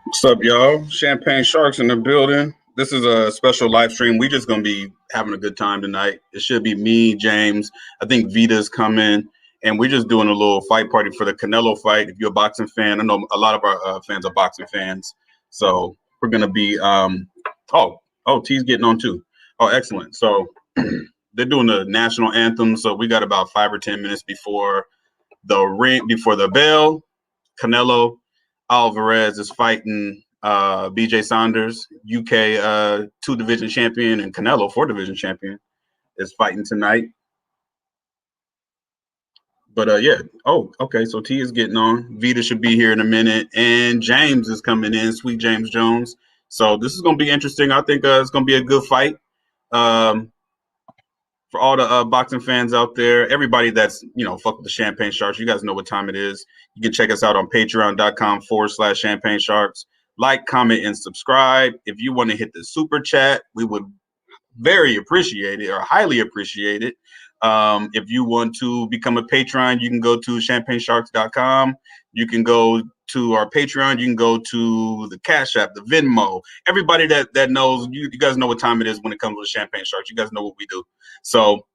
What's up, y'all? Champagne Sharks in the building. This is a special live stream. We just gonna be having a good time tonight. It should be me, James. I think Vita's coming, and we're just doing a little fight party for the Canelo fight. If you're a boxing fan, I know a lot of our fans are boxing fans, so we're gonna be. T's getting on too. Oh, excellent. So they're doing the national anthem. So we got about 5 or 10 minutes before before the bell. Canelo Alverez is fighting BJ Saunders, UK 2 division champion, and Canelo 4 division champion is fighting tonight. But yeah. Oh, okay. So T is getting on. Vita should be here in a minute, and James is coming in. Sweet James Jones. So this is gonna be interesting. I think it's gonna be a good fight. Um, for all the boxing fans out there, everybody that's, fuck with the Champagne Sharks, you guys know what time it is. You can check us out on patreon.com/Champagne Sharks. Like, comment, and subscribe. If you want to hit the super chat, we would very appreciate it, or highly appreciate it. If you want to become a patron, you can go to champagnesharks.com. You can go to our Patreon. You can go to the CashApp, the Venmo. Everybody that knows, you guys know what time it is when it comes to the Champagne Sharks. You guys know what we do. So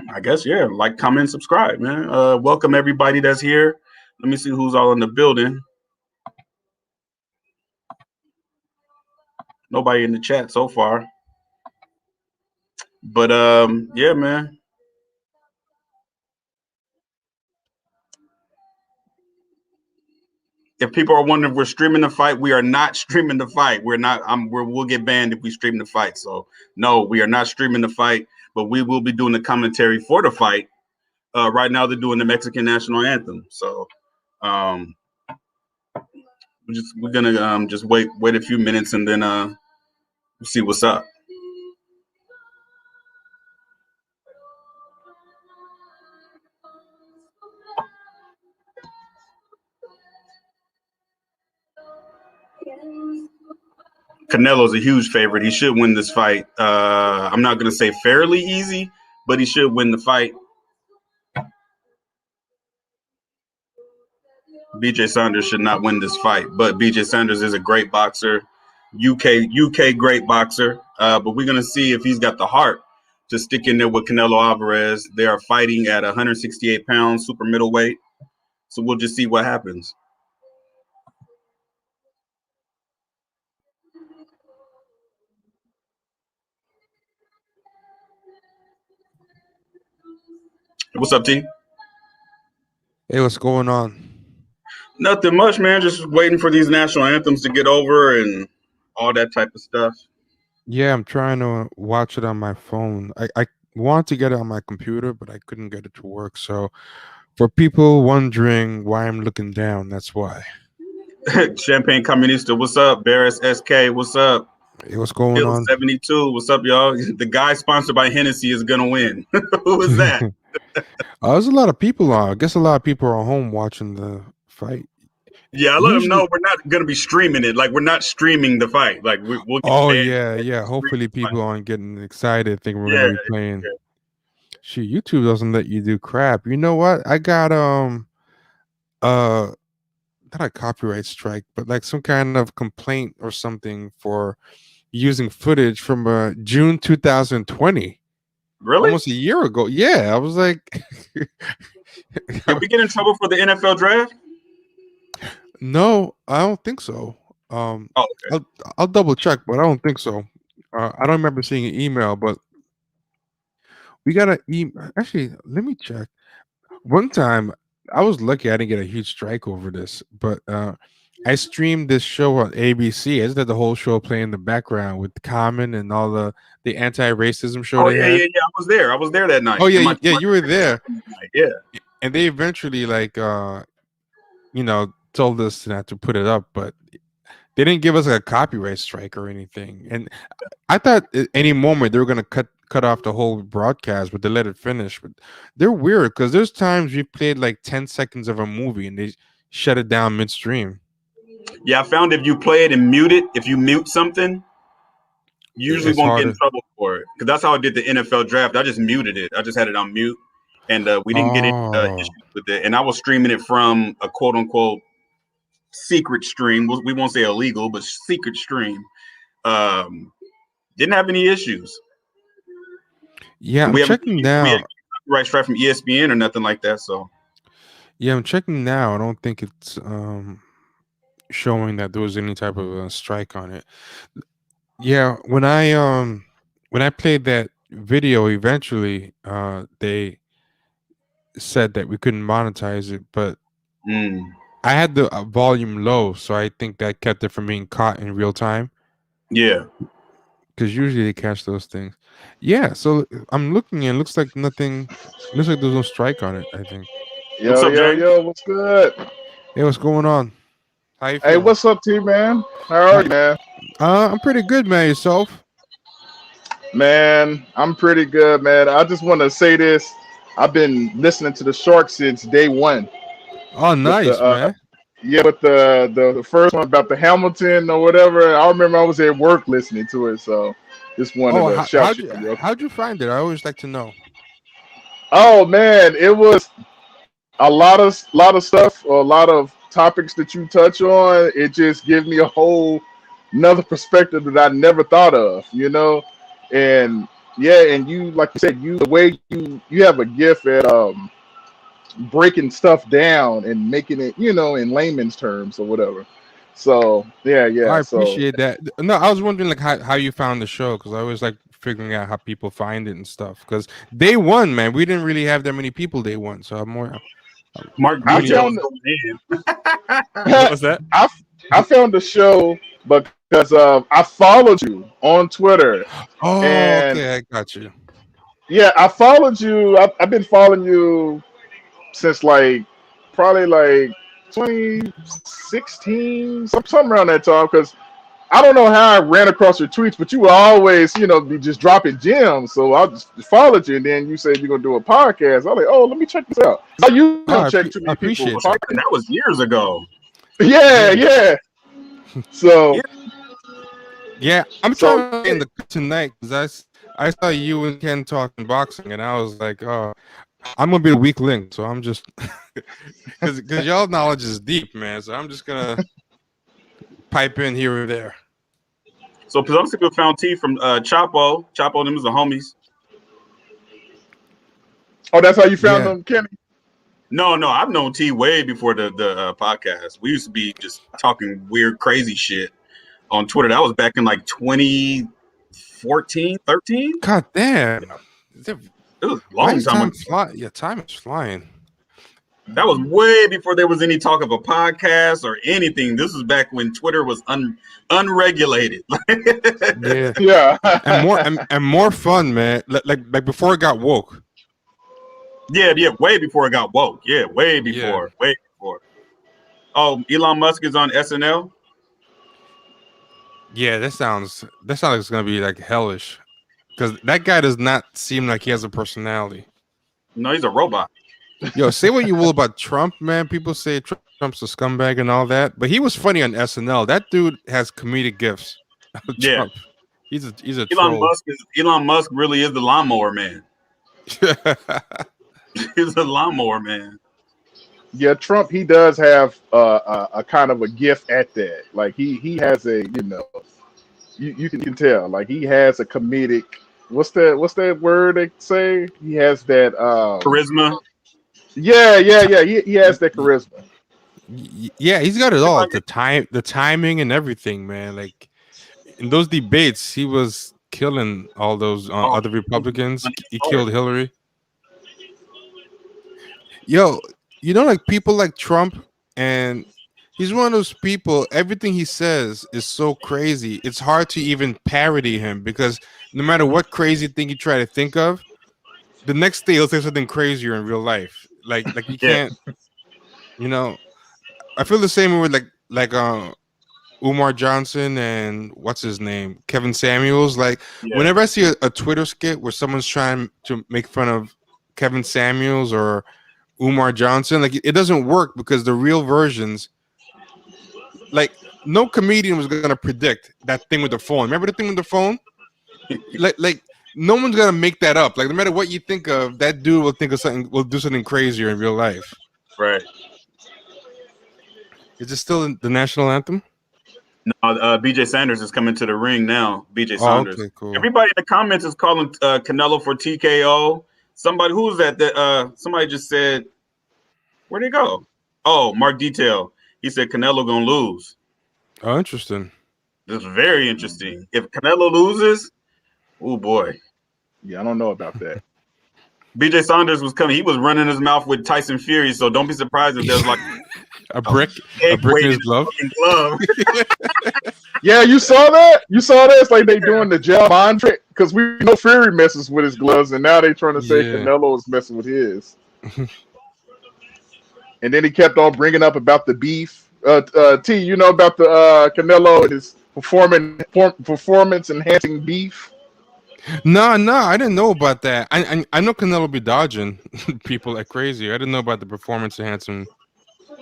I guess, yeah, like, comment, subscribe, man. Welcome everybody that's here. Let me see who's all in the building. Nobody in the chat so far. But yeah, man. If people are wondering if we're streaming the fight, we are not streaming the fight. We're not. We'll get banned if we stream the fight. So no, we are not streaming the fight. But we will be doing the commentary for the fight. Right now, they're doing the Mexican national anthem. So we're gonna just wait a few minutes and then see what's up. Canelo's a huge favorite. He should win this fight. I'm not going to say fairly easy, but he should win the fight. BJ Saunders should not win this fight, but BJ Saunders is a great boxer, UK great boxer. But we're going to see if he's got the heart to stick in there with Canelo Alverez. They are fighting at 168 pounds, super middleweight. So we'll just see what happens. What's up, T? Hey, what's going on? Nothing much, man. Just waiting for these national anthems to get over and all that type of stuff. Yeah, I'm trying to watch it on my phone. I want to get it on my computer, but I couldn't get it to work. So for people wondering why I'm looking down, that's why. Champagne Comunista, what's up? Barris SK, what's up? Hey, what's going Hill on? 72, what's up, y'all? The guy sponsored by Hennessy is gonna win. Who is that? There's a lot of people on. I guess a lot of people are home watching the fight. Yeah, I let them know we're not gonna be streaming it. Like, we're not streaming the fight. Like, we'll get yeah. Hopefully people aren't getting excited thinking we're gonna be playing. Yeah. Shoot, YouTube doesn't let you do crap. You know what? I got not a copyright strike, but like some kind of complaint or something for using footage from June 2020. Really? Almost a year ago. Yeah, I was like, did we get in trouble for the NFL draft? No, I don't think so. Okay. I'll double check, but I don't think so. I don't remember seeing an email, but we got an email. Actually, let me check. One time, I was lucky I didn't get a huge strike over this, but I streamed this show on ABC. I just had the whole show playing in the background with Common and all the anti-racism show. Oh, yeah. I was there that night. Oh yeah, you were there. Yeah. And they eventually told us not to put it up, but they didn't give us a copyright strike or anything. And I thought at any moment they were gonna cut off the whole broadcast, but they let it finish. But they're weird because there's times we played like 10 seconds of a movie and they shut it down midstream. Yeah, I found if you play it and mute it, if you mute something, you usually won't get in trouble for it. Because that's how I did the NFL draft. I just muted it. I just had it on mute, and we didn't get any issues with it. And I was streaming it from a quote unquote secret stream. We won't say illegal, but secret stream. Didn't have any issues. Yeah, I'm checking now. Right straight from ESPN or nothing like that. So yeah, I'm checking now. I don't think it's showing that there was any type of a strike on it. Yeah, when I played that video, eventually they said that we couldn't monetize it, but I had the volume low, so I think that kept it from being caught in real time. Yeah, because usually they catch those things. Yeah, so I'm looking and it looks like nothing. Looks like there's no strike on it. I think. Yo, what's up, James? what's good? Hey, what's going on? How you Hey, feeling? what's up, T man? How are you, man? I'm pretty good, man. Yourself? Man, I'm pretty good, man. I just want to say this. I've been listening to the Shark since day one. Oh, nice, man. Yeah, with the first one about the Hamilton or whatever. I remember I was at work listening to it, so just wanted to shout you. How'd you find it? I always like to know. Oh man, it was a lot of stuff, a lot of topics that you touch on. It just gives me a whole another perspective that I never thought of, and yeah, and you, like you said, the way you have a gift at breaking stuff down and making it, in layman's terms or whatever. So yeah. I appreciate that. No, I was wondering like how you found the show, because I always like figuring out how people find it and stuff. Because day one, man, we didn't really have that many people day one, so I'm more. Mark, I found what was that? I found the show because I followed you on Twitter. Oh, okay, I got you. Yeah, I followed you. I've been following you since probably 2016, something around that time. Because I don't know how I ran across your tweets, but you were always, be just dropping gems. So I just followed you, and then you said you're gonna do a podcast. I was like, oh, let me check this out. You don't check too many people. That was years ago. Yeah. So yeah, I'm trying to in the tonight because I saw you and Ken talking boxing, and I was like, oh, I'm gonna be the weak link. So I'm just because y'all knowledge is deep, man. So I'm just gonna pipe in here or there. So Pizumsico found T from Chapo. Chapo, them is the homies. Oh, that's how you found them, Kenny? No, I've known T way before the podcast. We used to be just talking weird, crazy shit on Twitter. That was back in like 2014, 13. God damn. It was a long time ago. Yeah, time is flying. That was way before there was any talk of a podcast or anything. This was back when Twitter was unregulated. Yeah. and more fun, man. Like before it got woke. Yeah, way before it got woke. Yeah, way before. Oh, Elon Musk is on SNL? Yeah, that sounds like it's gonna be like hellish. Because that guy does not seem like he has a personality. No, he's a robot. Yo, say what you will about Trump, man. People say Trump's a scumbag and all that, but he was funny on SNL. That dude has comedic gifts. Yeah, he's a Elon Musk really is the lawnmower man. He's a lawnmower man. Yeah, Trump, he does have a kind of a gift at that. Like he has a, you can tell, like he has a comedic. What's that word they say? He has that charisma. Yeah. He has that charisma. Yeah, he's got it all. The timing and everything, man. Like in those debates, he was killing all those other Republicans. He killed Hillary. Yo, like people like Trump, and he's one of those people, everything he says is so crazy. It's hard to even parody him because no matter what crazy thing you try to think of, the next day he'll say something crazier in real life. Like you can't, I feel the same with like Umar Johnson and what's his name? Kevin Samuels. Like whenever I see a Twitter skit where someone's trying to make fun of Kevin Samuels or Umar Johnson, like it doesn't work because the real versions, like no comedian was gonna predict that thing with the phone. Remember the thing with the phone? like no one's gonna make that up. Like no matter what you think of, that dude will think of something, will do something crazier in real life. Right. Is it still the national anthem? No, BJ Saunders is coming to the ring now. BJ Oh, Saunders. okay, cool. Everybody in the comments is calling Canelo for TKO. Somebody who's that? Somebody just said, where'd he go? Oh, Mark Detail. He said Canelo gonna lose. Oh, interesting. This is very interesting. If Canelo loses, oh boy. Yeah, I don't know about that. BJ Saunders was coming. He was running his mouth with Tyson Fury, so don't be surprised if there's like a brick in his glove. Yeah, you saw that? You saw that? It's like they doing the gel bond trick because we know Fury messes with his gloves, and now they trying to say Canelo is messing with his. And then he kept on bringing up about the beef. T, you know about the Canelo and his performance enhancing beef? No, I didn't know about that. I know Canelo be dodging people like crazy. I didn't know about the performance enhancing.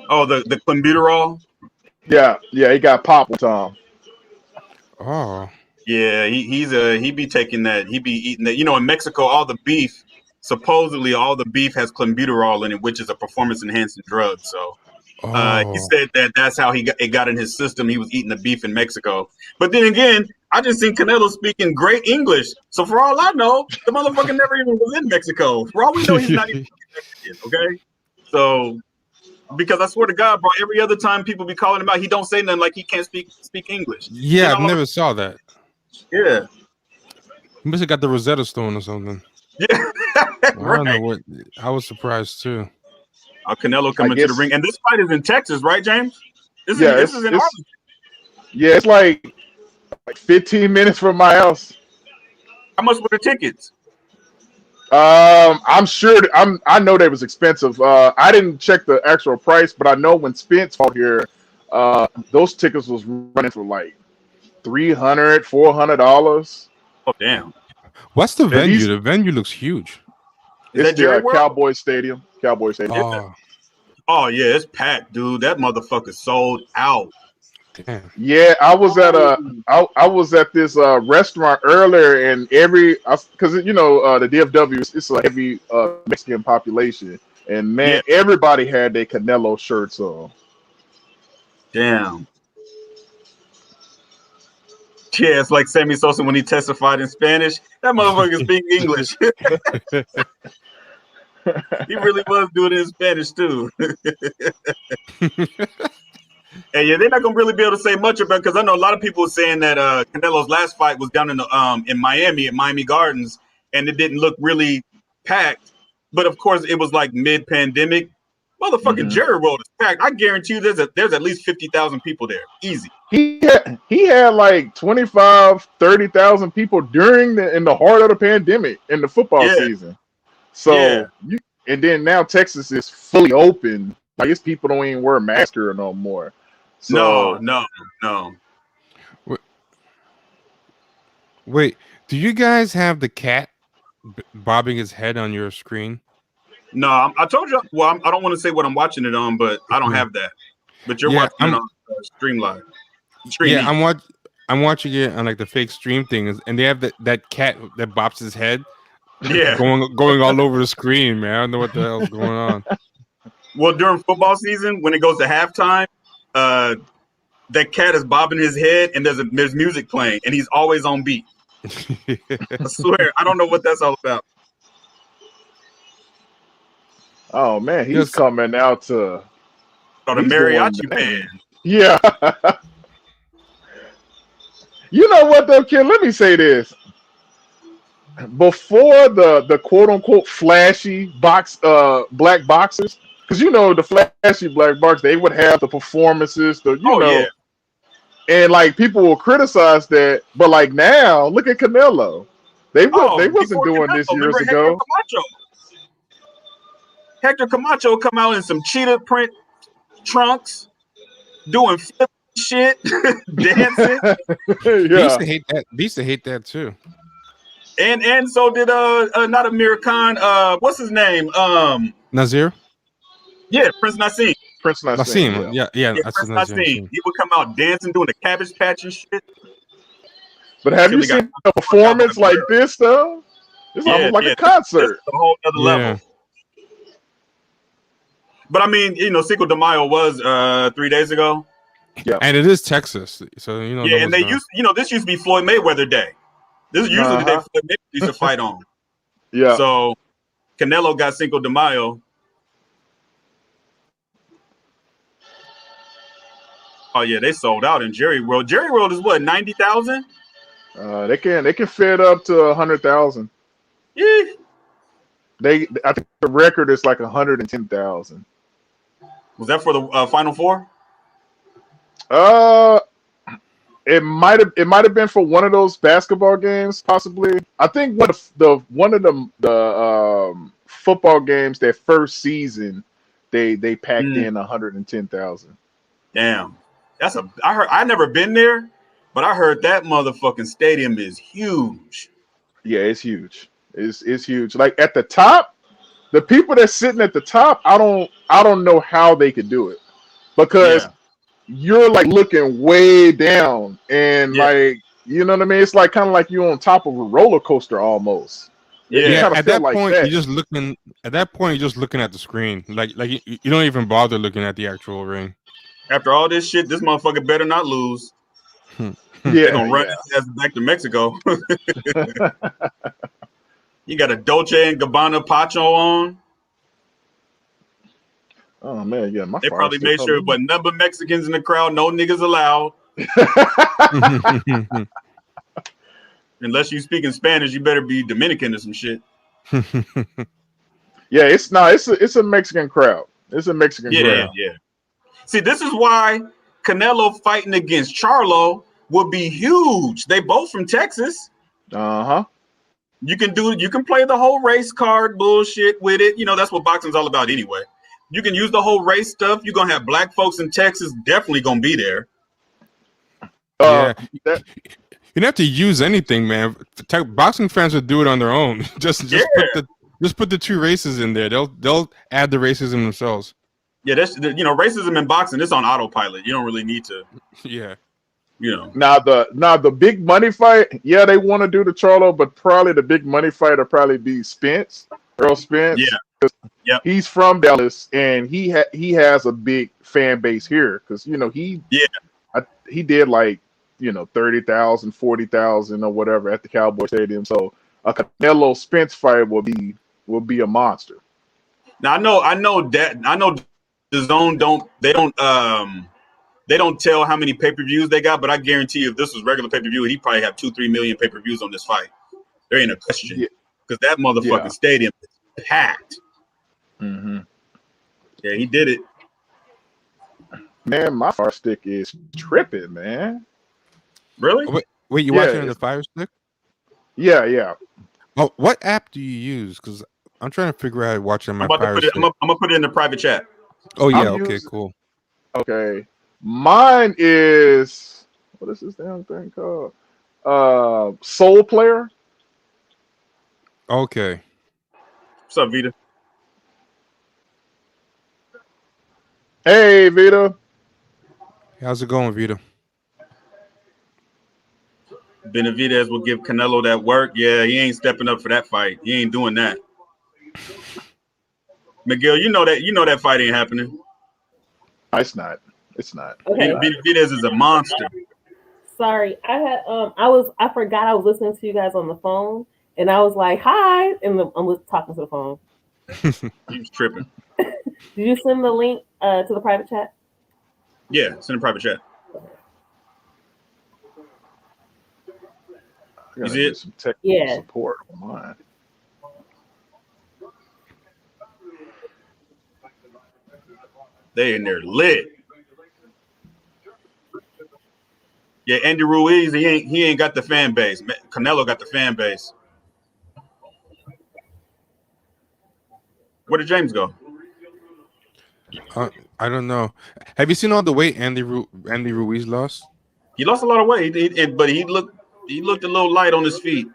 Oh, the clenbuterol. Yeah, he got popped with Tom. Oh, yeah, he be taking that. He be eating that. You know, in Mexico, all the beef has clenbuterol in it, which is a performance enhancing drug. So. He said that's how it got in his system. He was eating the beef in Mexico. But then again, I just seen Canelo speaking great English. So for all I know, the motherfucker never even was in Mexico. For all we know, he's not even Mexican, okay? So, because I swear to God, bro, every other time people be calling him out, he don't say nothing like he can't speak English. Yeah, I've never saw that. Yeah. He must have got the Rosetta Stone or something. Yeah. I don't know what. I was surprised too. Canelo coming to the ring. And this fight is in Texas, right, James? This is in Arlington. Yeah, it's like 15 minutes from my house. How much were the tickets? I'm sure. I know they was expensive. I didn't check the actual price, but I know when Spence fought here, those tickets was running for like $300, $400. Oh damn! What's the venue? The venue looks huge. It's the Cowboy Stadium. Oh yeah, it's packed, dude. That motherfucker sold out. Damn. Yeah, I was at this restaurant earlier, and because the DFW it's a heavy Mexican population, and man, everybody had their Canelo shirts on. Damn. Yeah, it's like Sammy Sosa when he testified in Spanish. That motherfucker speaks English. He really was doing it in Spanish too. And yeah, they're not gonna really be able to say much about, because I know a lot of people are saying that Canelo's last fight was down in Miami at Miami Gardens, and it didn't look really packed. But of course, it was like mid-pandemic. Motherfucking Jerry World is packed. I guarantee you, there's at least 50,000 people there, easy. He had like 25,000, 30,000 people in the heart of the pandemic in the football season. So and then now Texas is fully open. I guess people don't even wear masks no more. So, no. Wait, do you guys have the cat bobbing his head on your screen? No, I told you. Well, I don't want to say what I'm watching it on, but I don't have that. But you're watching it on Stream Live. I'm watching it on like the fake stream thing, and they have that cat that bops his head. Yeah, going all over the screen, man. I don't know what the hell's going on. Well, during football season, when it goes to halftime, that cat is bobbing his head, and there's music playing, and he's always on beat. I swear, I don't know what that's all about. Oh man, he's coming out to the mariachi band. Yeah. You know what though, Ken? Let me say this. Before the quote unquote flashy black boxers, because the flashy black boxers, they would have the performances, and like people will criticize that, but like now, look at Canelo. They wasn't doing this years ago. Hector Camacho come out in some cheetah print trunks, doing flip shit, dancing. They used to hate that too. And so did not Amir Khan. What's his name? Nazir. Yeah, Prince Nassim. Nassim. Yeah. Prince Nassim. He would come out dancing, doing the Cabbage Patch and shit. But have you seen a performance like this though? It's almost like a concert. It's a whole other level. But I mean, Cinco de Mayo was 3 days ago. Yeah, and it is Texas, so Yeah, and they used, this used to be Floyd Mayweather Day. This is usually the day Floyd Mayweather used to fight on. Yeah. So Canelo got Cinco de Mayo. Oh yeah, they sold out in Jerry World. Jerry World is what, 90,000? They can fit up to 100,000. Yeah. I think the record is like 110,000. Was that for the Final Four? It might have been for one of those basketball games, possibly. I think one of the football games that first season they packed in 110,000. Damn, I never been there, but I heard that motherfucking stadium is huge. Yeah, it's huge. It's huge. Like at the top, the people that's sitting at the top, I don't know how they could do it, because you're like looking way down, and like, you know what I mean? It's like kind of like you're on top of a roller coaster almost. Yeah. At that point, you're just looking. At that point, you're just looking at the screen. Like you don't even bother looking at the actual ring. After all this shit, this motherfucker better not lose. They're gonna run his ass back to Mexico. You got a Dolce and Gabbana Pacho on. Oh man, yeah. They probably made sure, but none but Mexicans in the crowd, no niggas allowed. Unless you speak in Spanish, you better be Dominican or some shit. Yeah, it's a Mexican crowd. It's a Mexican crowd. Yeah. See, this is why Canelo fighting against Charlo would be huge. They both from Texas. You can play the whole race card bullshit with it. That's what boxing's all about anyway. You can use the whole race stuff. You're gonna have black folks in Texas definitely gonna be there. You don't have to use anything, man. Boxing fans would do it on their own. Just put the two races in there. They'll add the racism themselves. Yeah, that's racism in boxing. It's on autopilot. You don't really need to. Yeah. Now the big money fight. Yeah, they want to do the Charlo, but probably the big money fight will probably be Spence, Errol Spence. Yeah. He's from Dallas, and he has a big fan base here because he did like 30,000, 40,000 or whatever at the Cowboy Stadium. So a Canelo Spence fight will be a monster. Now I know the Zone they don't tell how many pay-per-views they got, but I guarantee you if this was regular pay-per-view, he'd probably have 2-3 million pay-per-views on this fight. There ain't a question, because that motherfucking stadium is packed. Yeah, he did it. Man, my Fire Stick is tripping, man. Really? Wait, you watching on the Fire Stick? Yeah. Oh, what app do you use? Because I'm trying to figure out how to watch on my Fire Stick. I'm gonna put it in the private chat. Oh yeah, okay, cool. Okay, mine is, what is this damn thing called? Soul Player. Okay. What's up, Vita? Hey, Vita. How's it going, Vita? Benavidez will give Canelo that work. Yeah, he ain't stepping up for that fight. He ain't doing that. Miguel, you know that fight ain't happening. It's not. Okay. Benavidez is a monster. Sorry, I forgot I was listening to you guys on the phone, and I was like, "Hi," and I'm talking to the phone. He was tripping. Did you send the link to the private chat? Yeah, send a private chat. You see it? Some technical support on mine. They in there lit. Yeah, Andy Ruiz, he ain't got the fan base. Canelo got the fan base. Where did James go? I don't know. Have you seen all the weight Andy Ruiz lost? He lost a lot of weight, but he looked a little light on his feet.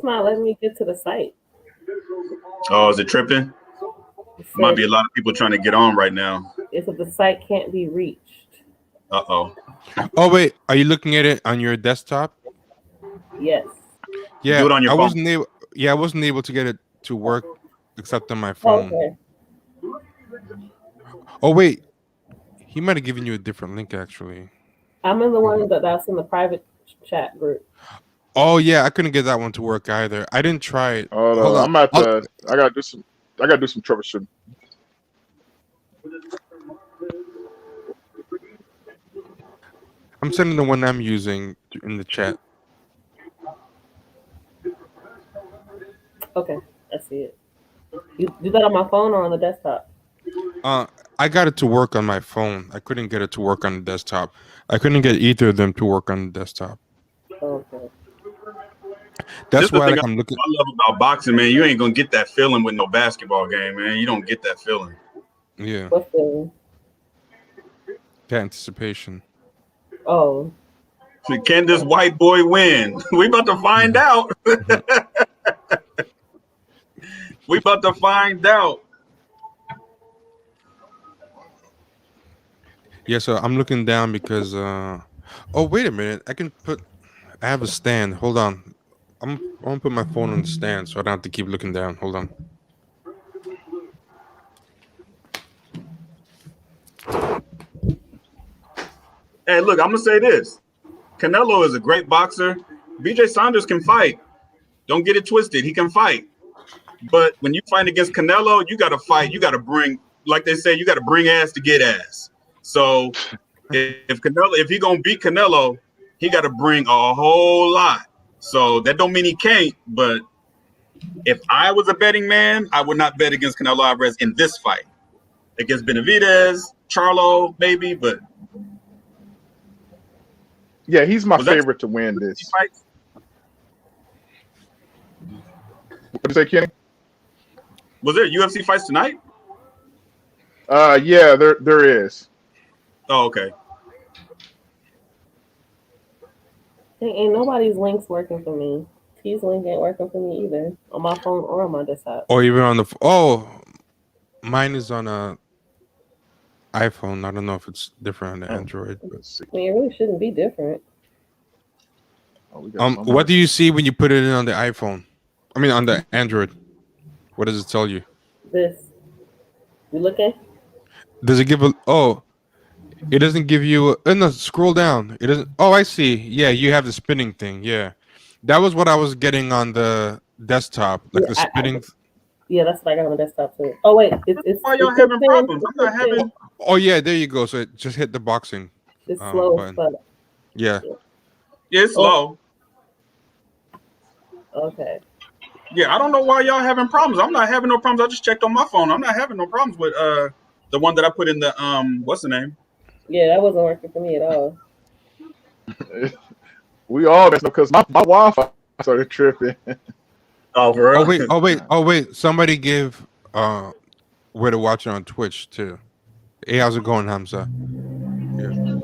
It's not letting me get to the site. Oh, is it tripping? Might be a lot of people trying to get on right now. It's that the site can't be reached. Uh-oh. Oh wait, are you looking at it on your desktop? Yes. Yeah, Do it on your phone. I wasn't able to get it to work except on my phone. Okay. Oh wait, he might have given you a different link actually. I'm in the one that's in the private chat group. Oh yeah, I couldn't get that one to work either. I didn't try it. Hold on. I'm at the. I gotta do some troubleshooting. I'm sending the one I'm using in the chat. Okay, I see it. You do that on my phone or on the desktop? I got it to work on my phone. I couldn't get it to work on the desktop. I couldn't get either of them to work on the desktop. Okay. That's why I'm looking. I love about boxing, man. You ain't gonna get that feeling with no basketball game, man. You don't get that feeling. Yeah. What feeling? The anticipation. Oh. Can this white boy win? We about to find out. We about to find out. Yeah, so I'm looking down because oh wait a minute. I have a stand. Hold on. I'm gonna put my phone on the stand so I don't have to keep looking down. Hold on. Hey, look, I'm gonna say this. Canelo is a great boxer. BJ Saunders can fight. Don't get it twisted. He can fight. But when you fight against Canelo, you gotta fight. You gotta bring, like they say, you gotta bring ass to get ass. So if he gonna beat Canelo, he gotta bring a whole lot. So that don't mean he can't, but if I was a betting man, I would not bet against Canelo Alvarez in this fight. Against Benavidez, Charlo, maybe, but yeah, he's my favorite to win this. What did you say, Kenny? Was there UFC fights tonight? Yeah, there is. Oh, okay. Ain't nobody's links working for me. T's link ain't working for me either on my phone or on my desktop. Or even on the mine is on a iPhone. I don't know if it's different on the Android. But... I mean, it really shouldn't be different. What do you see when you put it in on the iPhone? I mean, on the Android. What does it tell you? This. You looking? Does it give a? Oh, it doesn't give you. No, scroll down. It doesn't. Oh, I see. Yeah, you have the spinning thing. Yeah, that was what I was getting on the desktop, like the spinning. Yeah, that's what I got on the desktop too. Oh wait, it's why y'all having problems? I'm not having. Oh yeah, there you go. So it just hit the boxing. It's slow as fuck. Yeah. Yeah, it's slow. Okay. Yeah, I don't know why y'all having problems. I'm not having no problems. I just checked on my phone. I'm not having no problems with the one that I put in the what's the name? Yeah, that wasn't working for me at all. We all because my Wi-Fi started tripping. Oh, for real? Oh wait. Somebody give where to watch it on Twitch too. Hey, how's it going, Hamza? Yeah.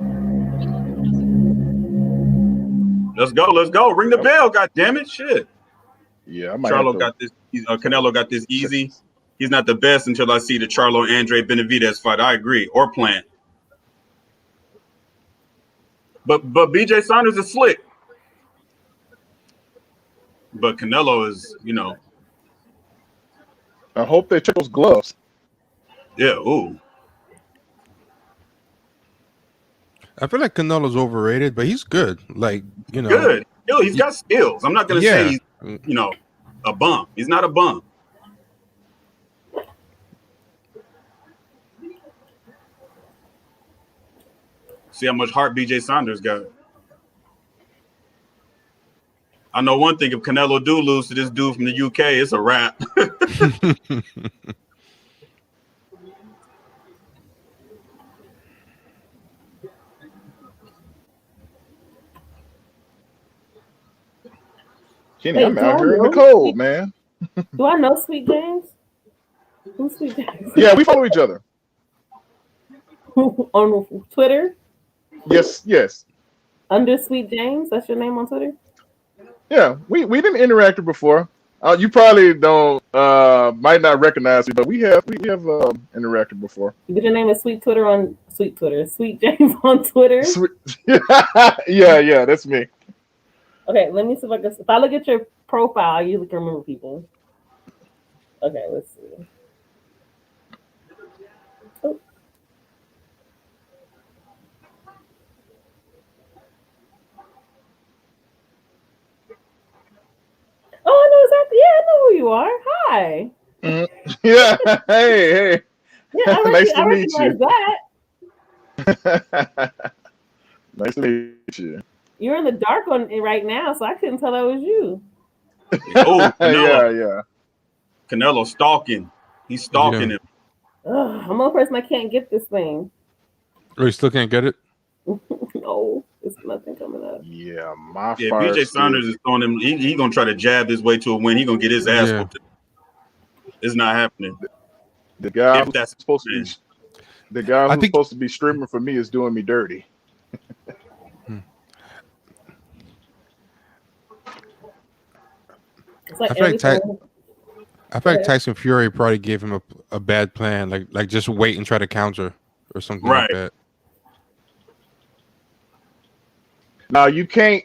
Let's go. Ring the bell, god damn it. Shit. Yeah, I might Charlo got this. Canelo got this easy. He's not the best until I see the Charlo Andre Benavidez fight. I agree. Or Plant. But BJ Saunders is slick. But Canelo is, I hope they check those gloves. Yeah, ooh. I feel like Canelo's overrated, but he's good. Like, Good. He's got skills. I'm not gonna say he's, a bum. He's not a bum. See how much heart BJ Saunders got. I know one thing: if Canelo do lose to this dude from the UK, it's a wrap. Kenny, I'm out here in the cold, man. Do I know Sweet James? Who's Sweet James? Yeah, we follow each other. On Twitter? Yes. Under Sweet James? That's your name on Twitter? Yeah, we didn't interact before. You probably don't might not recognize me, but we have interacted before. But your name is Sweet Twitter, Sweet James on Twitter. Sweet. Yeah, that's me. Okay, let me see if I can. If I look at your profile, I usually can remember people. Okay, let's see. Oh, I know exactly. Yeah, I know who you are. Hi. Yeah. Hey. Yeah, Nice to I meet recognize you. that. Nice to meet you. You're in the dark on it right now, so I couldn't tell that was you. Oh, Canelo. Yeah. Canelo stalking. He's stalking Yeah. him. Ugh, I'm one person I can't get this thing. Oh, you still can't get it? No, it's nothing coming up. Yeah, my Yeah, fire BJ stick. Saunders is throwing him. He gonna try to jab his way to a win. He gonna get his ass Yeah. whooped. It's not happening. The guy If who's that's supposed to be the guy I who's think supposed to be streaming for me is doing me dirty. It's like I feel like everything. I Go feel like ahead. Tyson Fury probably gave him a bad plan, like just wait and try to counter or something like right. that. Now you can't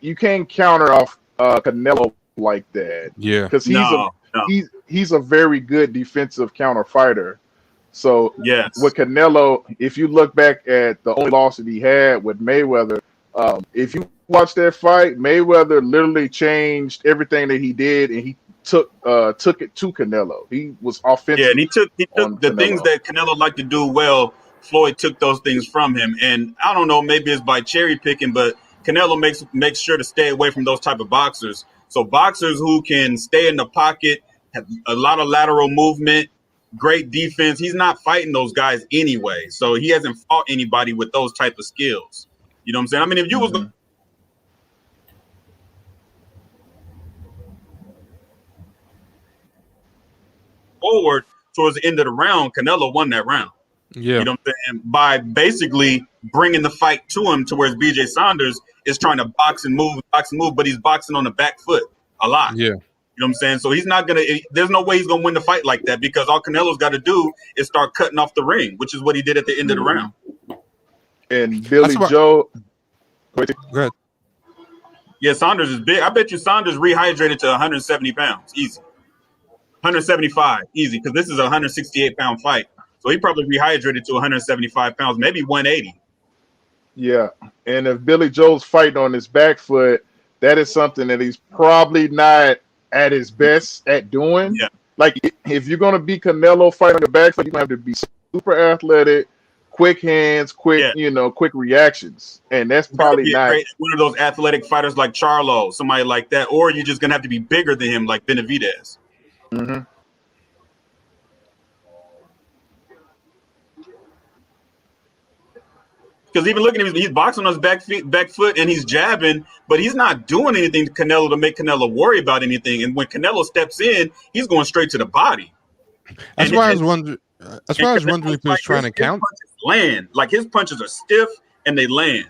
counter off Canelo like that Yeah. because No. he's a very good defensive counter fighter. So Yes. with Canelo, if you look back at the only loss that he had with Mayweather, if you watch that fight, Mayweather literally changed everything that he did, and he took it to Canelo. He was Yeah, and offensive he took on the things Canelo. that Canelo liked to do well. Floyd took those things from him, and I don't know, maybe it's by cherry picking, but Canelo makes sure to stay away from those type of boxers. So boxers who can stay in the pocket, have a lot of lateral movement, great defense. He's not fighting those guys anyway, so he hasn't fought anybody with those type of skills. You know what I'm saying? I mean, if you was Hmm. forward towards the end of the round, Canelo won that round. Yeah. You know what I'm saying? By basically bringing the fight to him to where BJ Saunders is trying to box and move, but he's boxing on the back foot a lot. Yeah. You know what I'm saying? So he's not going to, there's no way he's going to win the fight like that because all Canelo's got to do is start cutting off the ring, which is what he did at the end of the round. And Billy That's what. Joe. Go ahead. Yeah, Saunders is big. I bet you Saunders rehydrated to 170 pounds. Easy. 175. Easy. Because this is a 168-pound fight. So he probably rehydrated to 175 pounds, maybe 180. Yeah, and if Billy Joe's fighting on his back foot, that is something that he's probably not at his best at doing. Yeah. Like if you're gonna be Canelo fighting on the back foot, you're gonna have to be super athletic, quick hands, quick reactions, and that's You gotta probably be a not. great one of those athletic fighters like Charlo, somebody like that, or you're just gonna have to be bigger than him, like Benavidez. Mhm. Because even looking at him, he's boxing on his back foot, and he's jabbing, but he's not doing anything to Canelo to make Canelo worry about anything. And when Canelo steps in, he's going straight to the body. That's And why I was wondering. That's why I was wondering if he was like trying to his count. punches land. Like his punches are stiff and they land.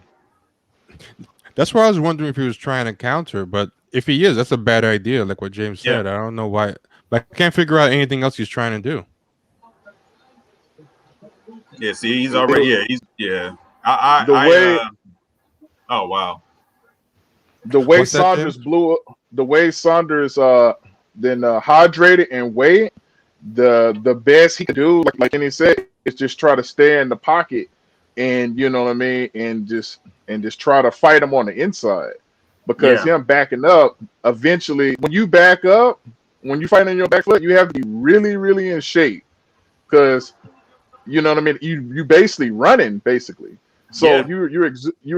That's why I was wondering if he was trying to counter. But if he is, that's a bad idea. Like what James said. I don't know why. But I can't figure out anything else he's trying to do. Yeah, see, he's already. Oh wow. The way What's that, Saunders James? blew, the way Saunders then hydrated and weighed, the best he could do, like Kenny said, is just try to stay in the pocket, and you know what I mean, and just try to fight him on the inside, because him backing up, eventually, when you back up, when you fight on your back foot, you have to be really, really in shape, because you know what I mean, you basically running basically. So you're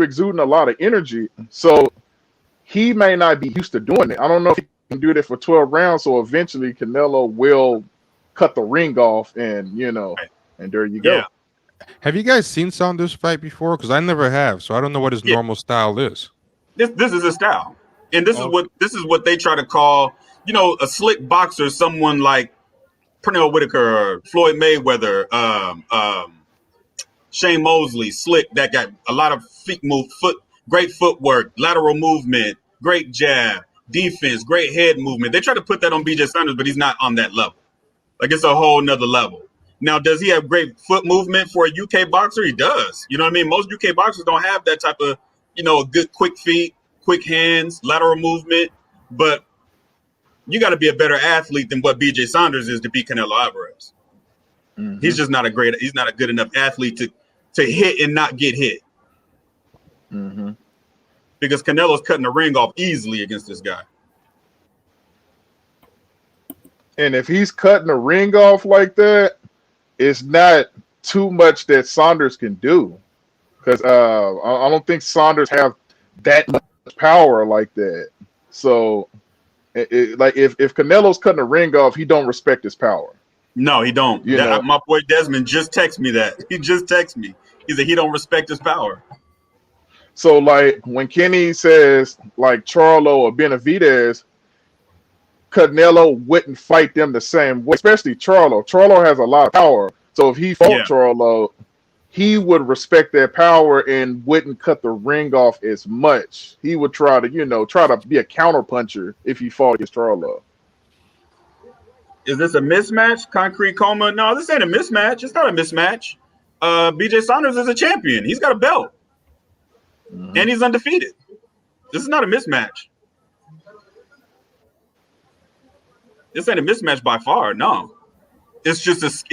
exuding a lot of energy. So he may not be used to doing it. I don't know if he can do that for 12 rounds. So eventually Canelo will cut the ring off, and and there you go. Have you guys seen Saunders fight before? Because I never have, so I don't know what his normal style is. This is his style, and this is what they try to call, a slick boxer, someone like Pernell Whitaker, Floyd Mayweather, Shane Mosley, slick, that got a lot of great footwork, lateral movement, great jab, defense, great head movement. They try to put that on BJ Saunders, but he's not on that level. Like, it's a whole nother level. Now, does he have great foot movement for a UK boxer? He does. You know what I mean? Most UK boxers don't have that type of, good quick feet, quick hands, lateral movement. But you got to be a better athlete than what BJ Saunders is to beat Canelo Alverez. Mm-hmm. He's just not a good enough athlete to hit and not get hit. Mm-hmm. Because Canelo's cutting the ring off easily against this guy. And if he's cutting the ring off like that, it's not too much that Saunders can do. Because I don't think Saunders have that much power like that. So, like if Canelo's cutting the ring off, he don't respect his power. No, he don't. My boy Desmond just texted me that. He just texted me. He said he don't respect his power. So, like, when Kenny says, like, Charlo or Benavidez, Canelo wouldn't fight them the same way, especially Charlo. Charlo has a lot of power. So if he fought Charlo, he would respect their power and wouldn't cut the ring off as much. He would try to be a counter puncher if he fought against Charlo. Is this a mismatch? Concrete Coma? No, this ain't a mismatch. It's not a mismatch. BJ Saunders is a champion. He's got a belt. Mm-hmm. And he's undefeated. This is not a mismatch. This ain't a mismatch by far. No. It's just as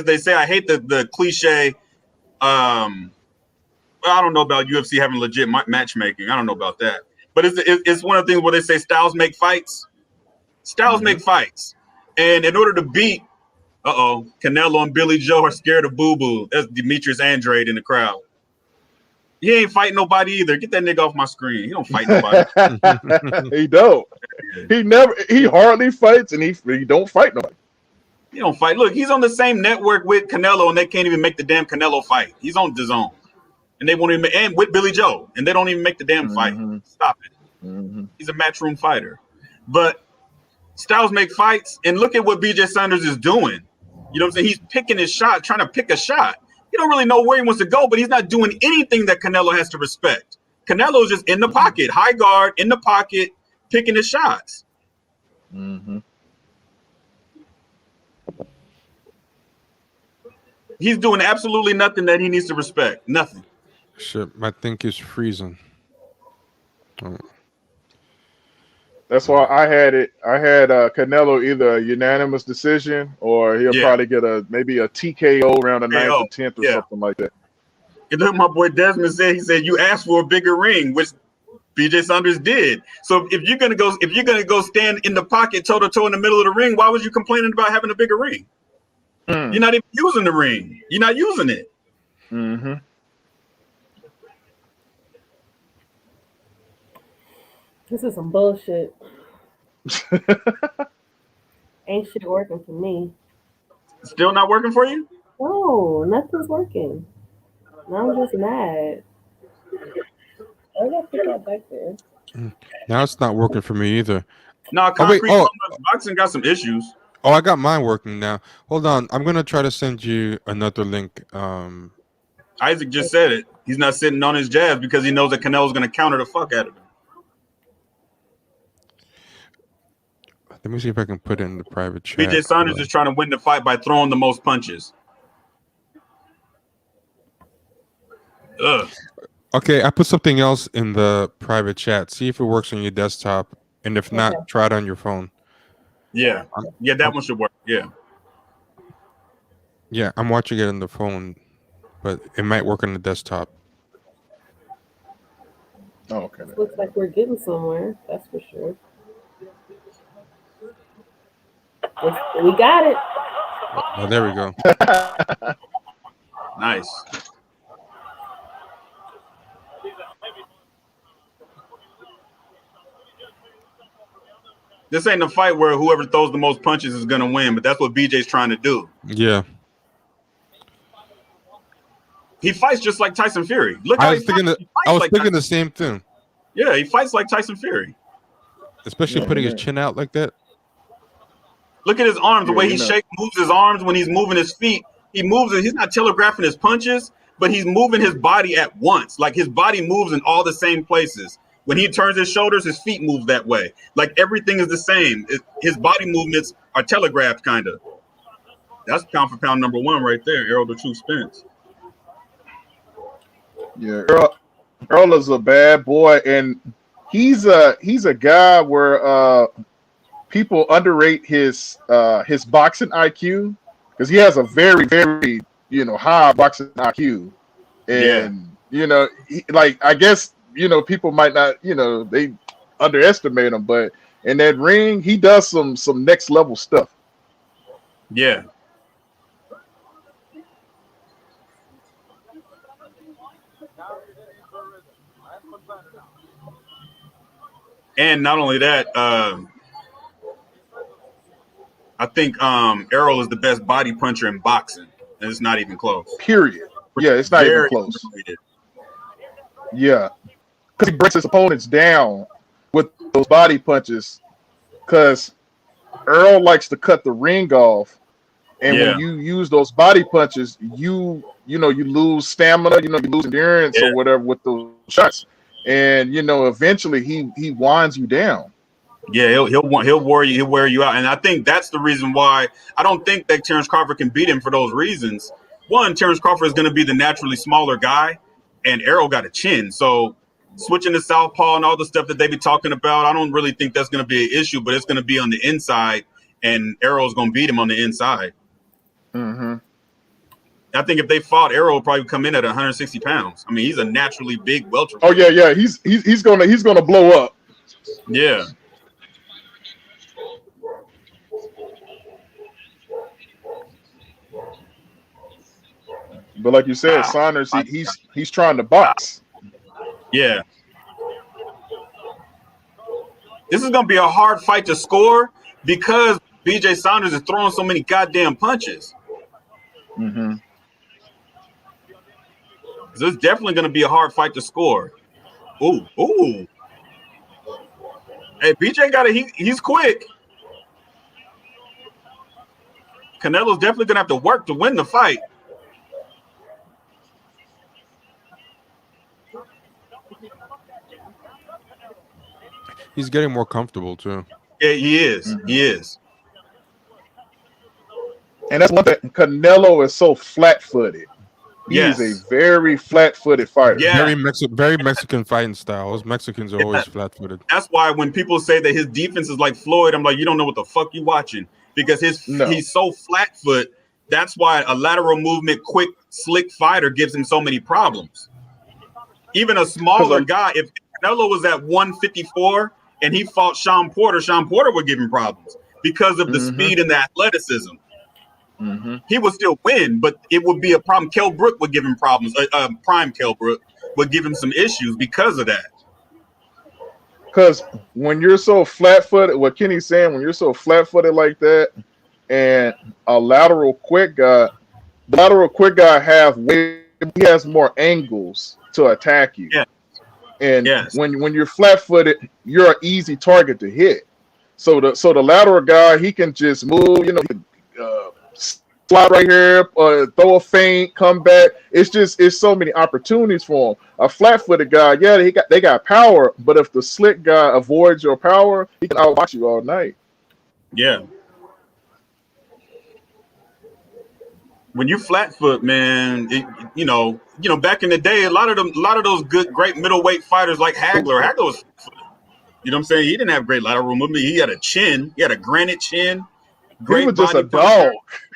they say, I hate the cliche. I don't know about UFC having legit matchmaking. I don't know about that. But it's one of the things where they say styles make fights. Styles make fights. And in order to beat, Canelo and Billy Joe are scared of Boo Boo. That's Demetrius Andrade in the crowd. He ain't fighting nobody either. Get that nigga off my screen. He don't fight nobody. He don't. He hardly fights, and he don't fight nobody. He don't fight. Look, he's on the same network with Canelo, and they can't even make the damn Canelo fight. He's on DAZN, and they won't even. And with Billy Joe, and they don't even make the damn fight. Stop it. Mm-hmm. He's a matchroom fighter, but styles make fights. And look at what BJ Saunders is doing. You know what I'm saying? He's picking his shot, trying to pick a shot. He don't really know where he wants to go, but he's not doing anything that Canelo has to respect. Canelo's just in the pocket, high guard, in the pocket, picking his shots. Mm-hmm. He's doing absolutely nothing that he needs to respect. Nothing. Shit, I think he's freezing. Oh. That's why I had Canelo either a unanimous decision or he'll probably get maybe a TKO around the 9th or 10th or something like that. And then my boy Desmond said, you asked for a bigger ring, which BJ Saunders did. So if you're gonna go stand in the pocket toe to toe in the middle of the ring, why was you complaining about having a bigger ring? You're not even using the ring. You're not using it. Mm-hmm. This is some bullshit. Ain't shit working for me. Still not working for you? No, nothing's working. Now I'm just mad. I gotta put that back there. Now it's not working for me either. No, boxing got some issues. Oh, I got mine working now. Hold on. I'm going to try to send you another link. Isaac just said it. He's not sitting on his jabs because he knows that Canelo's going to counter the fuck out of him. Let me see if I can put it in the private chat. BJ Saunders is trying to win the fight by throwing the most punches. Ugh. Okay, I put something else in the private chat. See if it works on your desktop. And if not, try it on your phone. Yeah. Yeah, that one should work. Yeah. Yeah, I'm watching it on the phone, but it might work on the desktop. Oh, okay. Looks like we're getting somewhere. That's for sure. We got it. Oh, there we go. Nice. This ain't a fight where whoever throws the most punches is going to win, but that's what BJ's trying to do. Yeah. He fights just like Tyson Fury. Look how I was thinking the same thing. Yeah, he fights like Tyson Fury. Especially putting his chin out like that. Look at his arms, the way he moves his arms when he's moving his feet. He moves it. He's not telegraphing his punches, but he's moving his body at once. Like his body moves in all the same places. When he turns his shoulders, his feet move that way. Like everything is the same. His body movements are telegraphed, kind of. That's pound for pound number one right there, Errol the True Spence. Yeah, Earl is a bad boy, and he's a guy where people underrate his boxing IQ because he has a very, very high boxing IQ, and I guess people might not they underestimate him, but in that ring he does some next level stuff. Yeah. And not only that, I think Errol is the best body puncher in boxing, and it's not even close. Period. Yeah, it's not even close. Underrated. Yeah, because he breaks his opponents down with those body punches. Because Errol likes to cut the ring off, and when you use those body punches, you lose stamina, you lose endurance or whatever with those shots. And eventually he winds you down. Yeah, he'll wear you out, and I think that's the reason why I don't think that Terrence Crawford can beat him for those reasons. One, Terrence Crawford is going to be the naturally smaller guy, and Errol got a chin, so switching to southpaw and all the stuff that they be talking about, I don't really think that's going to be an issue, but it's going to be on the inside, and Errol's going to beat him on the inside. Mm-hmm. I think if they fought, Errol would probably come in at 160 pounds. I mean, he's a naturally big welterweight. Oh yeah, he's gonna blow up. Yeah. But like you said, Saunders, he's trying to box. Yeah. This is gonna be a hard fight to score because BJ Saunders is throwing so many goddamn punches. Mm-hmm. So it's definitely going to be a hard fight to score. Ooh. Hey, BJ he's quick. Canelo's definitely going to have to work to win the fight. He's getting more comfortable too. Yeah, he is. Mm-hmm. He is. And that's one thing. Canelo is so flat-footed. He's a very flat-footed fighter. Yeah. Very Mexican fighting style. Those Mexicans are always flat-footed. That's why when people say that his defense is like Floyd, I'm like, you don't know what the fuck you watching because he's so flat-foot. That's why a lateral movement, quick, slick fighter gives him so many problems. Even a smaller guy, if Canelo was at 154 and he fought Sean Porter would give him problems because of the speed and the athleticism. Mm-hmm. He would still win, but it would be a problem. Kell Brook would give him problems. Prime Kell Brook would give him some issues because of that. Because when you're so flat-footed, what Kenny's saying, when you're so flat-footed like that, and a lateral quick guy, he has more angles to attack you. Yeah. And when you're flat-footed, you're an easy target to hit. So the lateral guy, he can just move, slide right here, throw a feint, come back. It's so many opportunities for him. A flat-footed guy, they got power, but if the slick guy avoids your power, he can outbox you all night. Yeah. When you flat foot, man, back in the day, a lot of those great middleweight fighters like Hagler was, you know what I'm saying? He didn't have great lateral movement. He had a chin. He had a granite chin. He was just a dog.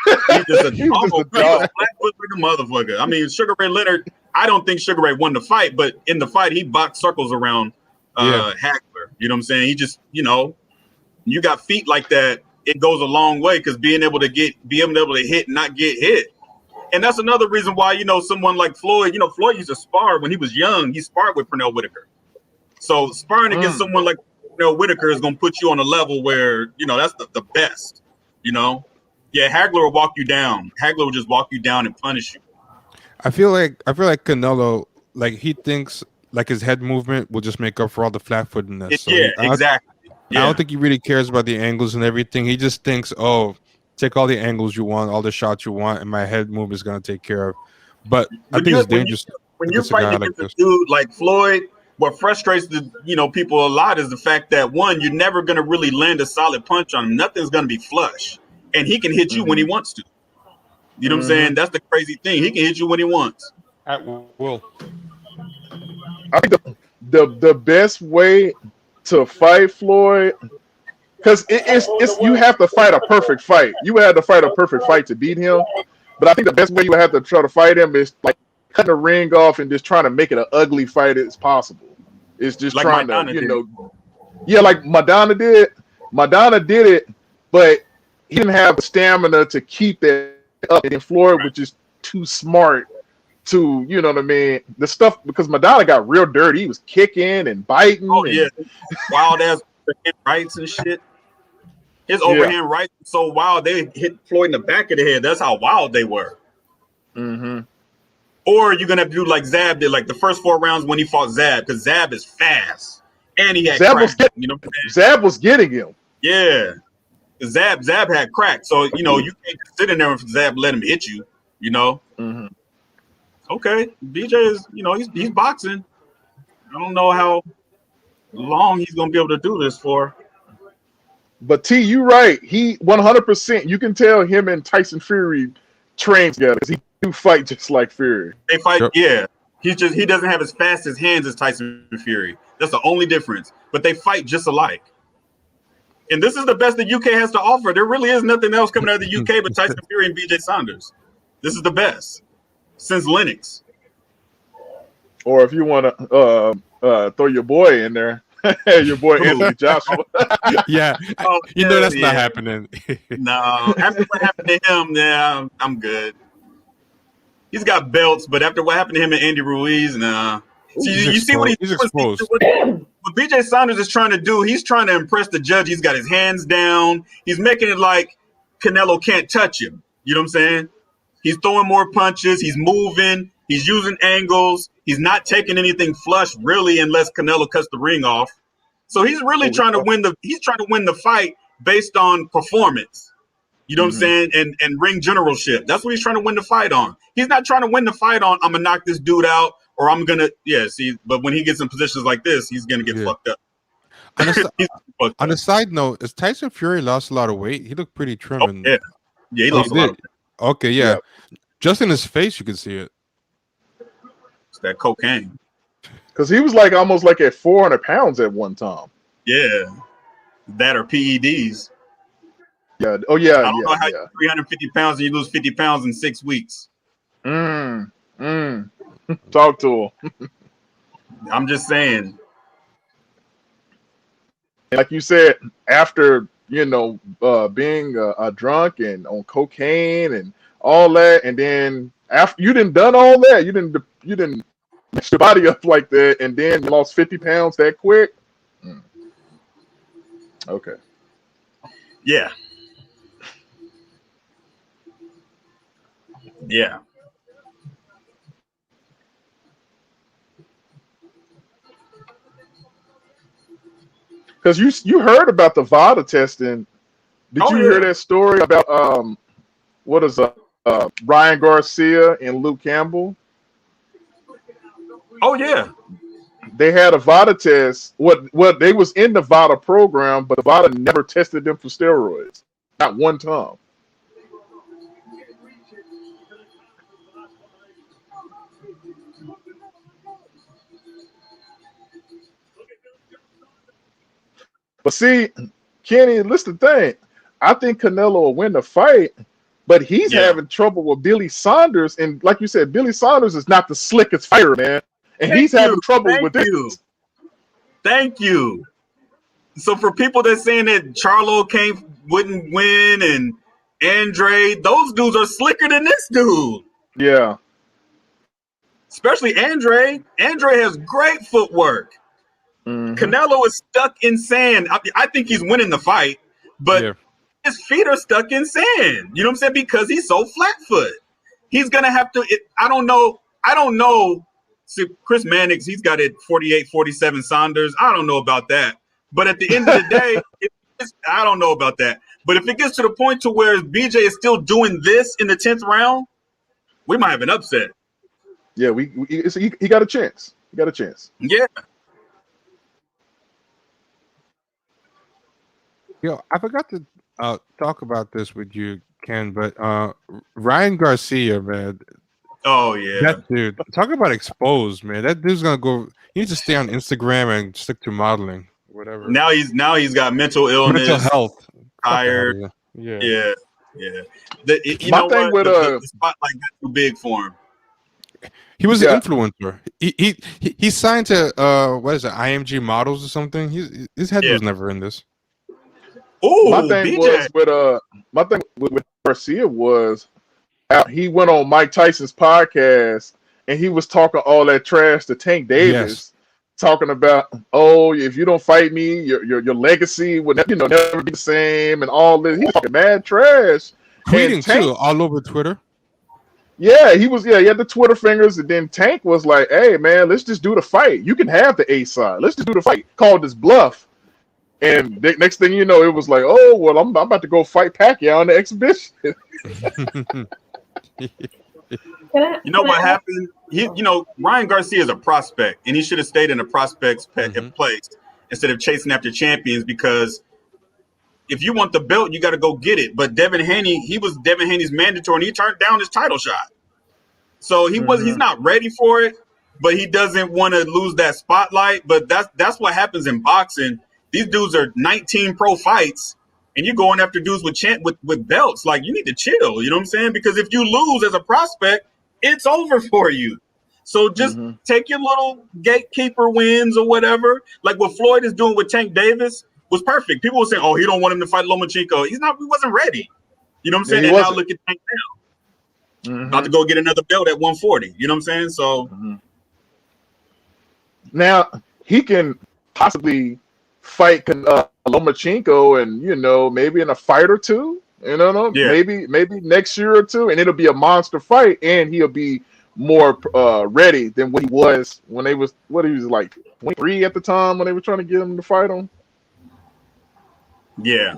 He was just a dog. Flat foot like a motherfucker. I mean, Sugar Ray Leonard, I don't think Sugar Ray won the fight, but in the fight, he boxed circles around Hagler. You know what I'm saying? He just, you got feet like that, it goes a long way because being able to hit and not get hit. And that's another reason why, someone like Floyd, Floyd used to spar when he was young. He sparred with Pernell Whitaker. So sparring against someone like Pernell Whitaker is going to put you on a level where, that's the best, Yeah, Hagler will walk you down. Hagler will just walk you down and punish you. I feel like Canelo, like he thinks like his head movement will just make up for all the flat-footedness. So exactly. I don't think he really cares about the angles and everything. He just thinks, take all the angles you want, all the shots you want, and my head movement is going to take care of. But I think it's dangerous. When you're fighting against a dude like Floyd, what frustrates the people a lot is the fact that one, you're never going to really land a solid punch on him. Nothing's going to be flush, and he can hit you when he wants to. You know what I'm saying? That's the crazy thing. He can hit you when he wants. At will. I think the best way to fight Floyd, because it's you have to fight a perfect fight. You would have to fight a perfect fight to beat him. But I think the best way you would have to try to fight him is like cutting the ring off and just trying to make it an ugly fight as possible. It's just like trying Madonna to, yeah, like Madonna did. Madonna did it, but he didn't have the stamina to keep that up. And Floyd was just too smart to, you know what I mean? The stuff, because Madonna got real dirty. He was kicking and biting. Oh, yeah. Wild ass rights and shit. His overhand rights were so wild, they hit Floyd in the back of the head. That's how wild they were. Or you're going to have to do like Zab did, like the first 4 rounds when he fought Zab, because Zab is fast. And he had crack. Zab was getting him. Yeah. Zab had crack. So, you can't sit in there if Zab let him hit you, Okay. BJ is, he's boxing. I don't know how long he's going to be able to do this for. But T, you right. He 100%. You can tell him and Tyson Fury train together. He do fight just like Fury. They fight, yeah. He doesn't have as fast as hands as Tyson Fury. That's the only difference. But they fight just alike. And this is the best the UK has to offer. There really is nothing else coming out of the UK but Tyson Fury and BJ Saunders. This is the best since Lennox. Or if you want to throw your boy in there. Your boy Anthony Joshua. Yeah, that's not happening. No, after what happened to him, yeah, I'm good. He's got belts, but after what happened to him and Andy Ruiz, nah. You see what he's exposed. What BJ Saunders is trying to do, he's trying to impress the judge. He's got his hands down. He's making it like Canelo can't touch him. You know what I'm saying? He's throwing more punches. He's moving. He's using angles. He's not taking anything flush really, unless Canelo cuts the ring off. So he's really trying to win the fight based on performance. You know what I'm saying? And ring generalship. That's what he's trying to win the fight on. He's not trying to win the fight on I'm gonna knock this dude out or I'm gonna but when he gets in positions like this, he's gonna get fucked up. On a side note, as Tyson Fury lost a lot of weight, he looked pretty trim. Yeah, he lost a lot of weight. Okay, yeah. Just in his face, you could see it. It's that cocaine. Because he was like almost like at 400 pounds at one time. Yeah. That or PEDs. Yeah. Oh, yeah. I don't know how you're 350 pounds and you lose 50 pounds in 6 weeks. Talk to him. I'm just saying. Like you said, after, being a drunk and on cocaine and all that, and then after you didn't done all that, you didn't mess your body up like that, and then you lost 50 pounds that quick. Okay. Yeah. Yeah. Because you heard about the VADA testing. Did you hear that story about Ryan Garcia and Luke Campbell? Oh yeah. They had a VADA test. What they was in the VADA program, but the VADA never tested them for steroids. Not one time. But see, Kenny, listen to the thing. I think Canelo will win the fight, but he's having trouble with Billy Saunders. And like you said, Billy Saunders is not the slickest fighter, man. And he's having trouble with this. Thank you. So for people that's saying that Charlo wouldn't win and Andre, those dudes are slicker than this dude. Yeah. Especially Andre. Andre has great footwork. Canelo is stuck in sand. I think he's winning the fight, but his feet are stuck in sand. You know what I'm saying? Because he's so flat-foot. He's going to have to I don't know. See, Chris Mannix, he's got it 48, 47 Saunders. I don't know about that. But at the end of the day, I don't know about that. But if it gets to the point to where BJ is still doing this in the 10th round, we might have an upset. Yeah, he got a chance. He got a chance. Yeah. Yo, I forgot to talk about this with you, Ken, but Ryan Garcia, man, Oh yeah. that dude, talk about exposed, man. That dude's gonna go. He needs to stay on Instagram and stick to modeling, whatever. Now he's got mental illness, Mental health, tired. Yeah. You My know thing what? with, The spotlight got too big for him. He was Yeah. an influencer. He signed to what is it, IMG Models or something. His head was never in this. Oh, my thing BJ. was with Garcia was he went on Mike Tyson's podcast and he was talking all that trash to Tank Davis, talking about, oh, if you don't fight me, your legacy would never be the same and all this. He's talking mad trash. Tweeting Tank, too, all over Twitter. Yeah, he had the Twitter fingers, and then Tank was like, hey man, let's just do the fight. You can have the A side. Let's just do the fight. Called this bluff. And next thing you know, it was like, oh, well, I'm about to go fight Pacquiao in the exhibition. You know what happened? Ryan Garcia is a prospect, and he should have stayed in a prospect's place instead of chasing after champions. Because if you want the belt, you got to go get it. But Devin Haney, he was Devin Haney's mandatory, and he turned down his title shot. So he's not ready for it, but he doesn't want to lose that spotlight. But that's what happens in boxing. These dudes are 19 pro fights, and you're going after dudes with belts. Like, you need to chill. You know what I'm saying? Because if you lose as a prospect, it's over for you. So just take your little gatekeeper wins or whatever. Like what Floyd is doing with Tank Davis was perfect. People were saying, "Oh, he don't want him to fight Lomachenko." He wasn't ready. You know what I'm saying? And now look at Tank now. About to go get another belt at 140. You know what I'm saying? So now he can possibly fight Lomachenko, and maybe in a fight or two, maybe next year or two, and it'll be a monster fight, and he'll be more ready than what he was when he was like 23 at the time when they were trying to get him to fight him. Yeah.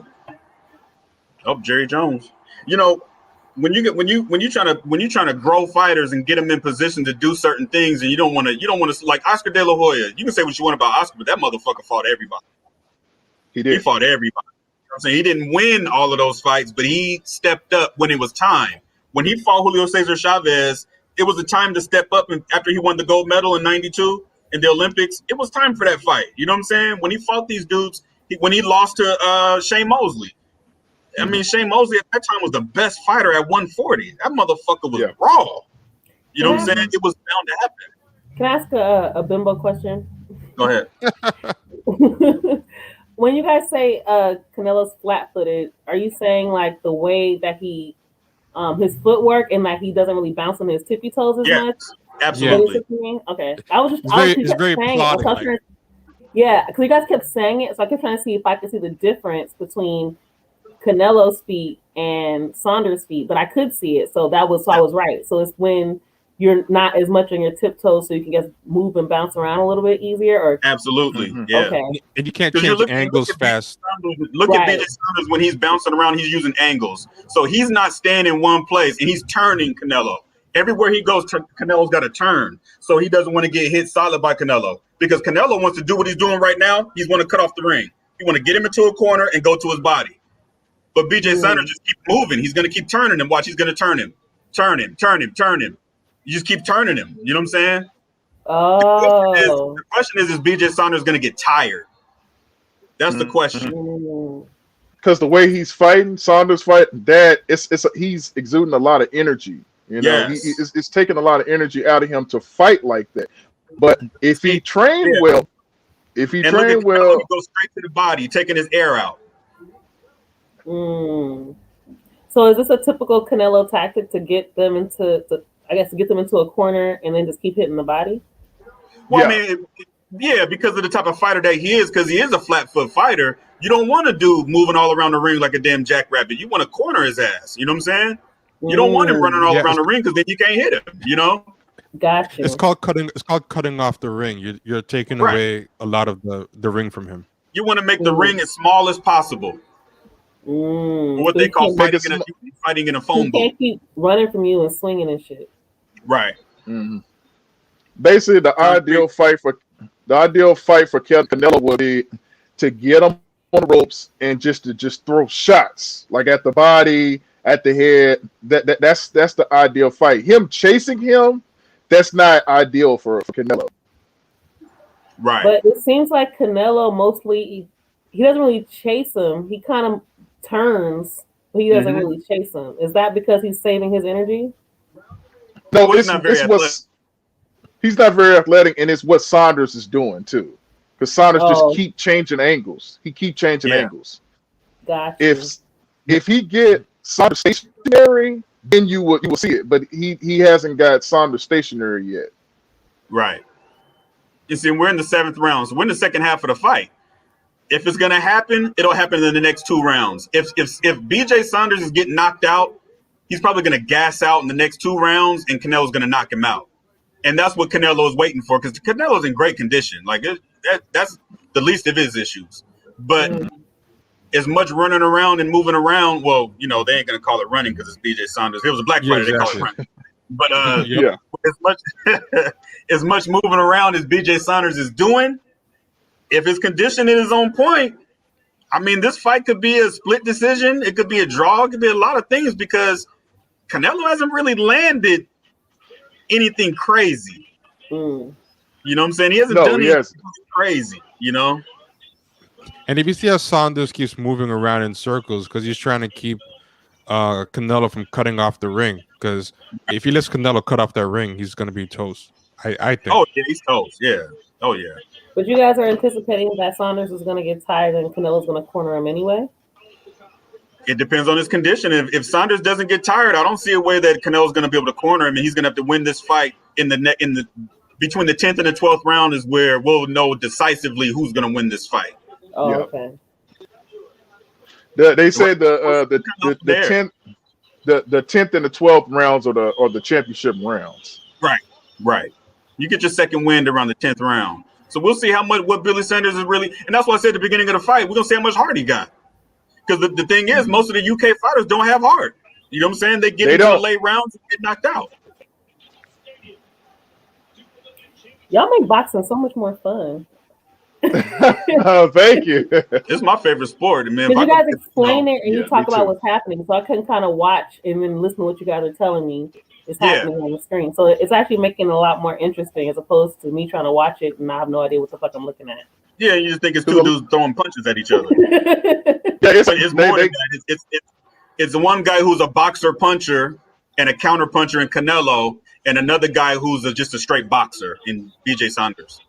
Oh, Jerry Jones. When you're trying to grow fighters and get them in position to do certain things, and you don't want to like Oscar De La Hoya. You can say what you want about Oscar, but that motherfucker fought everybody. He did. He fought everybody. You know what I'm saying? He didn't win all of those fights, but he stepped up when it was time. When he fought Julio Cesar Chavez, it was the time to step up. And after he won the gold medal in '92 in the Olympics, it was time for that fight. You know what I'm saying? When he fought these dudes, when he lost to Shane Mosley. I mean, Shane Mosley at that time was the best fighter at 140. That motherfucker was raw. You know what I'm saying? It was bound to happen. Can I ask a bimbo question? Go ahead. When you guys say Canelo's flat-footed, are you saying like the way that he, his footwork and like he doesn't really bounce on his tippy toes as much? Absolutely. Okay. I was very plodding. Yeah, because you guys kept saying it, so I kept trying to see if I could see the difference between Canelo's feet and Saunders' feet, but I could see it, so I was right. So it's when you're not as much on your tiptoes, so you can just move and bounce around a little bit easier. Or absolutely, yeah. Okay. And you can't change angles fast. Look at BJ Saunders when he's bouncing around, he's using angles, so he's not staying in one place, and he's turning Canelo. Everywhere he goes, Canelo's got to turn, so he doesn't want to get hit solid by Canelo, because Canelo wants to do what he's doing right now. He's want to cut off the ring. He want to get him into a corner and go to his body. But BJ Saunders just keep moving. He's going to keep turning him. Watch, he's going to turn him. Turn him. You just keep turning him. You know what I'm saying? Oh. The question is BJ Saunders going to get tired? That's the question. Because the way he's fighting, Saunders he's exuding a lot of energy. It's taking a lot of energy out of him to fight like that. But if he trained well, he goes straight to the body, taking his air out. So is this a typical Canelo tactic to get them into a corner and then just keep hitting the body? Well, I mean, because of the type of fighter that he is, because he is a flat foot fighter, you don't want to do moving all around the ring like a damn jackrabbit. You want to corner his ass. You know what I'm saying? You don't want him running all around the ring, because then you can't hit him, Gotcha. It's called cutting off the ring. You're taking away a lot of the ring from him. You want to make the ring as small as possible. What they call fighting in a phone booth. He can't keep running from you and swinging and shit. Right. Basically, the ideal fight for Canelo would be to get him on the ropes and just throw shots like at the body, at the head. That's the ideal fight. Him chasing him, that's not ideal for Canelo. Right. But it seems like Canelo mostly he doesn't really chase him. He kind of turns, but he doesn't really chase him. Is that because he's saving his energy? No, he's not very athletic, and it's what Saunders is doing too. Because Saunders just keep changing angles. He keep changing angles. Gotcha. If he get Saunders stationary, then you will see it. But he hasn't got Saunders stationary yet. Right. You see, we're in the 7th round, so we're in the second half of the fight. If it's gonna happen, it'll happen in the next 2 rounds. If BJ Saunders is getting knocked out, he's probably gonna gas out in the next 2 rounds, and Canelo's gonna knock him out. And that's what Canelo is waiting for, because Canelo's in great condition. Like that's the least of his issues. But as much running around and moving around, well, you know, they ain't gonna call it running because it's BJ Saunders. If it was a black fighter, they call it running. But as much moving around as BJ Saunders is doing, if his conditioning is on point, I mean, this fight could be a split decision. It could be a draw. It could be a lot of things because Canelo hasn't really landed anything crazy. You know what I'm saying? He hasn't done anything crazy, you know? And if you see how Saunders keeps moving around in circles because he's trying to keep Canelo from cutting off the ring, because if he lets Canelo cut off that ring, he's going to be toast. I think. Oh, yeah, he's toast. Yeah. Oh, yeah. But you guys are anticipating that Saunders is going to get tired and Canelo's going to corner him anyway? It depends on his condition. If Saunders doesn't get tired, I don't see a way that Canelo's going to be able to corner him, and he's going to have to win this fight in the between the 10th and the 12th round is where we'll know decisively who's going to win this fight. Oh, okay. They say the 10th and the 12th rounds are the championship rounds. Right. You get your second wind around the 10th round. So we'll see what Billy Sanders is really, and that's why I said at the beginning of the fight, we're gonna see how much heart he got. Because the thing is, most of the UK fighters don't have heart. You know what I'm saying? They get into the late rounds and get knocked out. Y'all make boxing so much more fun. Oh, thank you. It's my favorite sport, man. Because you guys explain it and you talk about what's happening, so I can kind of watch and then listen to what you guys are telling me is happening on the screen. So it's actually making it a lot more interesting as opposed to me trying to watch it and I have no idea what the fuck I'm looking at. Yeah, you just think it's two dudes throwing punches at each other. It's more than that. It's the one guy who's a boxer puncher and a counter puncher in Canelo, and another guy who's just a straight boxer in BJ Saunders.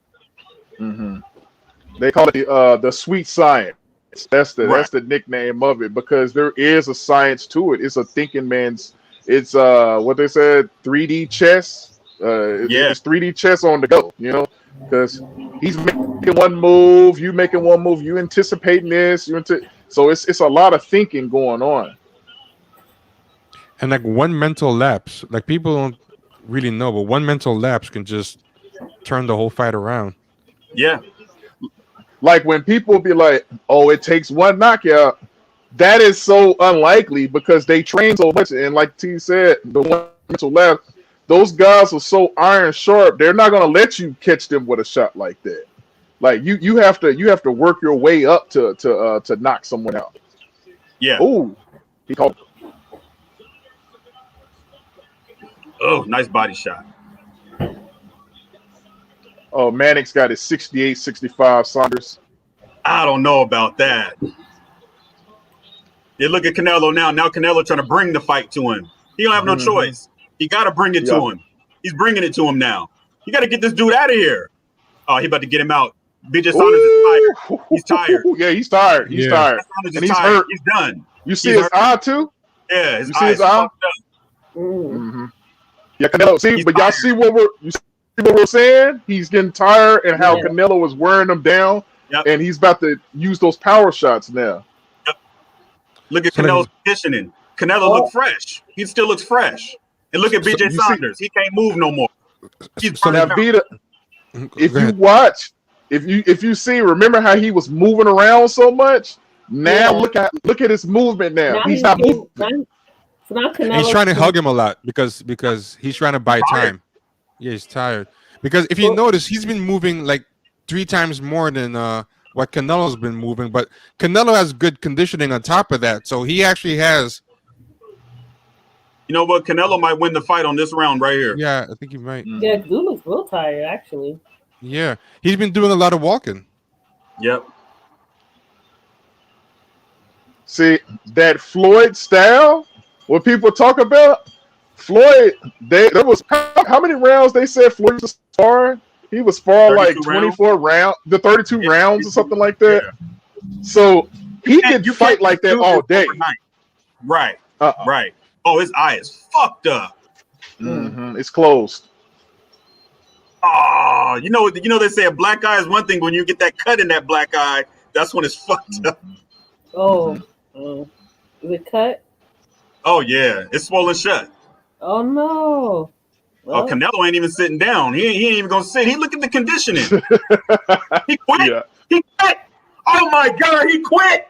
They call it the sweet science. That's the nickname of it, because there is a science to it. It's a thinking man's. It's what they said, 3D chess. It's 3D chess on the go. You know, because he's making one move, you making one move, you anticipating this, so it's a lot of thinking going on. And like one mental lapse, like people don't really know, but one mental lapse can just turn the whole fight around. Yeah. Like when people be like, "Oh, it takes one knockout," that is so unlikely because they train so much. And like T said, the one mental lapse, those guys are so iron sharp. They're not gonna let you catch them with a shot like that. Like you have to work your way up to knock someone out. Yeah. Oh, he called. Oh, nice body shot. Oh, Mannix got his 68-65 Saunders. I don't know about that. You look at Canelo now. Now Canelo trying to bring the fight to him. He don't have no choice. He got to bring it to him. He's bringing it to him now. You got to get this dude out of here. Oh, he about to get him out. BJ Saunders is tired. He's tired. Yeah, he's tired. He's tired. And he's tired. Hurt. He's done. You see his eye too? Yeah, you see his eye? Yeah, Canelo. See, but y'all see what we're saying? He's getting tired, and how Canelo was wearing him down, and he's about to use those power shots now. Look at Canelo's conditioning. Canelo look fresh. He still looks fresh. And look at BJ Saunders. He can't move no more. He's so now, Vita, if you watch, if you see, remember how he was moving around so much? Now look at his movement now. He's not moving. So now he's trying to hug him a lot because he's trying to buy time. Yeah, he's tired. Because if you notice, he's been moving like 3 times more than what Canelo's been moving. But Canelo has good conditioning on top of that, so he actually has. You know what? Canelo might win the fight on this round right here. Yeah, I think he might. Yeah, dude looks real tired, actually. Yeah, he's been doing a lot of walking. Yep. See, that Floyd style, what people talk about, Floyd, there was how many rounds they said Floyd was sparring? He was sparring like 24 rounds, the 32 rounds or something like that. Yeah. So he could fight like that all day. Overnight. Right. Right. Oh, his eye is fucked up. Mm-hmm. It's closed. Oh, you know they say a black eye is one thing. When you get that cut in that black eye, that's when it's fucked up. Oh, is it cut? Oh yeah, it's swollen shut. Oh no. Well, Canelo ain't even sitting down. He ain't even gonna sit. He look at the conditioning. He quit. Yeah. He quit. Oh my God, he quit.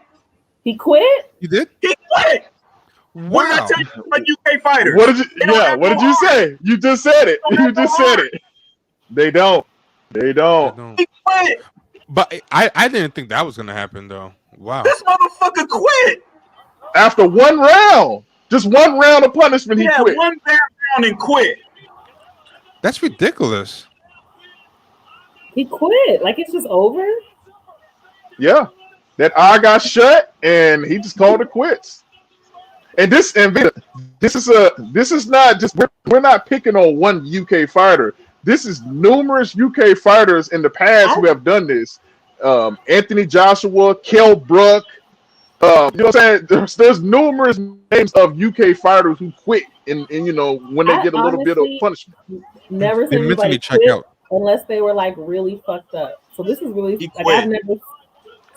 He quit? He did? He quit. Wow. What did I tell you about UK fighters? What did you? Yeah. What did you say? You just said it. You just said it. They don't. They don't. He quit. But I didn't think that was gonna happen though. Wow. This motherfucker quit after one round. Just one round of punishment. He quit. One round and quit. That's ridiculous. He quit. Like it's just over. Yeah, that eye got shut, and he just called it quits. And this is not just we're not picking on one UK fighter. This is numerous UK fighters in the past who have done this. Anthony Joshua, Kell Brook. You know what I'm saying? There's numerous names of UK fighters who quit, and you know when they get a little bit of punishment. Never seen anybody quit unless they were like really fucked up. So this is really like I've never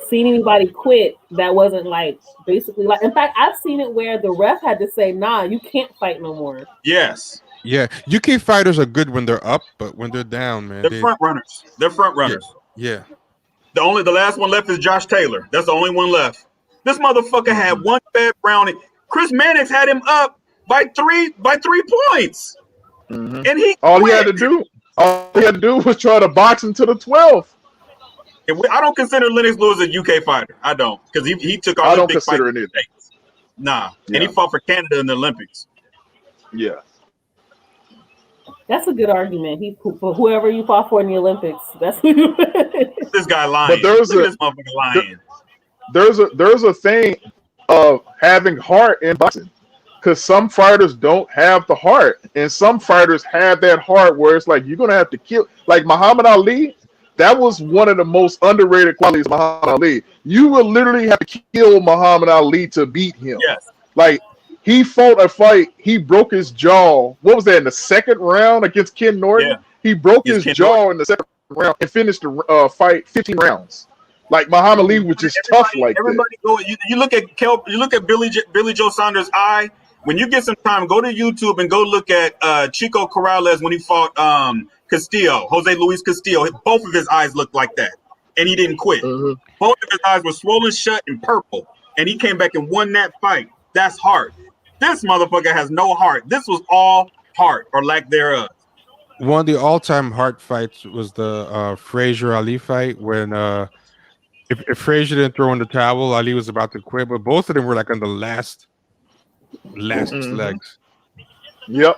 seen anybody quit that wasn't like basically like. In fact, I've seen it where the ref had to say, "Nah, you can't fight no more." Yes. Yeah, UK fighters are good when they're up, but when they're down, man, they're front runners. They're front runners. Yeah. The last one left is Josh Taylor. That's the only one left. This motherfucker had one bad round. Chris Mannix had him up by three points, and all he had to do was try to box him to the 12th. I don't consider Lennox Lewis a UK fighter. I don't, because he took all the big fights. Nah, yeah. And he fought for Canada in the Olympics. Yeah. That's a good argument. For whoever you fought for in the Olympics. That's this guy lying. But this motherfucker lying. There's a thing of having heart in boxing, because some fighters don't have the heart, and some fighters have that heart where it's like you're gonna have to kill. Like Muhammad Ali, that was one of the most underrated qualities of Muhammad Ali. You will literally have to kill Muhammad Ali to beat him. Yes. Like he fought a fight, he broke his jaw. What was that, in the second round against Ken Norton? Yeah. He broke his jaw in the second round and finished the fight 15 rounds. Like Muhammad Ali was just tough like that. You look at Billy Joe Saunders' eye. When you get some time, go to YouTube and go look at Chico Corrales when he fought Castillo, Jose Luis Castillo. Both of his eyes looked like that, and he didn't quit. Mm-hmm. Both of his eyes were swollen shut and purple, and he came back and won that fight. That's heart. This motherfucker has no heart. This was all heart or lack thereof. One of the all-time heart fights was the Frazier Ali fight when if Frazier didn't throw in the towel, Ali was about to quit, but both of them were like on the last legs. Yep.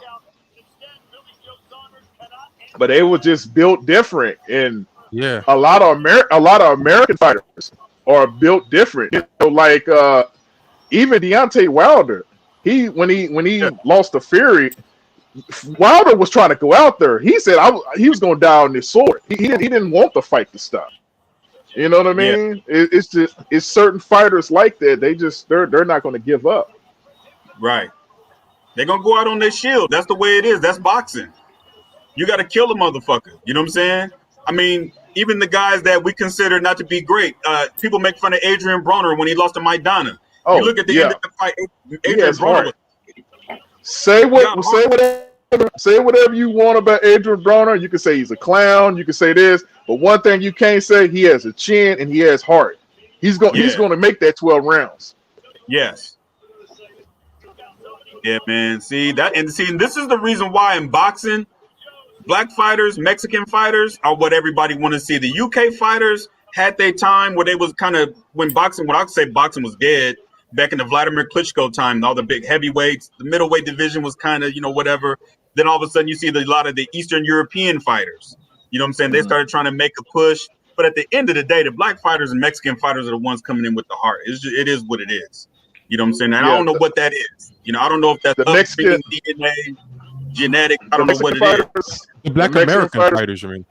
But they were just built different, and a lot of American fighters are built different. You know, like even Deontay Wilder, when he lost to Fury, Wilder was trying to go out there. He said he was going to die on this sword. He didn't want the fight to stop. You know what I mean? Yeah. It's certain fighters like that. They're not going to give up. Right. They're going to go out on their shield. That's the way it is. That's boxing. You got to kill a motherfucker. You know what I'm saying? I mean, even the guys that we consider not to be great, people make fun of Adrian Broner when he lost to Maidana. Oh, you look at the end of the fight, Adrian Broner was... Say whatever you want about Adrian Broner. You can say he's a clown. You can say this, but one thing you can't say, he has a chin and he has heart. He's going to make that 12 rounds. Yes. Yeah, man. See, this is the reason why in boxing, black fighters, Mexican fighters are what everybody want to see. The UK fighters had they time where they was kind of when I could say boxing was dead back in the Vladimir Klitschko time, all the big heavyweights, the middleweight division was kind of, whatever. Then all of a sudden you see a lot of the Eastern European fighters. You know what I'm saying? They started trying to make a push. But at the end of the day, the black fighters and Mexican fighters are the ones coming in with the heart. It is what it is. You know what I'm saying? And I don't know what that is. I don't know if that's the Mexican DNA, genetic. I don't know what it is. The black American fighters, you mean?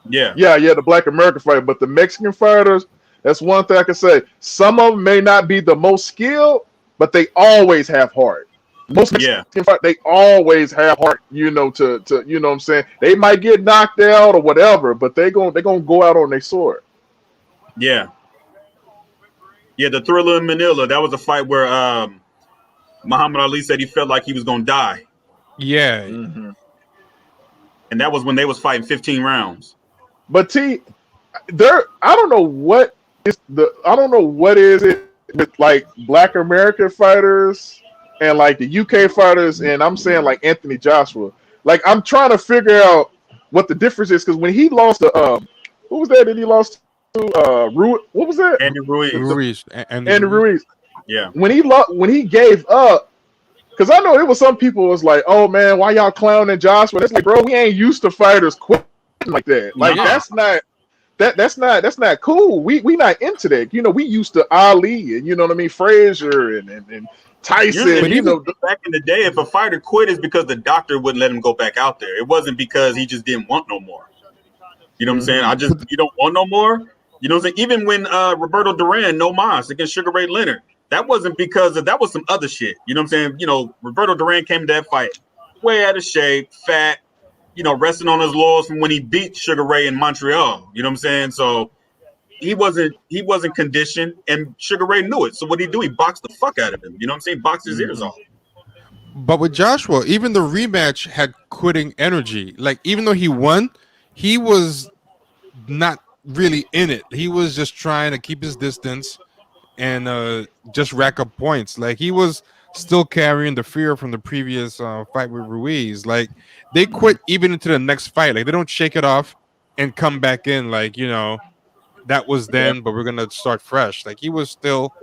Yeah. The black American fighter. But the Mexican fighters, that's one thing I can say. Some of them may not be the most skilled, but they always have heart. Most Mexican fighters, they always have heart, to you know what I'm saying? They might get knocked out or whatever, but they're gonna go out on their sword. Yeah. Yeah, the Thriller in Manila, that was a fight where Muhammad Ali said he felt like he was gonna die. Yeah. Mm-hmm. And that was when they was fighting 15 rounds. But I don't know what is it with like black American fighters and like the UK fighters, and I'm saying like Anthony Joshua. Like I'm trying to figure out what the difference is, because when he lost to who was that he lost to? What was that? Andy Ruiz. Andy Ruiz. Yeah. When he gave up, because I know it was some people was like, oh man, why y'all clowning Joshua? It's like, bro, we ain't used to fighters quitting like that. Like that's not cool. We not into that. We used to Ali and what I mean, Frazier and Tyson. Back in the day, if a fighter quit, it's because the doctor wouldn't let him go back out there. It wasn't because he just didn't want no more. You know what I'm saying? You don't want no more. You know what I'm saying? Even when Roberto Duran, no mas against Sugar Ray Leonard, that wasn't because that was some other shit. You know what I'm saying? Roberto Duran came to that fight way out of shape, fat, resting on his laurels from when he beat Sugar Ray in Montreal. You know what I'm saying? So he wasn't conditioned, and Sugar Ray knew it. So what did he do? He boxed the fuck out of him. You know what I'm saying? Boxed his ears off. But with Joshua, even the rematch had quitting energy. Like, even though he won, he was not really in it. He was just trying to keep his distance and just rack up points. Like, he was still carrying the fear from the previous fight with Ruiz. Like, they quit even into the next fight. Like, they don't shake it off and come back in like, that was then, but we're gonna start fresh. Like, he was still,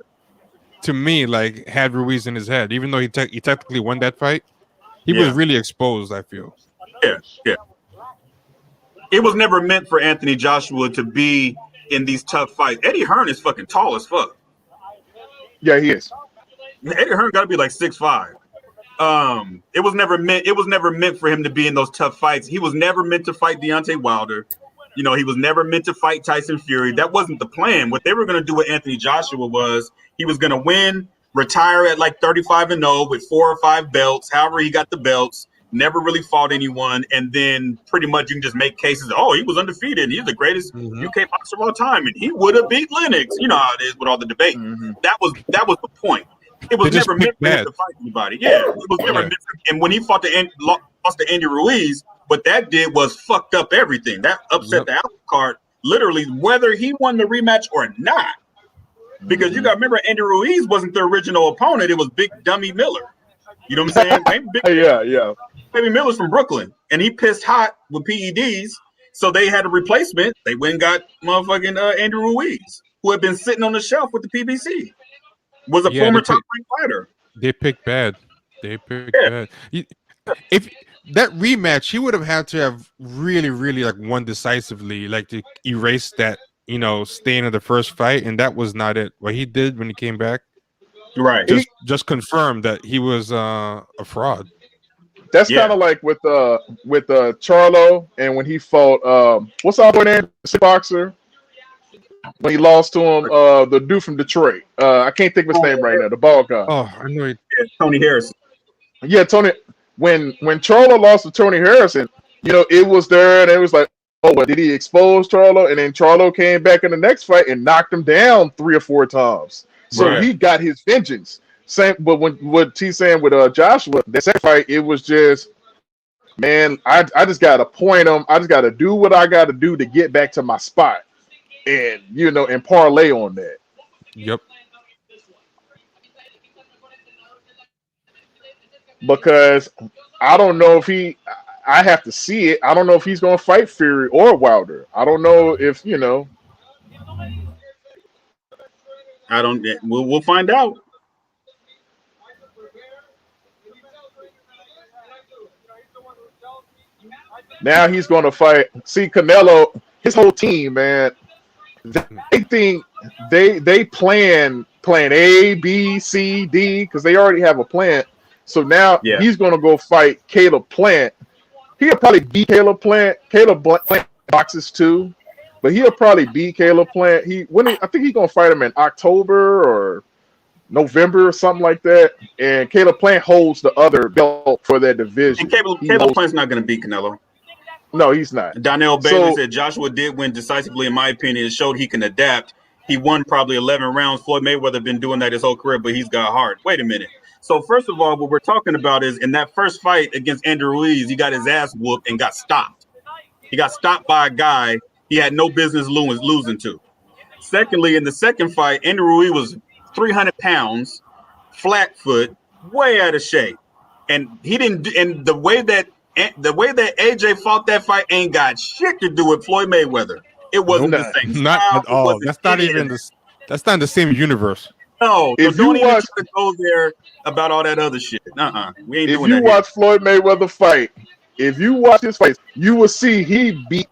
to me, like, had Ruiz in his head. Even though he technically won that fight, he was really exposed, I feel. Yeah. It was never meant for Anthony Joshua to be in these tough fights. Eddie Hearn is fucking tall as fuck. Yeah, he is. Eddie Hearn got to be like 6'5". It was never meant for him to be in those tough fights. He was never meant to fight Deontay Wilder. He was never meant to fight Tyson Fury. That wasn't the plan. What they were going to do with Anthony Joshua was he was going to win, retire at like 35-0 with 4 or 5 belts. However, he got the belts, never really fought anyone, and then pretty much you can just make cases. Oh, he was undefeated. He's the greatest UK boxer of all time, and he would have beat Lennox. You know how it is with all the debate. That was the point. It was never meant for him to fight anybody. Yeah, it was never meant for him. And when he lost to Andy Ruiz, what that did was fucked up everything. That upset the apple cart, literally, whether he won the rematch or not. Because you got to remember, Andy Ruiz wasn't the original opponent. It was Big Dummy Miller. You know what I'm saying? Yeah. Baby Miller's from Brooklyn, and he pissed hot with PEDs, so they had a replacement. They went and got motherfucking Andy Ruiz, who had been sitting on the shelf with the PBC. Was a former top-ranked fighter. They picked bad. If that rematch, he would have had to have really, really like won decisively, like to erase that, staying in the first fight, and that was not it. What he did when he came back, right? Just confirmed that he was a fraud. That's kind of like with Charlo, and when he fought what's our boy name, the boxer, when he lost to him, the dude from Detroit. I can't think of his name right now. The bald guy. Oh, I know Tony Harrison. Yeah, Tony. When Charlo lost to Tony Harrison, it was there, and it was like, oh, what did he expose Charlo? And then Charlo came back in the next fight and knocked him down 3 or 4 times. So he got his vengeance. Same, but what T's saying with Joshua, that second fight, it was just, man, I just gotta point him. I just gotta do what I gotta do to get back to my spot, and and parlay on that. Yep. Because I don't know if I have to see it. I don't know if he's gonna fight Fury or Wilder. I don't know if I don't. We'll find out. Now he's going to fight. See, Canelo, his whole team, man. They think they plan A, B, C, D because they already have a plan. So now he's going to go fight Caleb Plant. He'll probably beat Caleb Plant. Caleb Plant boxes too, but he'll probably beat Caleb Plant. I think he's going to fight him in October or November or something like that. And Caleb Plant holds the other belt for that division. And Caleb Plant's not going to beat Canelo. No, he's not. Donnell Bailey said Joshua did win decisively, in my opinion. It showed he can adapt. He won probably 11 rounds. Floyd Mayweather been doing that his whole career, but he's got heart. Wait a minute. So first of all, what we're talking about is in that first fight against Andrew Ruiz, he got his ass whooped and got stopped. He got stopped by a guy he had no business losing to. Secondly, in the second fight, Andrew Ruiz was 300 pounds, flat foot, way out of shape. And he didn't. And the way that AJ fought that fight ain't got shit to do with Floyd Mayweather. It wasn't the same. Not at all. That's not even that's not in the same universe. No, don't even try to go there about all that other shit. We ain't doing that. If you watch Floyd Mayweather fight, if you watch his fights, you will see he beat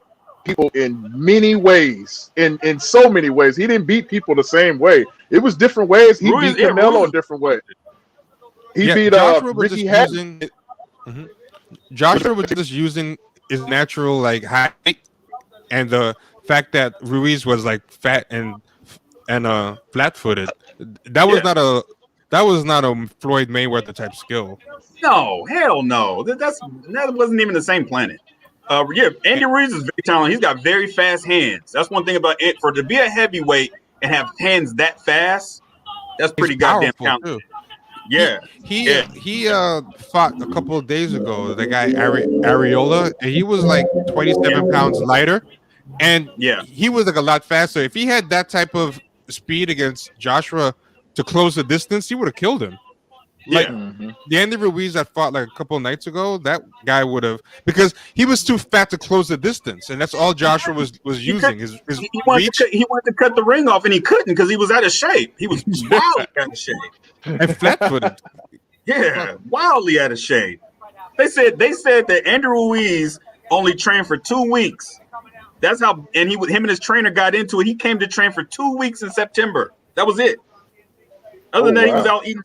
people in many ways. In so many ways. He didn't beat people the same way. It was different ways. He beat Canelo in different ways. He beat Ricky Hatton. Joshua was just using his natural like height and the fact that Ruiz was like fat and flat-footed. That was not a Floyd Mayweather type skill. No, hell no. That wasn't even the same planet. Andy Ruiz is very talented. He's got very fast hands. That's one thing about it. For to be a heavyweight and have hands that fast, that's pretty goddamn talented. Yeah, he fought a couple of days ago. The guy Areola, and he was like 27 pounds lighter, and he was like a lot faster. If he had that type of speed against Joshua to close the distance, he would have killed him. Like the Andy Ruiz that fought like a couple of nights ago, that guy would have, because he was too fat to close the distance, and that's all Joshua was using. His he wanted to cut the ring off, and he couldn't because he was out of shape. He was wildly out of shape and flat-footed. Yeah, wildly out of shape. They said that Andrew Ruiz only trained for 2 weeks. That's how, and him and his trainer got into it. He came to train for 2 weeks in September. That was it. Other than that, he was out eating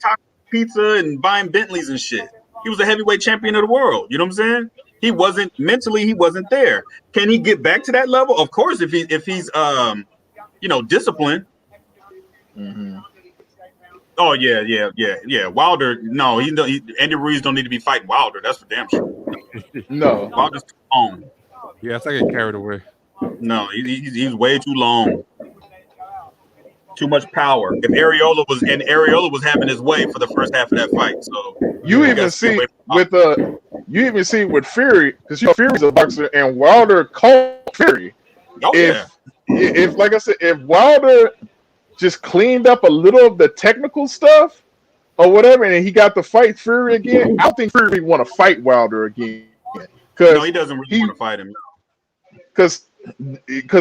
pizza and buying Bentleys and shit. He was a heavyweight champion of the world. You know what I'm saying? He wasn't there. Can he get back to that level? Of course, if he's disciplined. Mm-hmm. Oh yeah. Wilder, no, Andy Ruiz don't need to be fighting Wilder. That's for damn sure. No, Wilder's too long. Yeah, I get carried away. No, he's way too long. Too much power. If Areola was having his way for the first half of that fight. So you even see with Fury, because Fury's a boxer and Wilder caught Fury. Oh, if like I said, if Wilder just cleaned up a little of the technical stuff or whatever, and he got to fight Fury again, I don't think Fury want to fight Wilder again. No, he doesn't really want to fight him. Because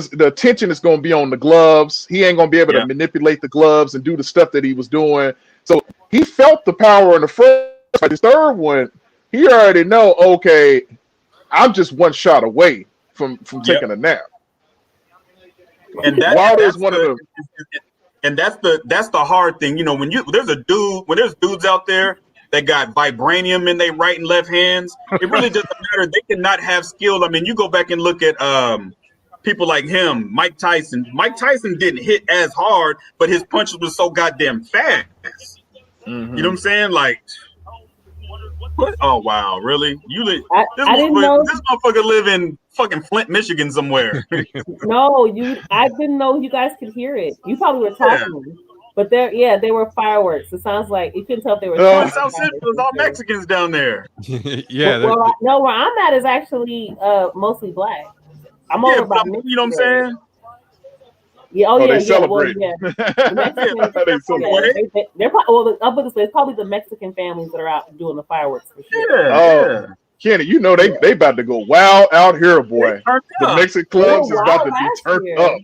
the attention is going to be on the gloves. He ain't going to be able to manipulate the gloves and do the stuff that he was doing. So he felt the power in the first fight. The third one, he already know, okay, I'm just one shot away from taking a nap. And that's the hard thing. You know, when there's dudes out there that got vibranium in their right and left hands, it really doesn't matter. They cannot have skill. I mean, you go back and look at people like him, Mike Tyson. Mike Tyson didn't hit as hard, but his punches were so goddamn fast. Mm-hmm. You know what I'm saying? Like, what? Oh wow, really? This motherfucker live in fucking Flint, Michigan somewhere. No, I didn't know you guys could hear it. You probably were talking. But they were fireworks. It sounds like you couldn't tell if they were. South Central is all Mexicans down there. Yeah. Well, where I'm at is actually mostly black. I'm over by Michigan. You know what I'm saying? Yeah. They celebrate. Well, they celebrate. They're probably, I'll put this way, it's probably the Mexican families that are out doing the fireworks for sure. Yeah. Kenny, you know they about to go wild out here, boy. The Mexican clubs is about to be turned up.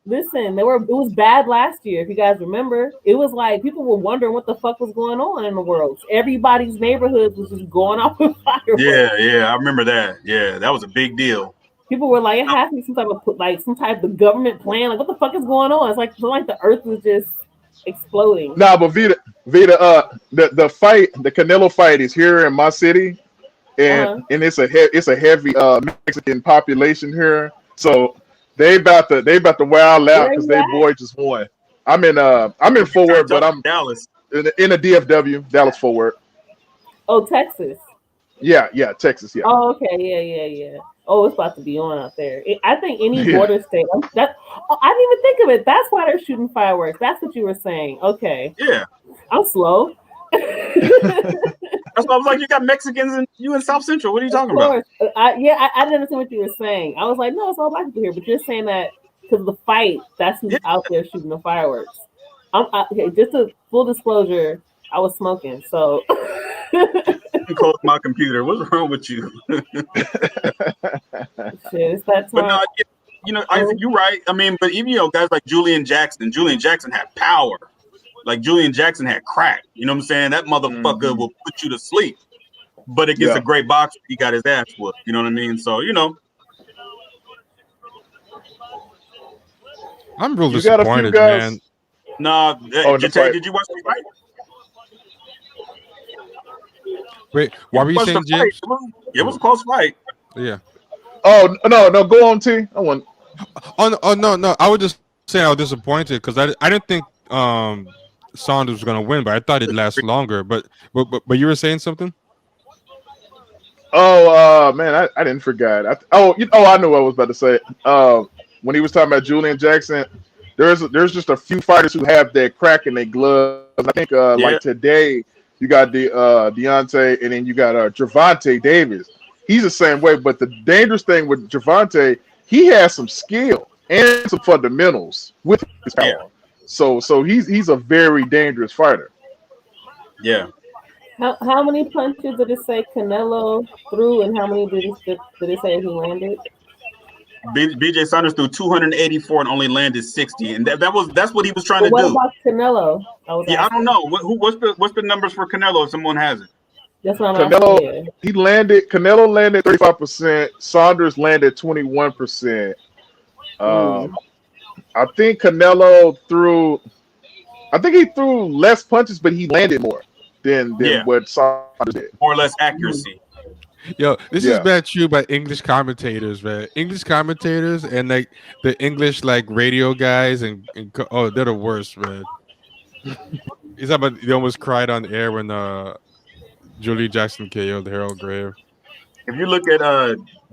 Listen, it was bad last year. If you guys remember, it was like people were wondering what the fuck was going on in the world. Everybody's neighborhoods was just going off with fireworks. Yeah, I remember that. Yeah, that was a big deal. People were like, it has to be some type of government plan. Like, what the fuck is going on? It's like the earth was just exploding. Nah, but Vita, the fight, the Canelo fight is here in my city, and it's a heavy Mexican population here, so they about to wild out because their boy just won. I'm in Fort Worth, but I'm Dallas in the DFW, Dallas Fort Worth. Oh, Texas. Yeah, Texas. Yeah. Oh, okay, yeah. Oh, it's about to be on out there. I think any border state. I didn't even think of it. That's why they're shooting fireworks. That's what you were saying. Okay. Yeah. I'm slow. That's why I was like, you got Mexicans and you in South Central. What are you talking about? I didn't understand what you were saying. I was like, no, it's all black people here. But you're saying that because of the fight, that's who's out there shooting the fireworks. Okay, just a full disclosure, I was smoking, so. Close my computer. What's wrong with you? Shit, it's that time. But no, you're right. I mean, but even guys like Julian Jackson had power. Like Julian Jackson had crack. You know what I'm saying? That motherfucker will put you to sleep. But against a great boxer, he got his ass whooped. You know what I mean? So I'm real disappointed, man. Nah, did you watch the fight? Wait, why were you saying, James? It was a close fight. Yeah. Oh no, go on, T. I want. Oh no. I was just saying I was disappointed because I didn't think Saunders was gonna win, but I thought it'd last longer. But you were saying something? Oh man, I didn't forget. I know what I was about to say. When he was talking about Julian Jackson, there's just a few fighters who have that crack in their gloves. I think like today you got the Deontay, and then you got Gervonta Davis. He's the same way, but the dangerous thing with Gervonta, he has some skill and some fundamentals with his power. Yeah. So he's a very dangerous fighter. Yeah. How many punches did it say Canelo threw, and how many did it say he landed? BJ Saunders threw 284 and only landed 60, and that's what he was trying to do. What about Canelo? I don't know. What's the numbers for Canelo if someone has it? That's what I'm asking. Canelo landed 35%. Saunders landed 21%. I think Canelo threw less punches, but he landed more than what Saunders did. More or less accuracy. Yo, this is bad true by English commentators, man. English commentators and like the English like radio guys and they're the worst, man. He's about they almost cried on air when Julian Jackson KO'd Harold Grave. If you look at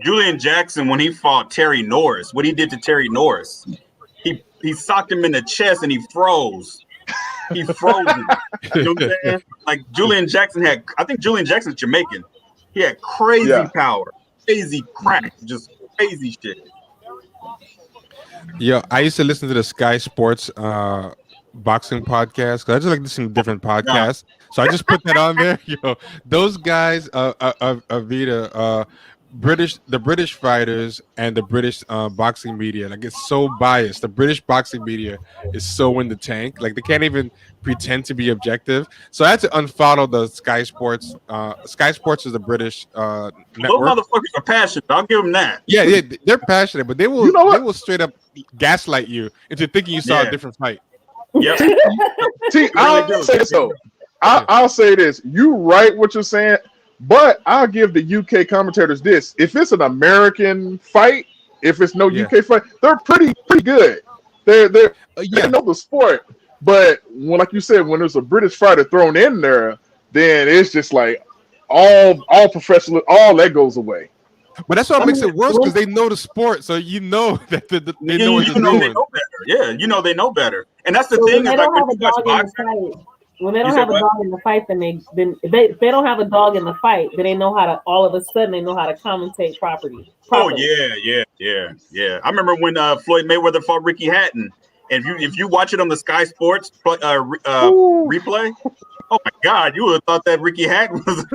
Julian Jackson when he fought Terry Norris, what he did to Terry Norris, he socked him in the chest and he froze. He froze him. You know what I'm saying? Like Julian Jackson's Jamaican. He had crazy power, crazy crack, just crazy shit. Yeah, I used to listen to the Sky Sports boxing podcast because I just like listening to different podcasts. So I just put that on there. Yo, those guys, Avita, the British fighters and the British boxing media, like it's so biased. The British boxing media is so in the tank, like they can't even pretend to be objective. So I had to unfollow the Sky Sports. Sky Sports is the British network. Those motherfuckers are passionate. I'll give them that. Yeah, they're passionate, but they will straight up gaslight you into thinking you saw a different fight. Yep. See, I'll say this though. I'll say this. You right what you're saying. But I'll give the UK commentators this: if it's an American fight, if it's no UK fight, they're pretty good. They know the sport. But when, like you said, when there's a British fighter thrown in there, then it's just like all professional, all that goes away. But that's what makes it worse because they know the sport, so you know that they know what they're doing. They know better. Yeah, they know better, and that's the thing. When they don't have a dog in the fight, then if they don't have a dog in the fight, then they know how to. All of a sudden, they know how to commentate properly. Oh yeah. I remember when Floyd Mayweather fought Ricky Hatton, and if you watch it on the Sky Sports replay, oh my God, you would have thought that Ricky Hatton was.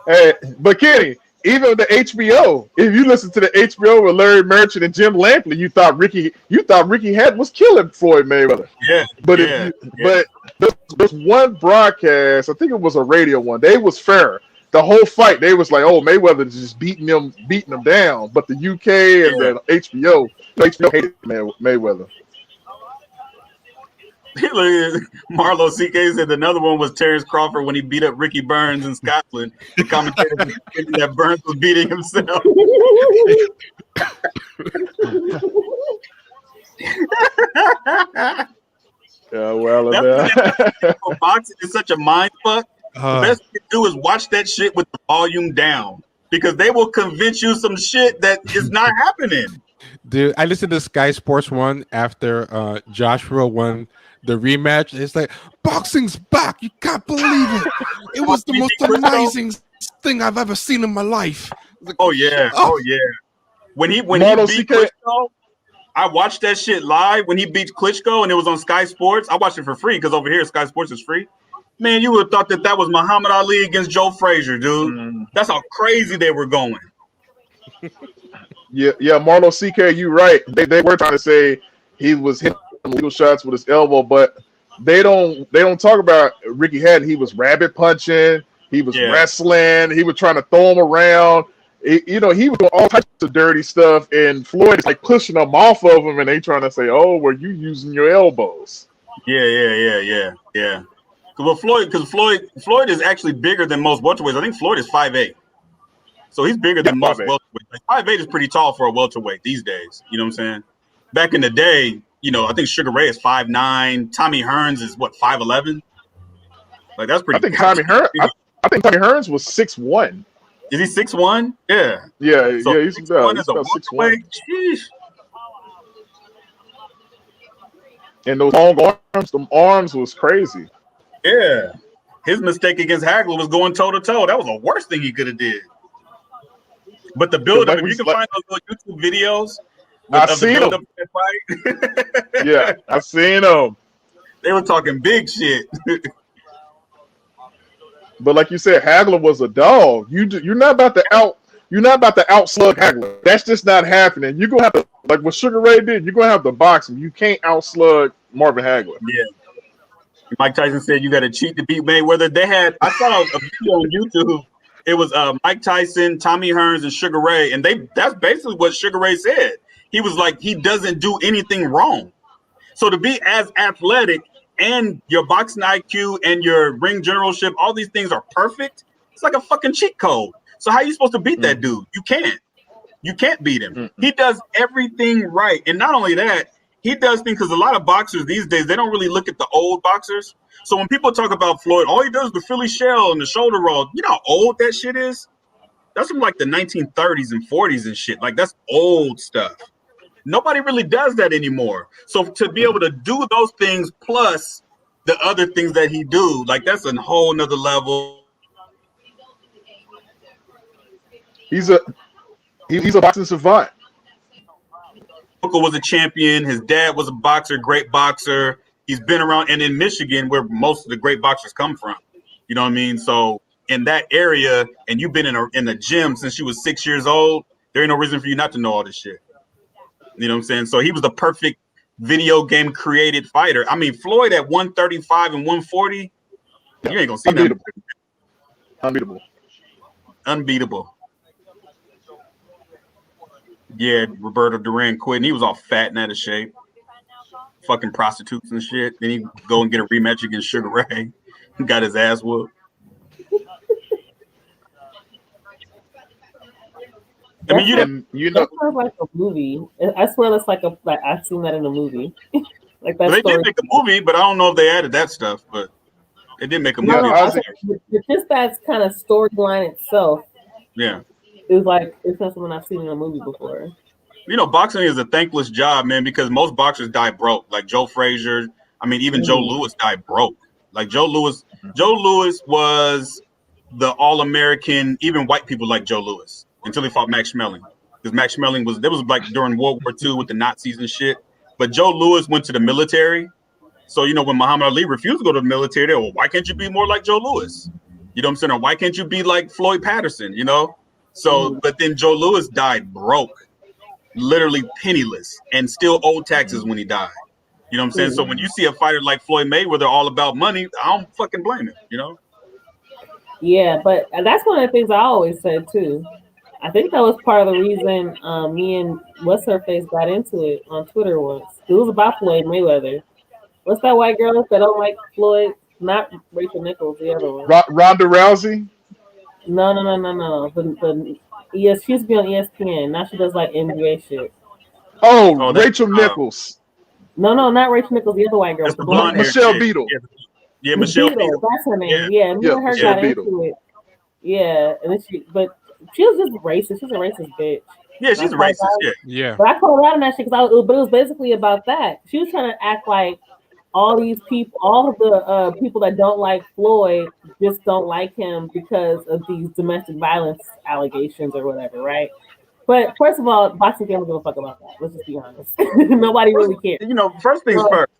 Hey, but Kenny, even the HBO. If you listen to the HBO with Larry Merchant and Jim Lampley, you thought Ricky Hatton was killing Floyd Mayweather. Yeah, But yeah, but there's one broadcast, I think it was a radio one. They was fair. The whole fight, they was like, "Oh, Mayweather is just beating them down." But the UK and the HBO hated Mayweather. Marlo CK said another one was Terrence Crawford when he beat up Ricky Burns in Scotland. The commentator was thinking that Burns was beating himself. Yeah, well, boxing is such a mind fuck. The best thing to do is watch that shit with the volume down, because they will convince you some shit that is not happening. Dude, I listened to Sky Sports 1 after Joshua won the rematch. It's like, boxing's back. You can't believe it. It was the most amazing thing I've ever seen in my life. Like, oh yeah. When he beat Klitschko, I watched that shit live when he beat Klitschko, and it was on Sky Sports. I watched it for free because over here Sky Sports is free. Man, you would have thought that was Muhammad Ali against Joe Frazier, dude. That's how crazy they were going. Yeah, Marlo CK, you right. They were trying to say he was hitting illegal shots with his elbow, but they don't talk about Ricky Hatton. He was rabbit punching, he was wrestling, he was trying to throw him around. He was doing all types of dirty stuff, and Floyd is like pushing him off of him, and they trying to say, "Oh, were you using your elbows?" Yeah. Because Floyd is actually bigger than most welterweights. I think Floyd is 5'8". So he's bigger than most welterweights. Like 5'8" is pretty tall for a welterweight these days. You know what I'm saying? Back in the day, I think Sugar Ray is 5'9". Tommy Hearns is 5'11". Like that's pretty. I think Tommy Hearns was 6'1". Is he 6'1"? Yeah. Yeah, so he's about 6'1". Sheesh. And those long arms, them arms was crazy. Yeah. His mistake against Hagler was going toe-to-toe. That was the worst thing he could have did. But the build-up, if you can find those little YouTube videos I've seen them. Yeah, I've seen them. They were talking big shit. But like you said, Hagler was a dog. You're not about to outslug Hagler. That's just not happening. You're gonna have to, like what Sugar Ray did, you're gonna have to box him. You can't outslug Marvin Hagler. Yeah. Mike Tyson said you got to cheat to beat Mayweather. I saw a video on YouTube. It was Mike Tyson, Tommy Hearns, and Sugar Ray, and that's basically what Sugar Ray said. He was like, he doesn't do anything wrong. So to be as athletic and your boxing IQ and your ring generalship, all these things are perfect. It's like a fucking cheat code. So how are you supposed to beat that dude? You can't. You can't beat him. He does everything right. And not only that, he does things, because a lot of boxers these days, they don't really look at the old boxers. So when people talk about Floyd, all he does is the Philly shell and the shoulder roll. You know how old that shit is? That's from like the 1930s and 40s and shit. Like that's old stuff. Nobody really does that anymore. So to be able to do those things plus the other things that he do, like that's a whole nother level. He's a boxing savant. Uncle was a champion. His dad was a boxer, great boxer. He's been around, and in Michigan, where most of the great boxers come from. You know what I mean? So in that area, and you've been in the gym since you was 6 years old, there ain't no reason for you not to know all this shit. You know what I'm saying? So he was the perfect video game created fighter. I mean, Floyd at 135 and 140, you ain't gonna see nothing. Unbeatable. Yeah, Roberto Duran quit, and he was all fat and out of shape. Fucking prostitutes and shit. Then he go and get a rematch against Sugar Ray. Got his ass whooped. I mean, you know, that sounds like a movie. I swear that's like I've seen that in a movie. Like that. They did make a movie, but I don't know if they added that stuff. But they did make a movie. It's just that kind of storyline itself. Yeah, it's not something I've seen in a movie before. You know, boxing is a thankless job, man, because most boxers die broke. Like Joe Frazier. I mean, even Joe Louis died broke. Like Joe Louis was the All-American. Even white people like Joe Louis until he fought Max Schmeling. Because Max Schmeling was like during World War II with the Nazis and shit. But Joe Louis went to the military. So, you know, when Muhammad Ali refused to go to the military, they were, well, why can't you be more like Joe Louis? You know what I'm saying? Or why can't you be like Floyd Patterson, you know? So, but then Joe Louis died broke, literally penniless, and still owed taxes when he died. You know what I'm saying? So when you see a fighter like Floyd Mayweather all about money, I don't fucking blame him, you know? Yeah, but that's one of the things I always said too. I think that was part of the reason me and what's her face got into it on Twitter once. It was about Floyd Mayweather. What's that white girl that don't like Floyd? Not Rachel Nichols, the other one. Ronda Rousey. No. Yes, she used to be on ESPN. Now she does like NBA shit. Oh, Rachel Nichols. No, not Rachel Nichols. The other white girl. That's the blonde Michelle Beadle. Yeah, Michelle Beadle. That's her name. Yeah, me and her got Beadle. into it. Yeah, and then but she was just racist. She's a racist bitch. Yeah, she's a racist. Yeah. But I called her out on that shit because it was basically about that. She was trying to act like all these people, all of the people that don't like Floyd just don't like him because of these domestic violence allegations or whatever, right? But first of all, boxing fans don't give a fuck about that. Let's just be honest. Nobody really cares. You know, first things first.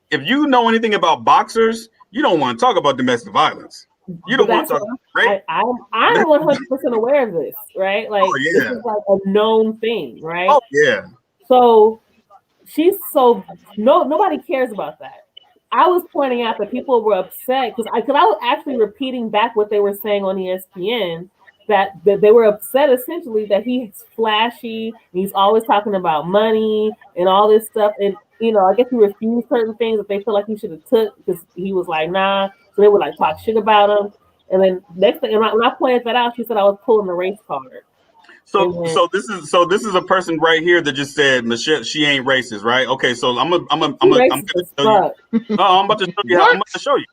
If you know anything about boxers, you don't want to talk about domestic violence. You don't want to talk about rape. I'm 100% aware of this, right? Like, this is like a known thing, right? Oh, yeah. So nobody cares about that. I was pointing out that people were upset because I was actually repeating back what they were saying on ESPN, that they were upset essentially that he's flashy, he's always talking about money and all this stuff, and I guess he refused certain things that they feel like he should have took because he was like, nah. So they would like talk shit about him. And then next thing, when I pointed that out, she said I was pulling the race card. So this is a person right here that just said Michelle, she ain't racist, right? Okay, so I'm about to show you. I'm about to show you.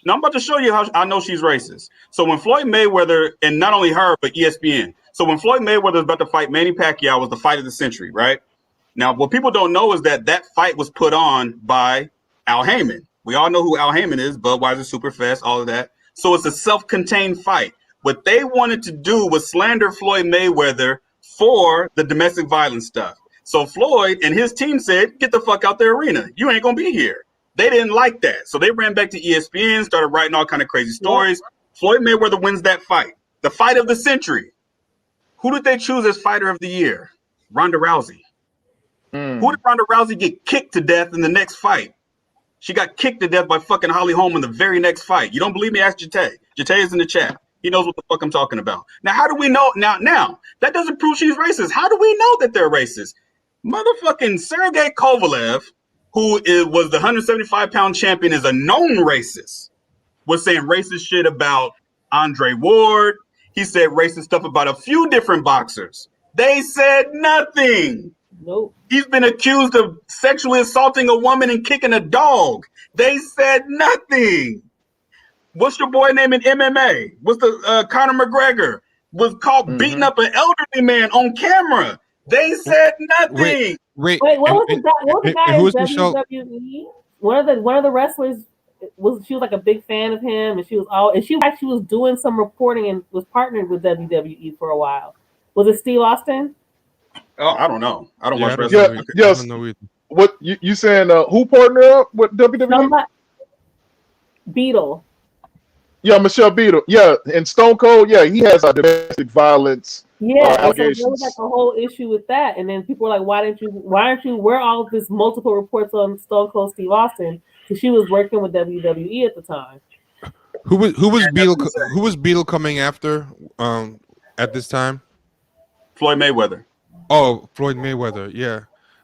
Now I'm about to show you how I know she's racist. So when Floyd Mayweather, and not only her but ESPN. So when Floyd Mayweather was about to fight Manny Pacquiao, was the fight of the century, right? Now what people don't know is that fight was put on by Al Heyman. We all know who Al Heyman is, Budweiser, Superfest, all of that. So it's a self-contained fight. What they wanted to do was slander Floyd Mayweather for the domestic violence stuff. So Floyd and his team said, get the fuck out the arena. You ain't going to be here. They didn't like that. So they ran back to ESPN, started writing all kind of crazy stories. Yeah. Floyd Mayweather wins that fight. The fight of the century. Who did they choose as fighter of the year? Ronda Rousey. Who did Ronda Rousey get kicked to death in the next fight? She got kicked to death by fucking Holly Holm in the very next fight. You don't believe me? Ask Jate. Jate is in the chat. He knows what the fuck I'm talking about. Now, how do we know? Now, that doesn't prove she's racist. How do we know that they're racist? Motherfucking Sergey Kovalev, who was the 175-pound champion, is a known racist, was saying racist shit about Andre Ward. He said racist stuff about a few different boxers. They said nothing. Nope. He's been accused of sexually assaulting a woman and kicking a dog. They said nothing. What's your boy name in MMA? What's the Conor McGregor was caught beating up an elderly man on camera. They said nothing. Wait, what was the guy in WWE? One of the wrestlers she was like a big fan of him, and she actually was doing some reporting and was partnered with WWE for a while. Was it Steve Austin? Oh, I don't know. I don't watch wrestling. Yes. What you saying? Who partnered up with WWE? Beetle. Yeah, Michelle Beadle. Yeah, and Stone Cold. Yeah, he has domestic violence. Yeah, so there was like a whole issue with that, and then people were like, "Why aren't you? Where all of this multiple reports on Stone Cold Steve Austin?" Because she was working with WWE at the time. Who was Beadle? Who was Beadle coming after? At this time, Floyd Mayweather. Oh, Floyd Mayweather. Yeah.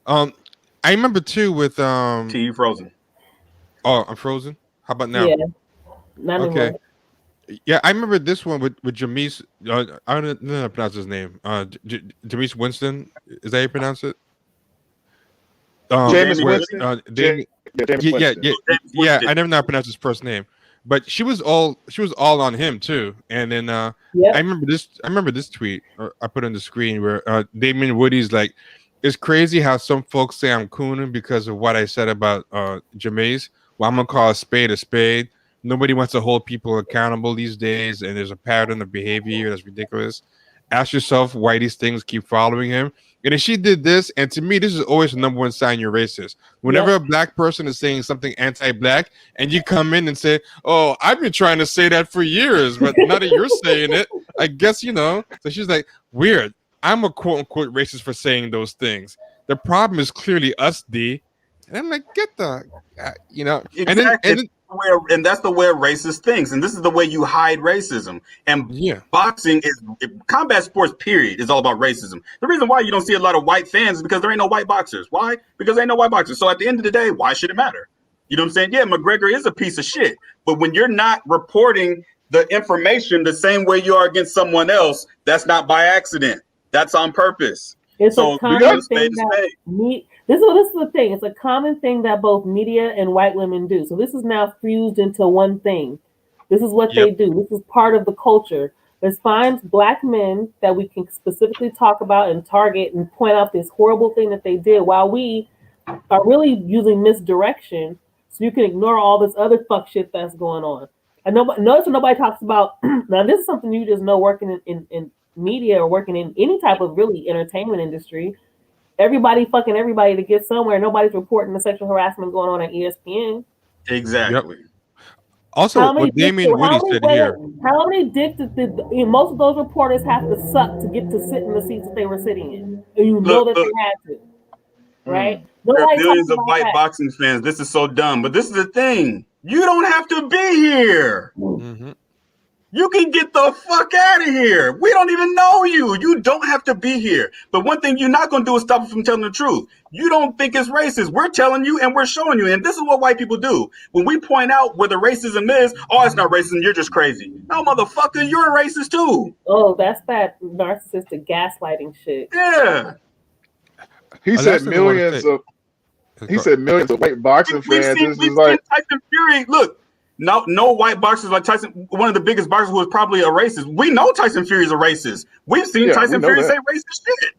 I remember too with T frozen. Oh, I'm frozen. How about now? Yeah. Not okay. Anymore. Yeah, I remember this one with Jameis. I don't know how to pronounce his name. Jameis Winston. Is that how you pronounce it? Jameis Winston. Yeah. I never know how to pronounce his first name, but she was all on him too. And then I remember this tweet I put on the screen where Damien Woody's like, "It's crazy how some folks say I'm cooning because of what I said about Jameis. Well, I'm gonna call a spade a spade. Nobody wants to hold people accountable these days, and there's a pattern of behavior that's ridiculous. Ask yourself why these things keep following him." And if she did this, and to me, this is always the number one sign you're racist. Whenever a black person is saying something anti-black, and you come in and say, "Oh, I've been trying to say that for years, but now that you're saying it, I guess, so she's like, weird. I'm a quote unquote racist for saying those things. The problem is clearly us, D. And I'm like, get the, Exactly. And that's the way racist thinks. And this is the way you hide racism. And boxing combat sports, period, is all about racism. The reason why you don't see a lot of white fans is because there ain't no white boxers. Why? Because there ain't no white boxers. So at the end of the day, why should it matter? You know what I'm saying? Yeah, McGregor is a piece of shit. But when you're not reporting the information the same way you are against someone else, that's not by accident. That's on purpose. It's a common thing this is the thing. It's a common thing that both media and white women do. So this is now fused into one thing. This is what they do. This is part of the culture. Let's find black men that we can specifically talk about and target and point out this horrible thing that they did while we are really using misdirection so you can ignore all this other fuck shit that's going on. And notice nobody talks about, now this is something you just know working in media or working in any type of really entertainment industry. Everybody fucking everybody to get somewhere. Nobody's reporting the sexual harassment going on at ESPN. Exactly. Yep. Also, what Damien Woody said here. How many dicks did most of those reporters have to suck to get to sit in the seats that they were sitting in? And you know that they had to. Right? There are billions of white boxing fans. This is so dumb. But this is the thing. You don't have to be here. Mm-hmm. You can get the fuck out of here. We don't even know you. You don't have to be here. But one thing you're not going to do is stop us from telling the truth. You don't think it's racist. We're telling you and we're showing you. And this is what white people do. When we point out where the racism is, oh, it's not racism. You're just crazy. No, motherfucker, you're a racist too. Oh, that's that narcissistic gaslighting shit. Yeah. He said millions of white boxing fans. We've seen Tyson Fury. Look. No white boxers like Tyson, one of the biggest boxers who was probably a racist. We know Tyson Fury is a racist. We've seen Tyson Fury say racist shit.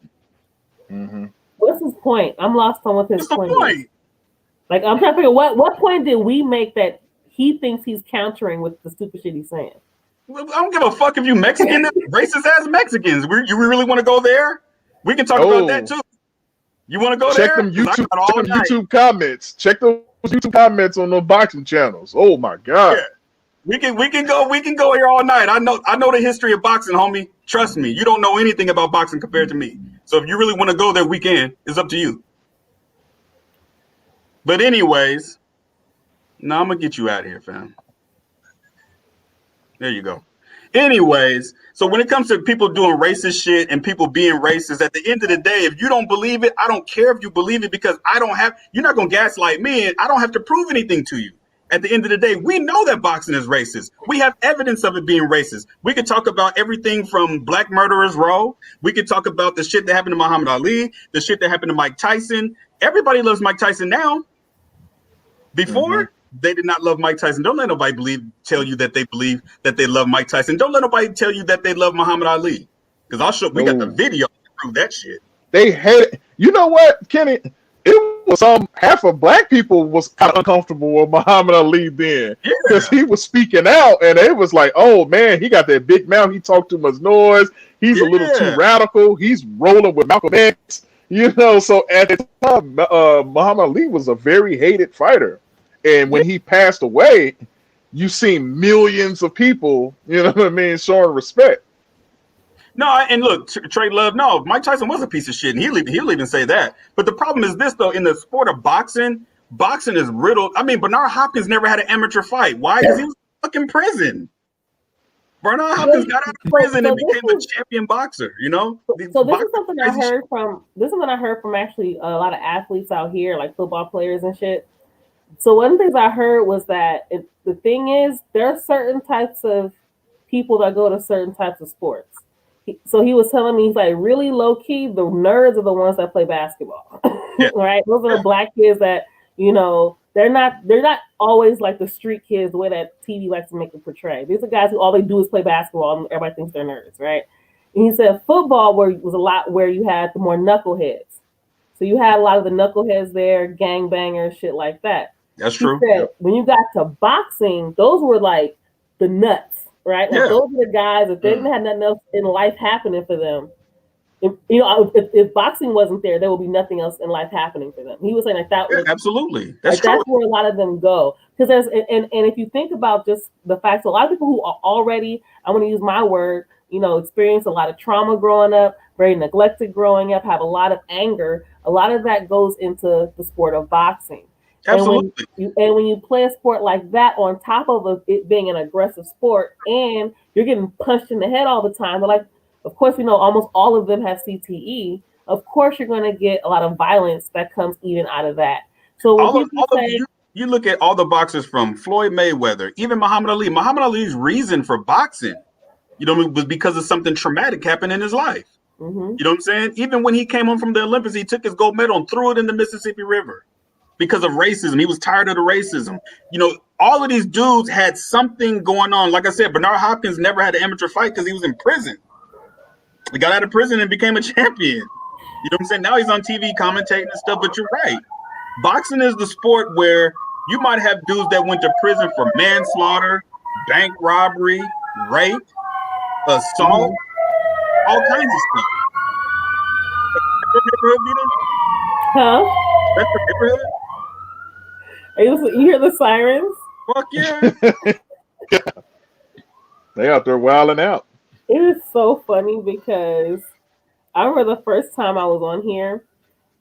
Mm-hmm. What's his point? I'm lost on what his point is. Like, I'm trying to figure what point did we make that he thinks he's countering with the stupid shit he's saying? I don't give a fuck if you Mexican, racist ass Mexicans. You really want to go there? We can talk about that too. You want to go there? Check them YouTube comments. Check those YouTube comments on those boxing channels. Oh my god. Yeah. We can go here all night. I know the history of boxing, homie. Trust me. You don't know anything about boxing compared to me. So if you really want to go there, we can. It's up to you. But anyways, now I'm gonna get you out of here, fam. There you go. Anyways, so when it comes to people doing racist shit and people being racist, at the end of the day, if you don't believe it, I don't care if you believe it because you're not going to gaslight me and I don't have to prove anything to you. At the end of the day, we know that boxing is racist. We have evidence of it being racist. We could talk about everything from Black Murderers Row. We could talk about the shit that happened to Muhammad Ali, the shit that happened to Mike Tyson. Everybody loves Mike Tyson now. Before, they did not love Mike Tyson. Don't let nobody tell you that they believe that they love Mike Tyson. Don't let nobody tell you that they love Muhammad Ali. Because we got the video to prove that shit. They hate. You know what, Kenny? It was half of black people was kind of uncomfortable with Muhammad Ali then because he was speaking out and it was like, oh man, he got that big mouth. He talked too much noise. He's a little too radical. He's rolling with Malcolm X. So at the time, Muhammad Ali was a very hated fighter. And when he passed away, you seen millions of people, showing respect. No, and look, Trey Love, no, Mike Tyson was a piece of shit, and he'll even say that. But the problem is this, though, in the sport of boxing is riddled. I mean, Bernard Hopkins never had an amateur fight. Why? Because he was fucking prison. Bernard Hopkins got out of prison and became a champion boxer, So this is something I heard from actually a lot of athletes out here, like football players and shit. So one of the things I heard was that the thing is there are certain types of people that go to certain types of sports. So he was telling me, he's like, really low key, the nerds are the ones that play basketball, right? Those are the black kids that, they're not always like the street kids, the way that TV likes to make it portray. These are guys who all they do is play basketball and everybody thinks they're nerds, right? And he said football was a lot where you had the more knuckleheads. So you had a lot of the knuckleheads there, gangbangers, shit like that. That's true. He said, when you got to boxing, those were like the nuts, right? Like those are the guys, if they didn't have nothing else in life happening for them, if boxing wasn't there would be nothing else in life happening for them. He was saying like that was absolutely. That's true. That's where a lot of them go. Because and if you think about just the fact, so a lot of people who are already, I want to use my word, experience a lot of trauma growing up, very neglected growing up, have a lot of anger. A lot of that goes into the sport of boxing. Absolutely. And when you play a sport like that on top of it being an aggressive sport, and you're getting punched in the head all the time, but like, of course, we know almost all of them have CTE. Of course, you're going to get a lot of violence that comes even out of that. So when you look at all the boxers from Floyd Mayweather, even Muhammad Ali. Muhammad Ali's reason for boxing, was because of something traumatic happened in his life. Mm-hmm. You know what I'm saying? Even when he came home from the Olympics, he took his gold medal and threw it in the Mississippi River because of racism. He was tired of the racism. All of these dudes had something going on. Like I said, Bernard Hopkins never had an amateur fight because he was in prison. He got out of prison and became a champion. You know what I'm saying? Now he's on TV commentating and stuff, but you're right. Boxing is the sport where you might have dudes that went to prison for manslaughter, bank robbery, rape, assault, all kinds of stuff. Huh? That's your neighborhood? You hear the sirens? Fuck yeah. They out there wilding out. It is so funny because I remember the first time I was on here,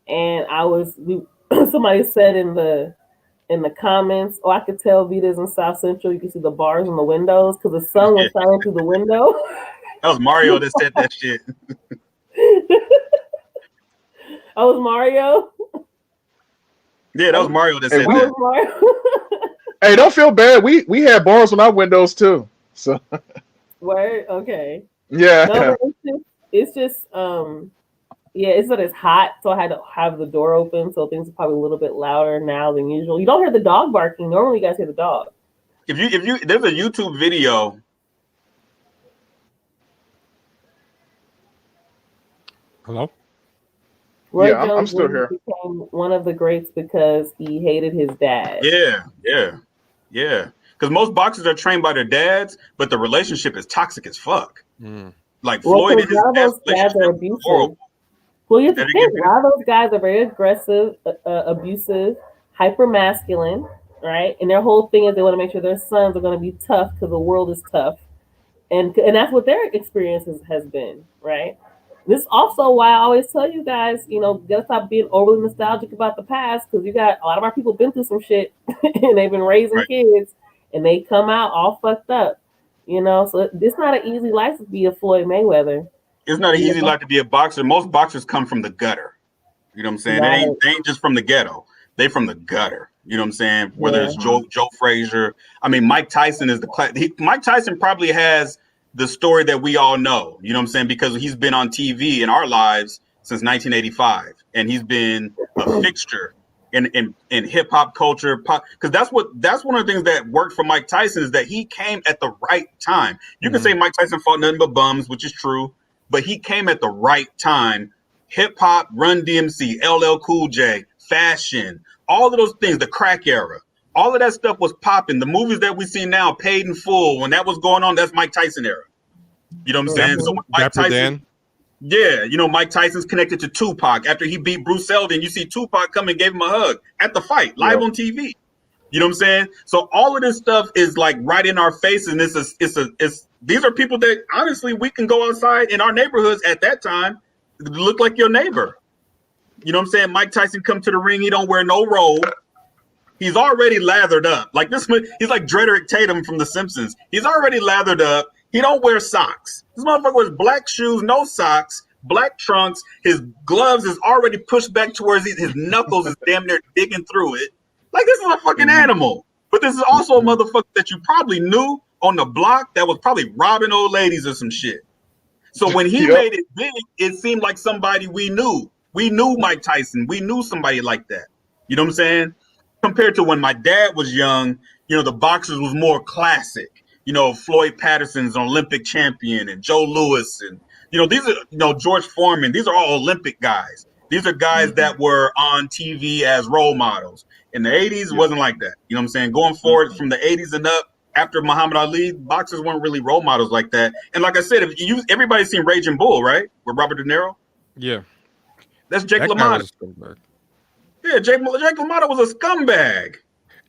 and somebody said in the comments, I could tell Vita's in South Central. You can see the bars on the windows because the sun was shining through the window. That was Mario that said that shit. I was Mario. Yeah, that was Mario that said that. Mario. Hey, don't feel bad. We had bars on our windows too. So. Word. Okay. Yeah. No, it's just it's that it's hot, so I had to have the door open, so things are probably a little bit louder now than usual. You don't hear the dog barking. Normally, you guys hear the dog. If you there's a YouTube video. Hello? Roy Yeah, Jones I'm still here. Became one of the greats because he hated his dad. Yeah. Because most boxers are trained by their dads, but the relationship is toxic as fuck. Like Floyd and his dad's dads are abusive. Horrible. Well, you have to think, a lot of those guys are very aggressive, abusive, hyper masculine, right? And their whole thing is they want to make sure their sons are going to be tough because the world is tough, and that's what their experience has been, right? This is also why I always tell you guys, gotta stop being overly nostalgic about the past, because you got a lot of our people been through some shit and they've been raising kids and they come out all fucked up, So it's not an easy life to be a Floyd Mayweather. It's not an easy life to be a boxer. Most boxers come from the gutter. You know what I'm saying? Right. They ain't just from the ghetto. They from the gutter. You know what I'm saying? Whether it's Joe Frazier. I mean, Mike Tyson is Mike Tyson probably has the story that we all know. You know what I'm saying? Because he's been on TV in our lives since 1985, and he's been a fixture in hip hop culture. Because that's one of the things that worked for Mike Tyson, is that he came at the right time. You can say Mike Tyson fought nothing but bums, which is true. But he came at the right time. Hip hop, Run DMC, LL Cool J, fashion, all of those things, the crack era, all of that stuff was popping. The movies that we see now, Paid in Full, when that was going on, that's Mike Tyson era. You know what I'm saying? So Mike Tyson, Mike Tyson's connected to Tupac. After he beat Bruce Seldon, you see Tupac come and gave him a hug at the fight, live on TV. You know what I'm saying? So all of this stuff is like right in our face, and these are people that honestly we can go outside in our neighborhoods at that time, look like your neighbor. You know what I'm saying? Mike Tyson come to the ring, he don't wear no robe. He's already lathered up. Like this, he's like Drederick Tatum from The Simpsons. He's already lathered up. He don't wear socks. This motherfucker wears black shoes, no socks, black trunks. His gloves is already pushed back towards his knuckles is damn near digging through it. Like, this is a fucking animal. But this is also a motherfucker that you probably knew on the block that was probably robbing old ladies or some shit. So when he made it big, it seemed like somebody we knew. We knew Mike Tyson. We knew somebody like that. You know what I'm saying? Compared to when my dad was young, the boxers was more classic. Floyd Patterson's an Olympic champion, and Joe Louis, and these are George Foreman. These are all Olympic guys. These are guys that were on TV as role models. In the 80s, it wasn't like that. You know what I'm saying? Going forward from the 80s and up, after Muhammad Ali, boxers weren't really role models like that. And like I said, everybody's seen Raging Bull, right? With Robert De Niro? Yeah. That's Jake LaMotta. Yeah, Jake LaMotta was a scumbag.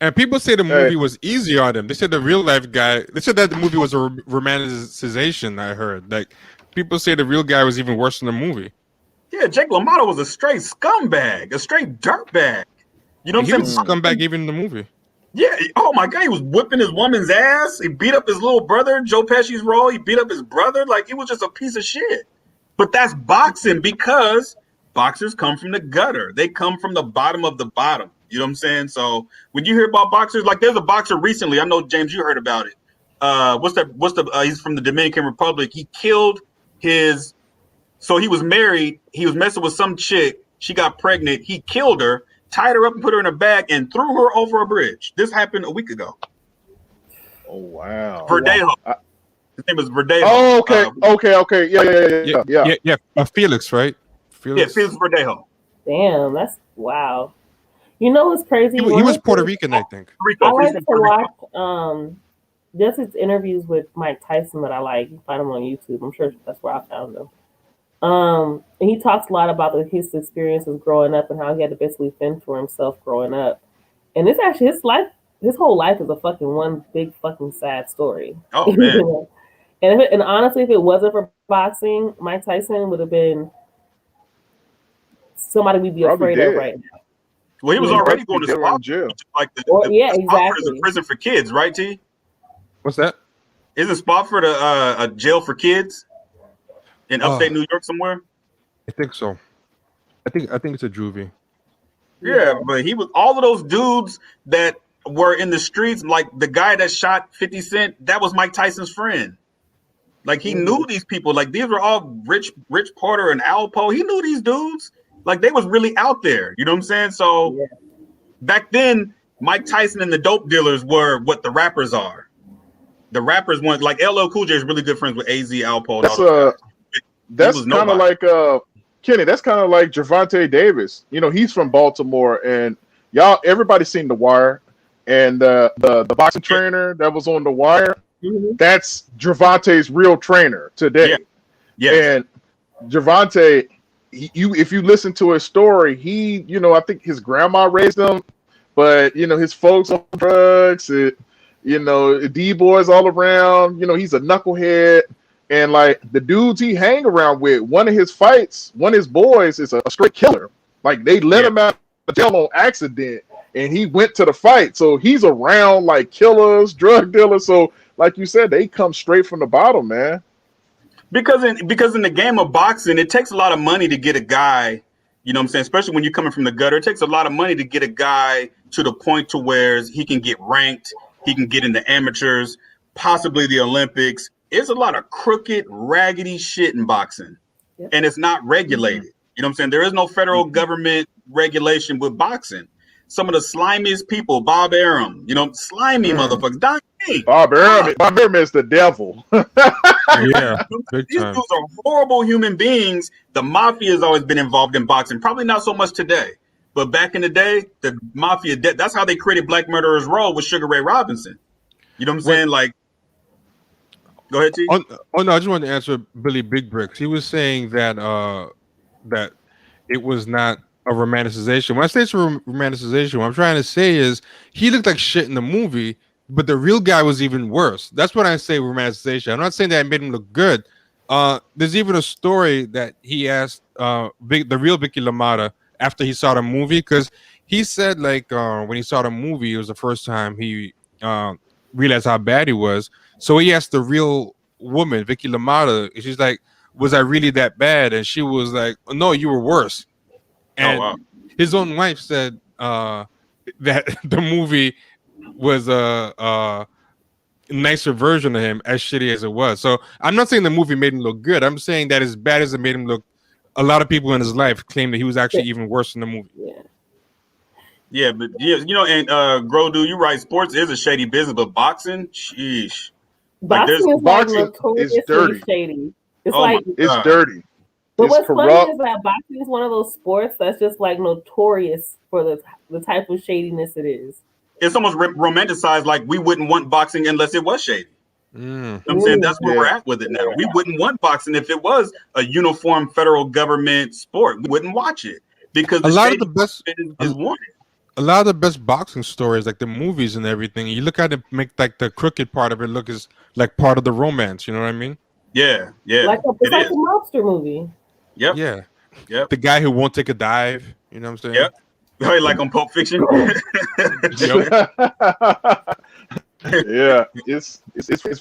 And people say the movie was easy on him. They said the real life guy. They said that the movie was a romanticization. I heard like people say the real guy was even worse than the movie. Yeah, Jake LaMotta was a straight scumbag, a straight dirtbag. You know what I'm saying? He was a scumbag even in the movie. Yeah. Oh my God, he was whipping his woman's ass. He beat up his little brother, Joe Pesci's role. He beat up his brother. Like he was just a piece of shit. But that's boxing because boxers come from the gutter. They come from the bottom of the bottom. You know what I'm saying? So when you hear about boxers, like there's a boxer recently. I know James, you heard about it. He's from the Dominican Republic. He killed his. So he was married. He was messing with some chick. She got pregnant. He killed her, tied her up and put her in a bag and threw her over a bridge. This happened a week ago. Oh, wow. Verdejo. His name is Verdejo. Oh, okay. Yeah. Felix, right? Felix Verdejo. Damn, that's wow. You know what's crazy? He was Puerto Rican, I think. I like to watch just his interviews with Mike Tyson that I like. You can find him on YouTube. I'm sure that's where I found him. And he talks a lot about his experiences growing up and how he had to basically fend for himself growing up. And it's actually his whole life is a fucking one big fucking sad story. Oh man. And honestly, if it wasn't for boxing, Mike Tyson would have been somebody we'd be afraid of right now. Well, he was already going to jail. Like exactly. Prison for kids, right, T? What's that? Isn't Spofford a jail for kids in upstate New York somewhere? I think so. I think it's a juvie. Yeah, but he was all of those dudes that were in the streets, like the guy that shot 50 Cent, that was Mike Tyson's friend. Like he knew these people. Like these were all Rich Porter and Alpo. He knew these dudes. Like they was really out there. You know what I'm saying? So back then, Mike Tyson and the dope dealers were what the rappers are. The rappers want like LL Cool J is really good friends with AZ, Alpo. That's kind of like Kenny. That's kind of like Gervonta Davis. You know, he's from Baltimore, and everybody's seen The Wire, and the boxing trainer that was on The Wire. Mm-hmm. That's Gervonta's real trainer today. Yeah. And Gervonta, if you listen to his story, I think his grandma raised him, but his folks on drugs, D-boys all around. He's a knucklehead, and like the dudes he hang around with, one of his fights, one of his boys is a straight killer. Like they let him out of jail on accident, and he went to the fight. So he's around like killers, drug dealers. So like you said, they come straight from the bottom, man. Because in the game of boxing, it takes a lot of money to get a guy, you know what I'm saying? Especially when you're coming from the gutter, it takes a lot of money to get a guy to the point to where he can get ranked, he can get into amateurs, possibly the Olympics. It's a lot of crooked, raggedy shit in boxing, and it's not regulated. You know what I'm saying? There is no federal government regulation with boxing. Some of the slimiest people, Bob Arum, slimy motherfuckers. Don King. Bob Arum is the devil. Yeah. These dudes are horrible human beings. The mafia has always been involved in boxing. Probably not so much today. But back in the day, the mafia, that's how they created Black Murderer's Row with Sugar Ray Robinson. You know what I'm saying? Like, go ahead, T. Oh, no, I just wanted to answer Billy Big Bricks. He was saying that that it was not a romanticization. When I say it's a romanticization, what I'm trying to say is he looked like shit in the movie, but the real guy was even worse. That's what I say romanticization. I'm not saying that it made him look good. There's even a story that he asked the real Vicky LaMotta after he saw the movie, because he said like when he saw the movie, it was the first time he realized how bad he was. So he asked the real woman, Vicky LaMotta, she's like, was I really that bad? And she was like, no, you were worse. And his own wife said that the movie was a nicer version of him, as shitty as it was. So I'm not saying the movie made him look good. I'm saying that as bad as it made him look, a lot of people in his life claim that he was actually even worse in the movie. Yeah, but and Grodu, you're right. Sports is a shady business, but boxing, sheesh. Boxing is dirty. Shady. It's dirty. But what's funny is that boxing is one of those sports that's just like notorious for the type of shadiness it is. It's almost romanticized, like we wouldn't want boxing unless it was shady. I'm saying that's where we're at with it now. We wouldn't want boxing if it was a uniform federal government sport. We wouldn't watch it because a lot of the best is wanted. a lot of the best boxing stories, like the movies and everything, you look at it, make like the crooked part of it look as like part of the romance. You know what I mean? Yeah, yeah. It's like a mobster movie. Yep. Yeah. Yep. The guy who won't take a dive. You know what I'm saying? Yep. Like on Pulp Fiction. Yeah, it's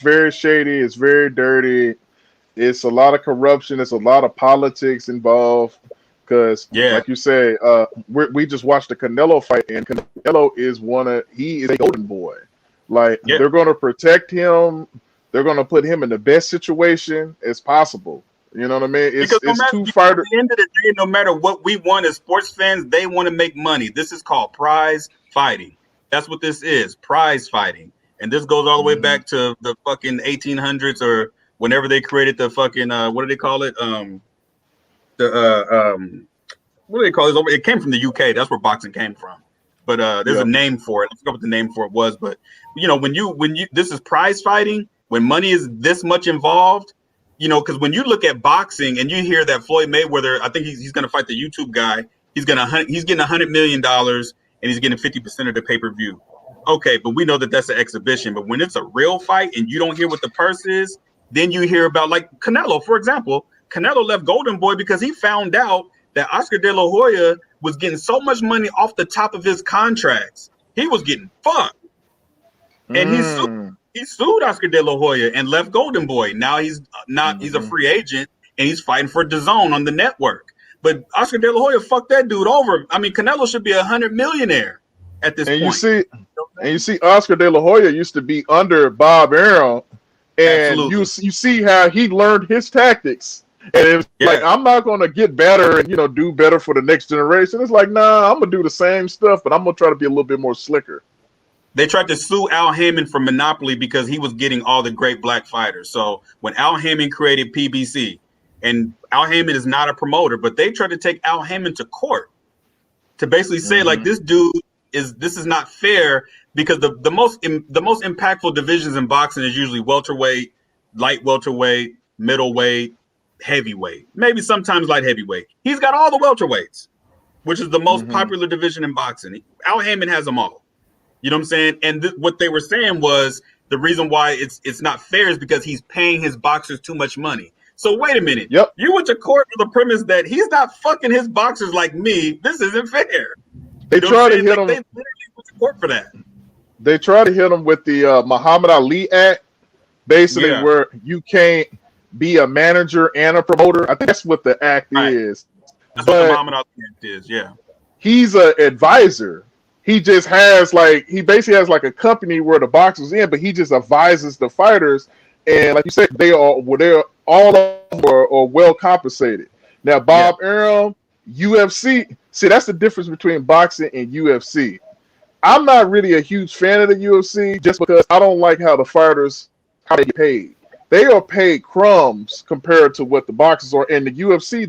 very shady. It's very dirty. It's a lot of corruption. It's a lot of politics involved. Because, like you say, we just watched the Canelo fight, and Canelo is he is a golden boy. Like they're going to protect him. They're going to put him in the best situation as possible. You know what I mean? It's two fighters. At the end of the day, no matter what we want as sports fans, they want to make money. This is called prize fighting. That's what this is, prize fighting. And this goes all the way back to the fucking 1800s or whenever they created the fucking what do they call it? What do they call it? It came from the UK. That's where boxing came from. But there's a name for it. I forgot what the name for it was. But you know, when you this is prize fighting, when money is this much involved. You know, because when you look at boxing and you hear that Floyd Mayweather, I think he's going to fight the YouTube guy. He's getting $100 million and he's getting 50% of the pay-per-view. Okay, but we know that that's an exhibition. But when it's a real fight and you don't hear what the purse is, then you hear about like Canelo, for example. Canelo left Golden Boy because he found out that Oscar De La Hoya was getting so much money off the top of his contracts. He was getting fucked. And he sued Oscar De La Hoya and left Golden Boy. Now he's a free agent and he's fighting for DAZN on the network. But Oscar De La Hoya fucked that dude over. I mean, Canelo should be $100 millionaire at this point. You see, Oscar De La Hoya used to be under Bob Arum, and you see how he learned his tactics. And it's like, I'm not going to get better and do better for the next generation. It's like, nah, I'm gonna do the same stuff, but I'm gonna try to be a little bit more slicker. They tried to sue Al Haymon for monopoly because he was getting all the great black fighters. So when Al Haymon created PBC, and Al Haymon is not a promoter, but they tried to take Al Haymon to court to basically say like this is not fair because the most impactful divisions in boxing is usually welterweight, light welterweight, middleweight, heavyweight, maybe sometimes light heavyweight. He's got all the welterweights, which is the most popular division in boxing. Al Haymon has them all. You know what I'm saying? And what they were saying was the reason why it's not fair is because he's paying his boxers too much money. So wait a minute. Yep. You went to court with the premise that he's not fucking his boxers like me. This isn't fair. They try to hit him. They literally went to court for that. They try to hit him with the Muhammad Ali Act, basically where you can't be a manager and a promoter. I think that's what the act is. That's what the Muhammad Ali Act is. Yeah. He's an advisor. He just has he basically has like a company where the boxers in, but he just advises the fighters. And like you said, they're all are well compensated. Now, Bob Arum, UFC. See, that's the difference between boxing and UFC. I'm not really a huge fan of the UFC just because I don't like how the fighters how they get paid. They are paid crumbs compared to what the boxers are. And the UFC,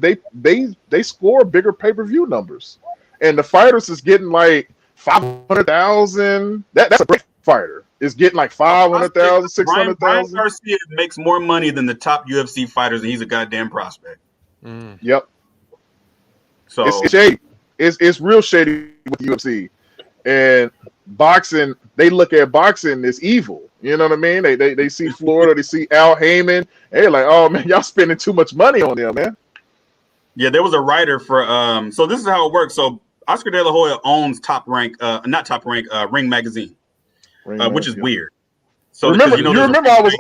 they score bigger pay-per-view numbers, and the fighters is getting like 500,000. That's a great fighter. Is getting like 500,000, 600,000. Ryan Garcia makes more money than the top UFC fighters, and he's a goddamn prospect. Yep. So it's shady. It's real shady with the UFC. And boxing, they look at boxing as evil. You know what I mean? They see Florida, they see Al Haymon. They're like, oh man, y'all spending too much money on them, man. Yeah, there was a writer for so this is how it works. So Oscar De La Hoya owns Ring Magazine, which is weird. So remember, I was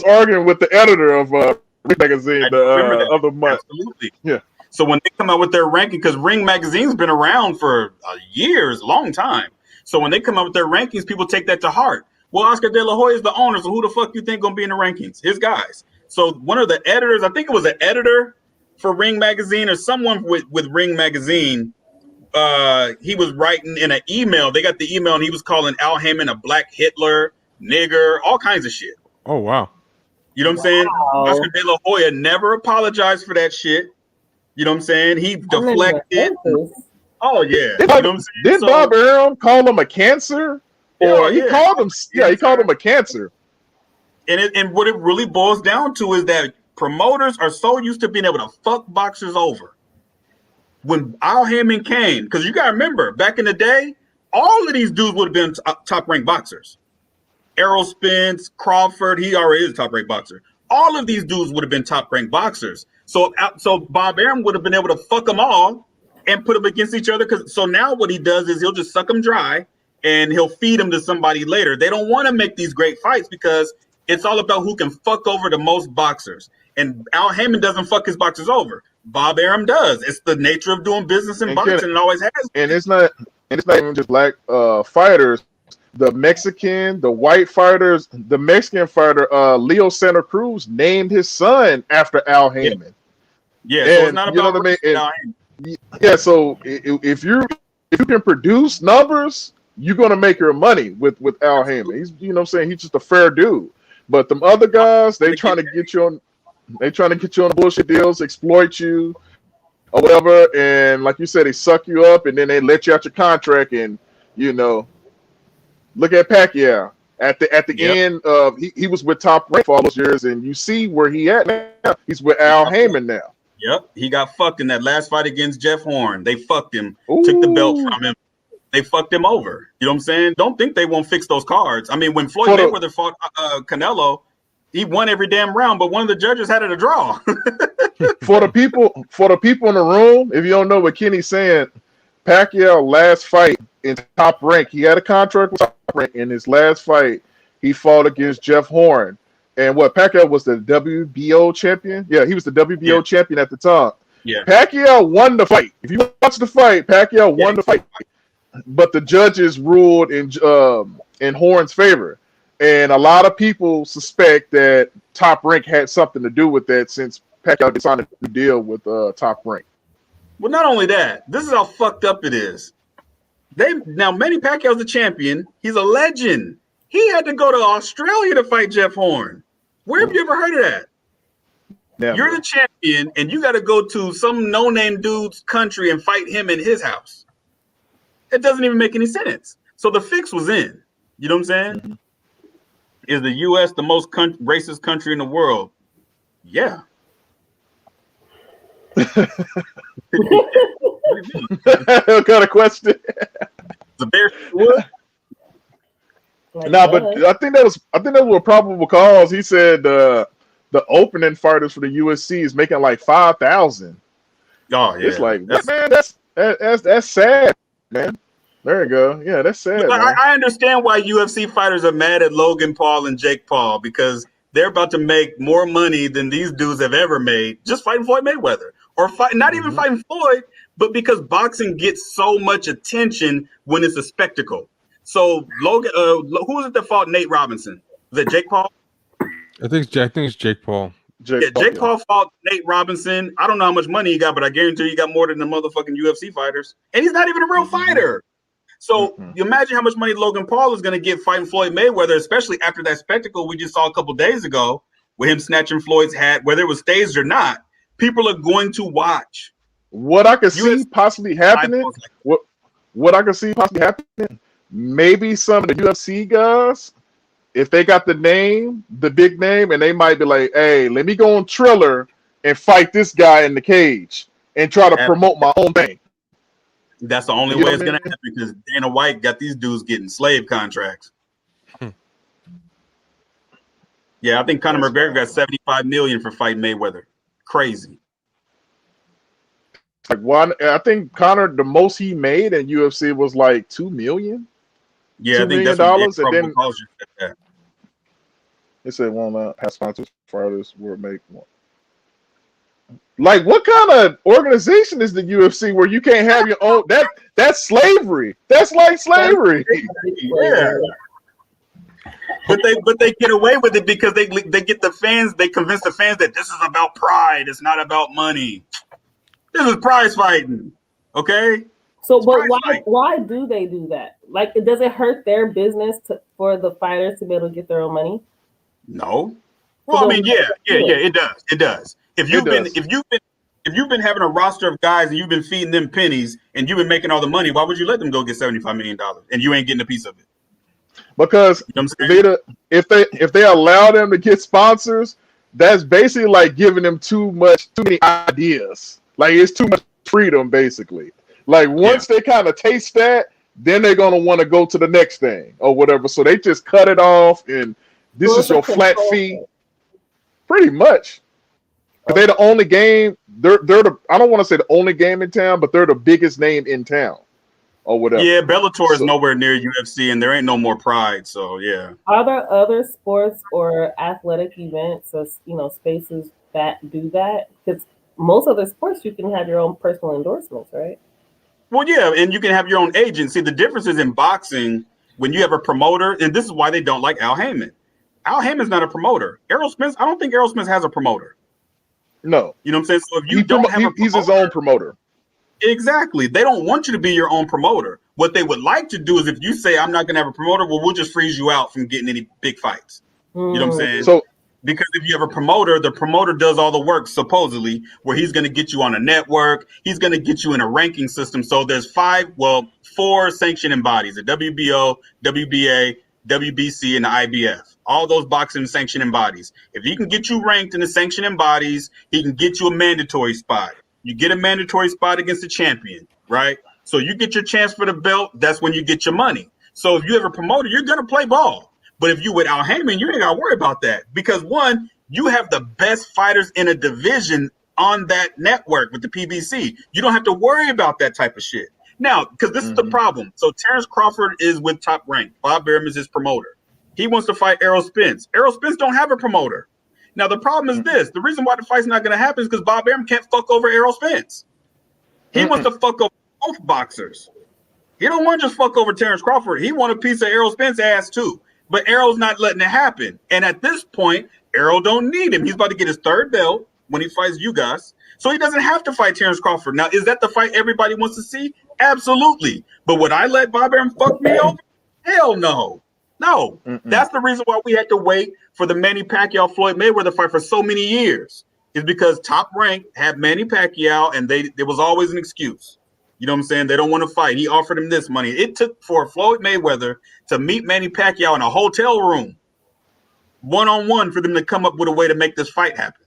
arguing with the editor of Ring Magazine the other month. Absolutely. Yeah. So when they come out with their ranking, because Ring Magazine's been around for years, long time. So when they come out with their rankings, people take that to heart. Well, Oscar De La Hoya is the owner, so who the fuck you think gonna be in the rankings? His guys. So one of the editors, I think it was an editor for Ring Magazine or someone with Ring Magazine, he was writing in an email. They got the email and he was calling Al Haymon a black Hitler, nigger, all kinds of shit. Oh, wow. You know what I'm saying? Oscar De La Hoya never apologized for that shit. You know what I'm saying? He deflected. Oh, yeah. You know what I'm saying? Did Bob Arum call him a cancer? Or he called him a cancer. And what it really boils down to is that promoters are so used to being able to fuck boxers over when Al Hammond came, because you got to remember, back in the day, all of these dudes would have been top-ranked boxers. Errol Spence, Crawford, he already is a top-ranked boxer. All of these dudes would have been top-ranked boxers. So Bob Arum would have been able to fuck them all and put them against each other. So now what he does is he'll just suck them dry and he'll feed them to somebody later. They don't want to make these great fights because it's all about who can fuck over the most boxers. And Al Hammond doesn't fuck his boxers over. Bob Arum does. It's the nature of doing business in boxing. It always has. And it's not even just black fighters. The Mexican, the white fighters, the Mexican fighter, Leo Santa Cruz named his son after Al Hammond. Yeah, so it's not about what I mean? Yeah, so if you can produce numbers, you're gonna make your money with Al Hammond. He's he's just a fair dude. But them other guys, they trying to get you on bullshit deals, exploit you or whatever, and like you said, they suck you up and then they let you out your contract and look at Pacquiao. At the end of he was with Top Rank for all those years, and you see where he at now. He's with Al Hammond now. Yep, he got fucked in that last fight against Jeff Horn. They fucked him, took the belt from him. They fucked him over. You know what I'm saying? Don't think they won't fix those cards. I mean, when Floyd Mayweather fought Canelo, he won every damn round, but one of the judges had it a draw. For the people in the room, if you don't know what Kenny's saying, Pacquiao last fight in Top Rank, he had a contract with Top Rank. In his last fight, he fought against Jeff Horn. And Pacquiao was the WBO champion? Yeah, he was the WBO champion at the time. Yeah. Pacquiao won the fight. If you watch the fight, Pacquiao won the fight. But the judges ruled in Horn's favor. And a lot of people suspect that Top Rank had something to do with that since Pacquiao signed a new deal with Top Rank. Well, not only that, this is how fucked up it is. Manny Pacquiao's the champion. He's a legend. He had to go to Australia to fight Jeff Horn. Where have you ever heard of that? Never. You're the champion, and you got to go to some no-name dude's country and fight him in his house. It doesn't even make any sense. So the fix was in. You know what I'm saying? Mm-hmm. Is the U.S. the most racist country in the world? Yeah. What kind of question? The bear. But I think that was a probable cause. He said the opening fighters for the UFC is making like 5,000. Oh yeah, it's like man, that's sad, man. There you go. Yeah, that's sad. I understand why UFC fighters are mad at Logan Paul and Jake Paul because they're about to make more money than these dudes have ever made just fighting Floyd Mayweather or not even fighting Floyd, but because boxing gets so much attention when it's a spectacle. So Logan, who was it that fought Nate Robinson? Was it Jake Paul? I think it's Jake Paul. Jake Paul fought Nate Robinson. I don't know how much money he got, but I guarantee he got more than the motherfucking UFC fighters. And he's not even a real fighter. So you imagine how much money Logan Paul is going to get fighting Floyd Mayweather, especially after that spectacle we just saw a couple days ago with him snatching Floyd's hat, whether it was staged or not. People are going to watch. What I could see possibly happening, what I could see possibly happening, maybe some of the UFC guys, if they got the big name, and they might be like, hey, let me go on Triller and fight this guy in the cage and try to promote my own thing. That's the only way it's going to happen because Dana White got these dudes getting slave contracts. Yeah, I think Conor McGregor got $75 million for fighting Mayweather. Crazy. Like I think Conor, the most he made in UFC was like $2 million. Yeah, $2 I think million, that's what and then they said one have sponsors for others will make one. Like, what kind of organization is the UFC where you can't have your own? That's slavery. That's like slavery. Yeah. But they get away with it because they get the fans. They convince the fans that this is about pride. It's not about money. This is prize fighting. Okay. So, but why do they do that? Like, does it hurt their business for the fighters to be able to get their own money? No. Well, I mean, yeah, it does. It does. If you've been having a roster of guys and you've been feeding them pennies and you've been making all the money, why would you let them go get $75 million and you ain't getting a piece of it? Because if they allow them to get sponsors, that's basically like giving them too many ideas. Like, it's too much freedom, basically. Like once they kind of taste that, then they're gonna want to go to the next thing or whatever. So they just cut it off, and this is your flat fee, pretty much. But they're the only game. They're the, I don't want to say the only game in town, but they're the biggest name in town, or whatever. Yeah, Bellator is nowhere near UFC, and there ain't no more Pride. So yeah. Are there other sports or athletic events or spaces that do that? Because most other sports you can have your own personal endorsements, right? Well, yeah, and you can have your own agent. See, the difference is in boxing when you have a promoter, and this is why they don't like Al Heyman. Al Heyman's not a promoter. Errol Spence, I don't think Errol Spence has a promoter. No. You know what I'm saying? So if you don't have a promoter, he's his own promoter. Exactly. They don't want you to be your own promoter. What they would like to do is if you say, I'm not going to have a promoter, well, we'll just freeze you out from getting any big fights. You know what I'm saying? So, because if you have a promoter, the promoter does all the work, supposedly, where he's going to get you on a network. He's going to get you in a ranking system. So there's 4 sanctioning bodies, the WBO, WBA, WBC, and the IBF. All those boxing sanctioning bodies. If he can get you ranked in the sanctioning bodies, he can get you a mandatory spot. You get a mandatory spot against the champion, right? So you get your chance for the belt. That's when you get your money. So if you have a promoter, you're going to play ball. But if you with Al Heyman, you ain't got to worry about that. Because one, you have the best fighters in a division on that network with the PBC. You don't have to worry about that type of shit. Now, because this is the problem. So Terrence Crawford is with Top Rank. Bob Arum is his promoter. He wants to fight Errol Spence. Errol Spence don't have a promoter. Now, the problem is this. The reason why the fight's not going to happen is because Bob Arum can't fuck over Errol Spence. He wants to fuck over both boxers. He don't want to just fuck over Terrence Crawford. He want a piece of Errol Spence's ass too. But Errol's not letting it happen. And at this point, Errol don't need him. He's about to get his 3rd belt when he fights you guys. So he doesn't have to fight Terrence Crawford. Now, is that the fight everybody wants to see? Absolutely. But would I let Bob Arum fuck me over? Hell no. No. That's the reason why we had to wait for the Manny Pacquiao-Floyd Mayweather fight for so many years. Is because Top Rank had Manny Pacquiao, and there was always an excuse. You know what I'm saying? They don't want to fight. He offered him this money. It took for Floyd Mayweather to meet Manny Pacquiao in a hotel room, one-on-one, for them to come up with a way to make this fight happen.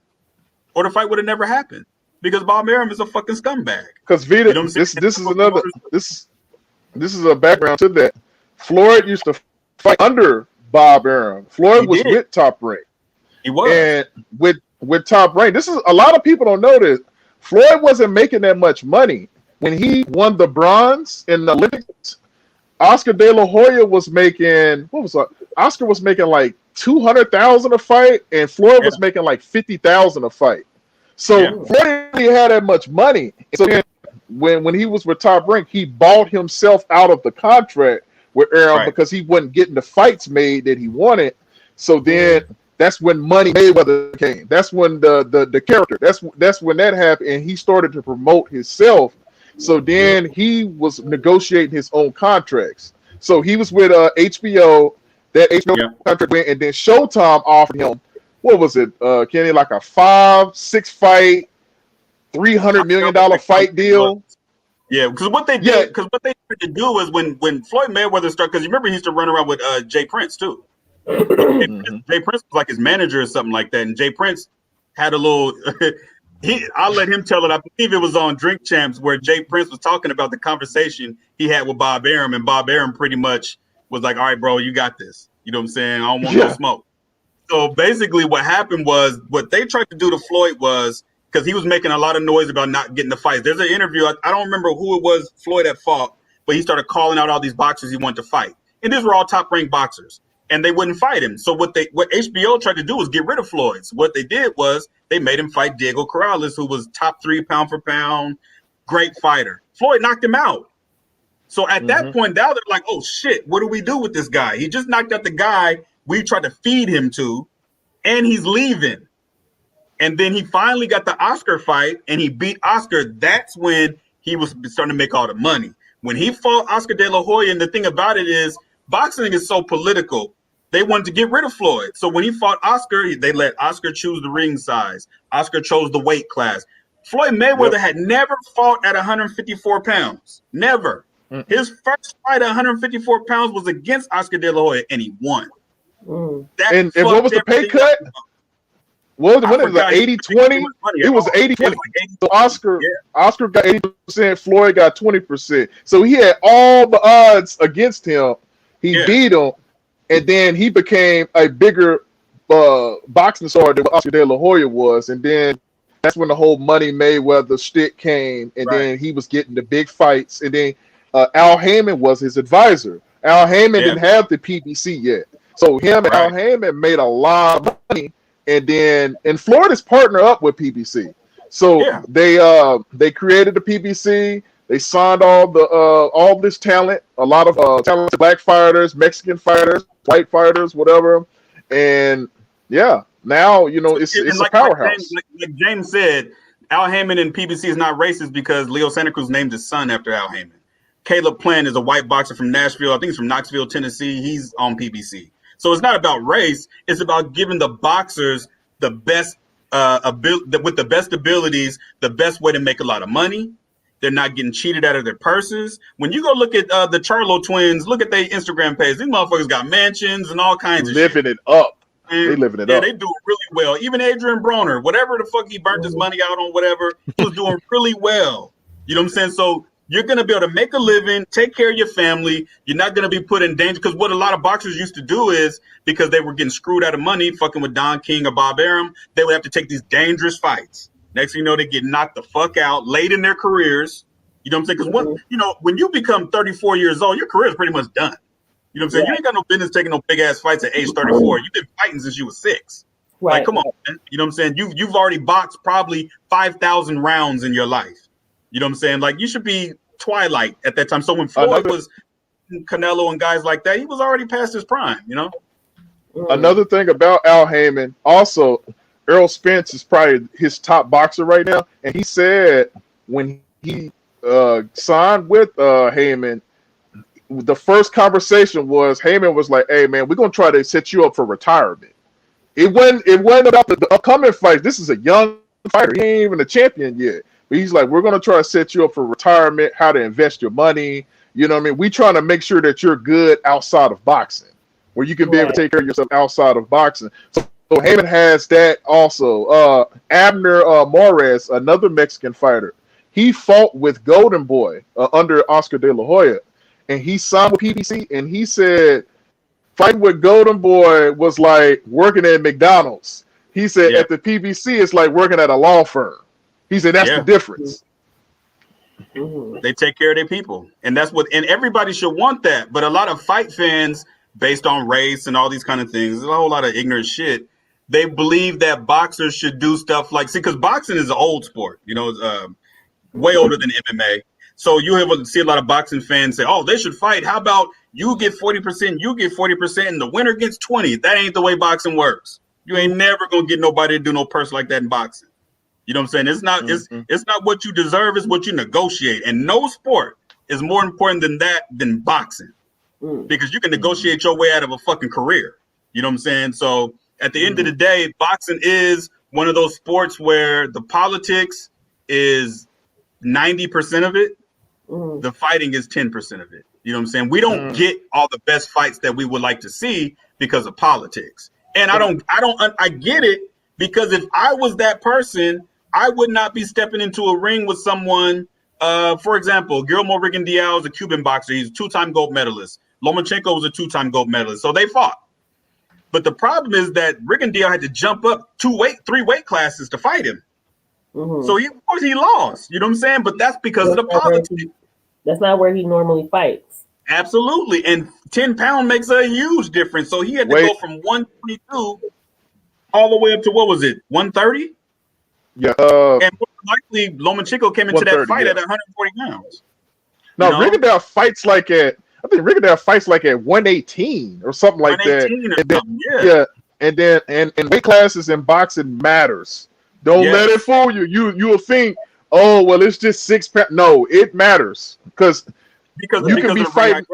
Or the fight would have never happened. Because Bob Arum is a fucking scumbag. Because Vita, you know this is another this is a background to that. Floyd used to fight under Bob Arum. Floyd was with Top Rank. He was. And with Top Rank, this is a lot of people don't know this. Floyd wasn't making that much money. When he won the bronze in the Olympics, Oscar De La Hoya was making Oscar was making like $200,000 a fight, and Floyd was making like $50,000 a fight. So Floyd didn't have that much money. So then when he was with Top Rank, he bought himself out of the contract with Errol because he wasn't getting the fights made that he wanted. So then that's when Money Mayweather came. That's when the character. That's when that happened, and he started to promote himself. So then he was negotiating his own contracts. So he was with HBO. That HBO contract went, and then Showtime offered him, what was it, Kenny, like a 5-6 fight, $300 million fight deal. Yeah, because what they did, what they tried to do was when Floyd Mayweather started, because you remember he used to run around with Jay Prince too. Jay Prince was like his manager or something like that, and Jay Prince had a little. I'll let him tell it. I believe it was on Drink Champs where Jay Prince was talking about the conversation he had with Bob Arum, and Bob Arum pretty much was like, "All right, bro, you got this." You know what I'm saying? I don't want no smoke. So basically, what happened was what they tried to do to Floyd was because he was making a lot of noise about not getting the fights. There's an interview. I don't remember who it was Floyd had fought, but he started calling out all these boxers he wanted to fight, and these were all top ranked boxers. And they wouldn't fight him. So what HBO tried to do was get rid of Floyd. So what they did was they made him fight Diego Corrales, who was top 3 pound for pound, great fighter. Floyd knocked him out. So at that point, now they're like, oh shit, what do we do with this guy? He just knocked out the guy we tried to feed him to, and he's leaving. And then he finally got the Oscar fight, and he beat Oscar. That's when he was starting to make all the money. When he fought Oscar De La Hoya, and the thing about it is, boxing is so political. They wanted to get rid of Floyd. So when he fought Oscar, they let Oscar choose the ring size. Oscar chose the weight class. Floyd Mayweather had never fought at 154 pounds. Never. His first fight at 154 pounds was against Oscar De La Hoya, and he won. And what was the pay cut? What was it, 80-20? It was 80-20. So Oscar got 80%, Floyd got 20%. So he had all the odds against him. He beat him, and then he became a bigger boxing star than Oscar De La Hoya was. And then that's when the whole Money Mayweather shtick came, and then he was getting the big fights. And then Al Heyman was his advisor. Al Heyman didn't have the PBC yet. So him and Al Heyman made a lot of money. And Florida's partner up with PBC. So they created the PBC. They signed all this talent, a lot of talented black fighters, Mexican fighters, white fighters, whatever. And now it's a powerhouse. Like James said, Al Heyman and PBC is not racist because Leo Santa Cruz named his son after Al Heyman. Caleb Plant is a white boxer from Nashville. I think he's from Knoxville, Tennessee. He's on PBC. So it's not about race. It's about giving the boxers the best with the best abilities, the best way to make a lot of money. They're not getting cheated out of their purses. When you go look at the Charlo twins, look at their Instagram page. These motherfuckers got mansions and all kinds of shit. Living it up. They living it up. They do it really well. Even Adrian Broner, whatever the fuck he burnt his money out on, whatever, he was doing really well. You know what I'm saying? So you're going to be able to make a living, take care of your family. You're not going to be put in danger. Because what a lot of boxers used to do is, because they were getting screwed out of money, fucking with Don King or Bob Arum, they would have to take these dangerous fights. Next thing you know, they get knocked the fuck out late in their careers. You know what I'm saying? Because when you become 34 years old, your career is pretty much done. You know what I'm saying? You ain't got no business taking no big ass fights at age 34. You've been fighting since you were 6. Right. Like, come on, man. You know what I'm saying? You've already boxed probably 5,000 rounds in your life. You know what I'm saying? Like, you should be twilight at that time. So when Floyd was Canelo and guys like that, he was already past his prime, you know? Another thing about Al Heyman, also, Errol Spence is probably his top boxer right now. And he said when he signed with Heyman, the first conversation was Heyman was like, "Hey man, we're gonna try to set you up for retirement." It wasn't about the upcoming fight. This is a young fighter. He ain't even a champion yet. But he's like, "We're gonna try to set you up for retirement, how to invest your money. You know what I mean? We trying to make sure that you're good outside of boxing, where you can be able to take care of yourself outside of boxing." So Heyman has that also. Abner Morez, another Mexican fighter, he fought with Golden Boy under Oscar De La Hoya. And he signed with PBC, and he said fighting with Golden Boy was like working at McDonald's. He said at the PBC, it's like working at a law firm. He said that's the difference. They take care of their people. And and everybody should want that. But a lot of fight fans, based on race and all these kind of things, there's a whole lot of ignorant shit. They believe that boxers should do stuff like, because boxing is an old sport, way older than MMA. So you see a lot of boxing fans say, "Oh, they should fight. How about you get 40%, you get 40%, and the winner gets 20? That ain't the way boxing works. You ain't never gonna get nobody to do no purse like that in boxing. You know what I'm saying? It's not it's not what you deserve, it's what you negotiate. And no sport is more important than boxing. Because you can negotiate your way out of a fucking career. You know what I'm saying? So at the end of the day, boxing is one of those sports where the politics is 90% of it. The fighting is 10% of it. You know what I'm saying? We don't get all the best fights that we would like to see because of politics. And I get it, because if I was that person, I would not be stepping into a ring with someone. For example, Guillermo Rigondeaux is a Cuban boxer. He's a 2-time gold medalist. Lomachenko was a 2-time gold medalist. So they fought. But the problem is that Rigondeaux had to jump up 3 weight classes to fight him. So of course he lost. You know what I'm saying? But that's because of the politics. That's not where he normally fights. Absolutely. And 10 pounds makes a huge difference. So he had to go from 122 all the way up to, what was it, 130? Yeah. And more likely Lomachenko came into that fight at 140 pounds. No, Rigondeaux fights like I think Rigondeaux fights like at 118 or something like that. And then weight classes in boxing matters. Don't let it fool you. You'll think, oh well, it's just 6 pounds. No, it matters because you can be fighting.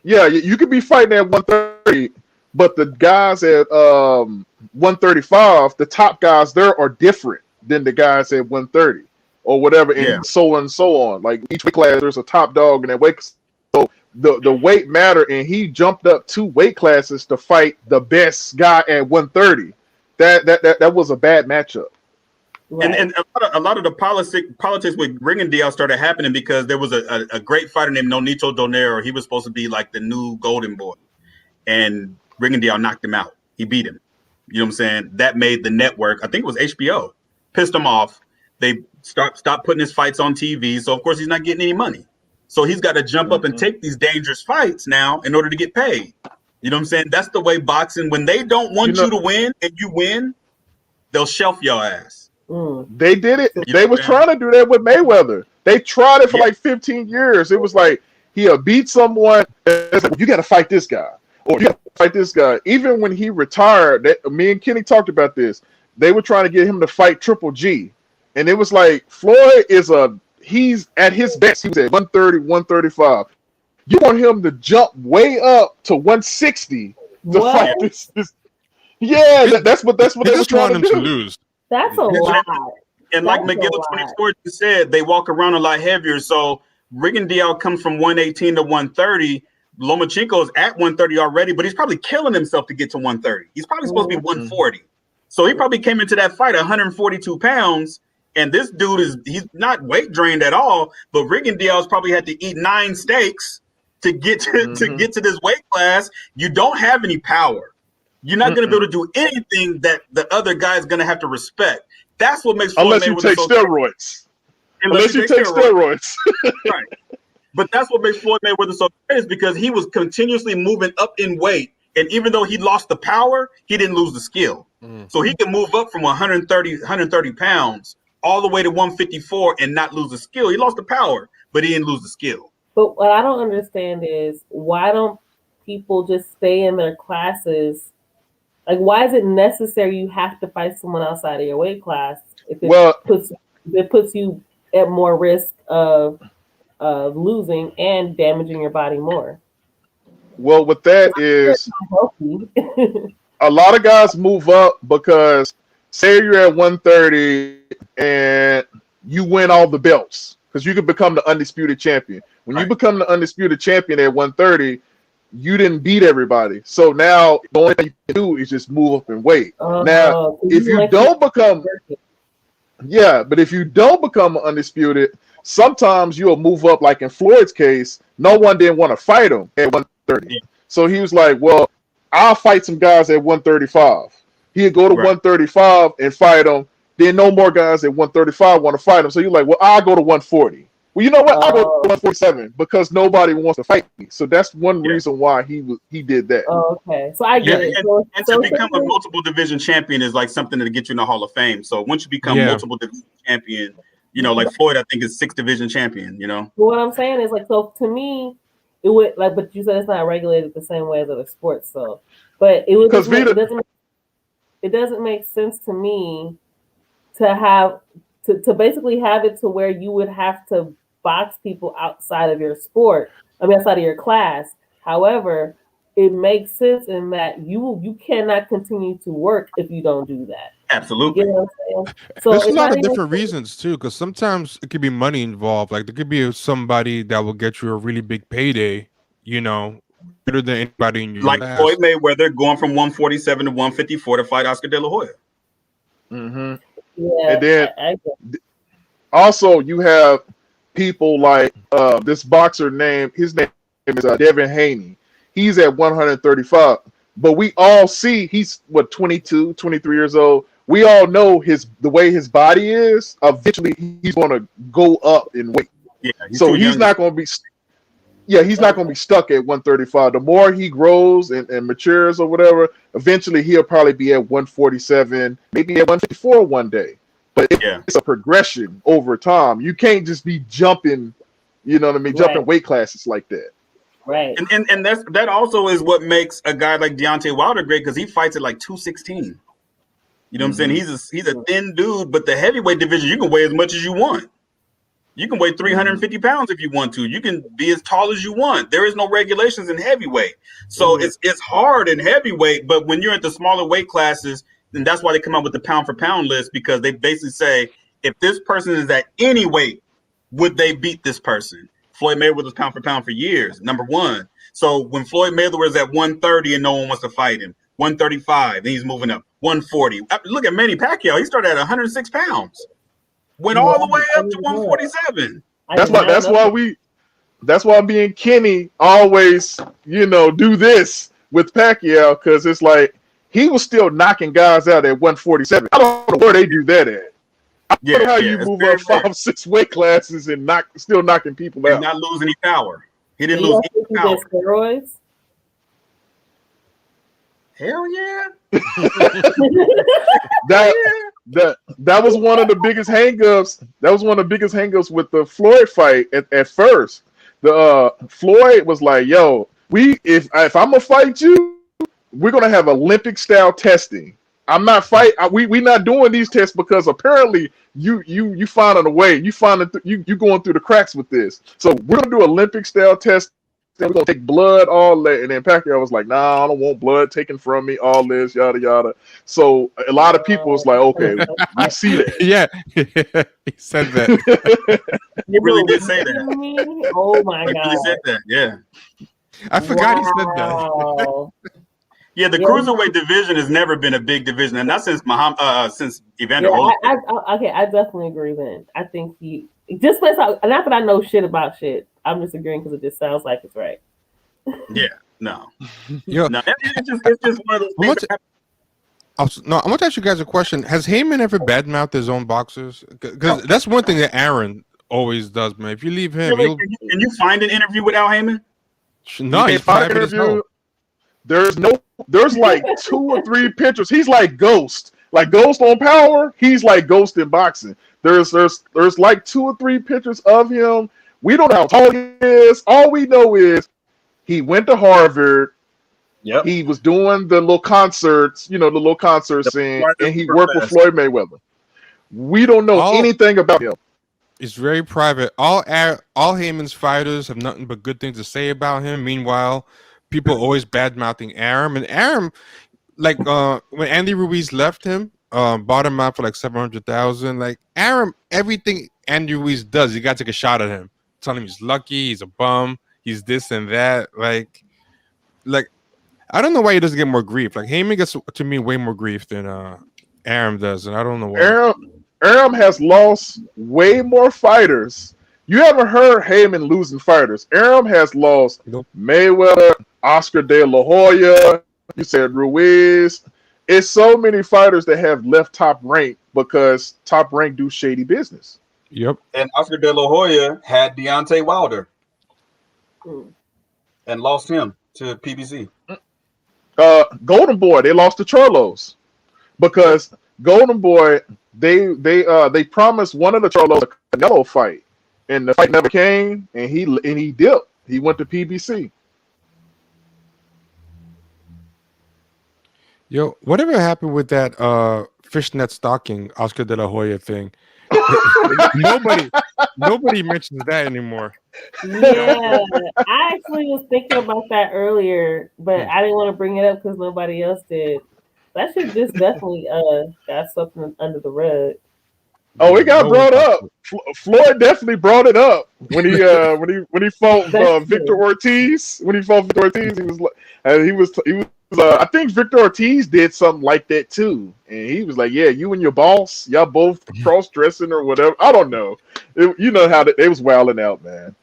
Yeah, you could be fighting at 130, but the guys at 135, the top guys there are different than the guys at 130 or whatever, and so on and so on. Like each weight class, there's a top dog in that weight. So the weight matter, and he jumped up 2 weight classes to fight the best guy at 130. that was a bad matchup. Right. And a lot of the politics with Ringendial started happening because there was a great fighter named Nonito Donaire. He was supposed to be like the new golden boy, and Ringendial knocked him out. He beat him. You know what I'm saying? That made the network, I think it was HBO, pissed him off. They stopped putting his fights on TV. So of course he's not getting any money. So he's got to jump up and take these dangerous fights now in order to get paid. You know what I'm saying? That's the way boxing. When they don't want you to win and you win, they'll shelf your ass. They did it. They was trying to do that with Mayweather. They tried it for like 15 years. It was like he'll beat someone. Like, you got to fight this guy, or you got to fight this guy. Even when he retired, me and Kenny talked about this. They were trying to get him to fight Triple G, and it was like Floyd he's at his best. He was at 130, 135. You want him to jump way up to 160 to fight this. Yeah, that's what they were trying to do. Lose. That's a lot. And like Miguel 24 said, they walk around a lot heavier. So Ringendial comes from 118 to 130. Lomachenko's at 130 already, but he's probably killing himself to get to 130. He's probably supposed to be 140. So he probably came into that fight 142 pounds. And this dude he's not weight drained at all, but Ringendial's probably had to eat 9 steaks to get to this weight class. You don't have any power. You're not going to be able to do anything that the other guy is going to have to respect. That's what makes Floyd Mayweather unless you take steroids. Unless you take steroids. Right. But that's what makes Floyd Mayweather so great is because he was continuously moving up in weight. And even though he lost the power, he didn't lose the skill. So he can move up from 130 pounds all the way to 154 and not lose the skill. He lost the power, but he didn't lose the skill. But what I don't understand is why don't people just stay in their classes? Like, why is it necessary you have to fight someone outside of your weight class if it puts you at more risk of losing and damaging your body more? Well, with that is a lot of guys move up because say you're at 130 and you win all the belts because you could become the undisputed champion. When you become the undisputed champion at 130, you didn't beat everybody. So now the only thing you can do is just move up in weight. Now, if you don't become but if you don't become undisputed, sometimes you'll move up. Like in Floyd's case, no one didn't want to fight him at 130. So he was like, well, I'll fight some guys at 135. He'd go to 135 and fight them. Then no more guys at 135 want to fight him. So you're like, well, I'll go to 140. Well, you know what? I'll go to 147 because nobody wants to fight me. So that's one reason why he did that. Okay. So I get it. And to become a multiple division champion is like something to get you in the Hall of Fame. So once you become multiple division champion, like Floyd, I think is 6th division champion, Well, what I'm saying is like, so to me, it would like, but you said it's not regulated the same way as other sports. So, but it would, it doesn't make sense to me to have to basically have it to where you would have to box people outside of your sport. I mean, outside of your class. However, it makes sense in that you cannot continue to work if you don't do that. Absolutely. You know what I'm saying? So there's a lot of different reasons too, because sometimes it could be money involved. Like there could be somebody that will get you a really big payday, better than anybody in your class. Floyd Mayweather going from 147 to 154 to fight Oscar De La Hoya. Yeah, and then also you have people like this boxer his name is Devin Haney. He's at 135, but we all see he's 22, 23 years old. We all know the way his body is. Eventually, he's going to go up in weight. Yeah, so he's not going to be. Yeah, he's not going to be stuck at 135. The more he grows and matures or whatever, eventually he'll probably be at 147, maybe at 154 one day. But it's a progression over time. You can't just be jumping, jumping weight classes like that. Right. And that also is what makes a guy like Deontay Wilder great because he fights at like 216. You know what I'm saying? He's a thin dude, but the heavyweight division, you can weigh as much as you want. You can weigh 350 pounds if you want to. You can be as tall as you want. There is no regulations in heavyweight. So it's hard in heavyweight, but when you're at the smaller weight classes, then that's why they come up with the pound for pound list, because they basically say, if this person is at any weight, would they beat this person? Floyd Mayweather was pound for pound for years, number one. So when Floyd Mayweather was at 130 and no one wants to fight him, 135. And he's moving up 140. Look at Manny Pacquiao. He started at 106 pounds. Went all the way up to 147. That's why me and Kenny always, do this with Pacquiao, because it's like he was still knocking guys out at 147. I don't know where they do that at. I don't know how you move up 5-6 weight classes and still knocking people out. Not lose any power. He didn't lose any power. Steroids? Hell yeah. That was one of the biggest hangups. That was one of the biggest hangups with the Floyd fight at first. Floyd was like, "Yo, if I'm gonna fight you, we're gonna have Olympic style testing. I'm not we not doing these tests because apparently you finding a way. You going through the cracks with this. So we're gonna do Olympic style testing. We're gonna take blood, all that." And then Pacquiao was like, "Nah, I don't want blood taken from me. All this, yada yada." So a lot of people was like, "Okay, we see that." Yeah, he said that. He really did say that. Oh my god, he really said that. Yeah, I forgot he said that. Yeah, the cruiserweight division has never been a big division, and not since since Evander Holyfield. I definitely agree. Then I think he just based out. Not that I know shit about shit. I'm just agreeing because it just sounds like it's right. Yeah, no, yeah. No, it's just one of those things. I want to ask you guys a question. Has Heyman ever badmouthed his own boxers? Because that's one thing that Aaron always does, man. If you leave him, can you find an interview with Al Heyman? No, he's private as hell. There's like 2 or 3 pictures. He's like Ghost on Power. He's like Ghost in boxing. There's like 2 or 3 pictures of him. We don't know how tall he is. All we know is he went to Harvard. Yep. He was doing the little concerts, the little concert scene, and he worked with Floyd Mayweather. We don't know anything about him. It's very private. All Heyman's fighters have nothing but good things to say about him. Meanwhile, people always bad-mouthing Arum. And Arum, like when Andy Ruiz left him, bought him out for like $700,000. Like Arum, everything Andy Ruiz does, you got to take a shot at him. Telling him he's lucky, he's a bum, he's this and that. Like I don't know why he doesn't get more grief. Like Heyman gets to me way more grief than Arum does, and I don't know why. Arum has lost way more fighters. You haven't heard Heyman losing fighters. Arum has lost Mayweather, Oscar De La Hoya. You said Ruiz. It's so many fighters that have left Top Rank because Top Rank do shady business. Yep. And Oscar De La Hoya had Deontay Wilder and lost him to PBC. Golden Boy, they lost to Charlos because Golden Boy, they promised one of the Charlos a Canelo fight, and the fight never came, and he dipped. He went to PBC. Yo, whatever happened with that fishnet stocking Oscar De La Hoya thing? nobody mentions that anymore. Yeah, I actually was thinking about that earlier, but I didn't want to bring it up because nobody else did. That should just definitely got something under the rug. Oh, it got brought up. Floyd definitely brought it up when he fought Victor Ortiz. When he fought Victor Ortiz, he was I think Victor Ortiz did something like that too, and he was like, "Yeah, you and your boss, y'all both cross dressing or whatever." I don't know. You know how they was wilding out, man.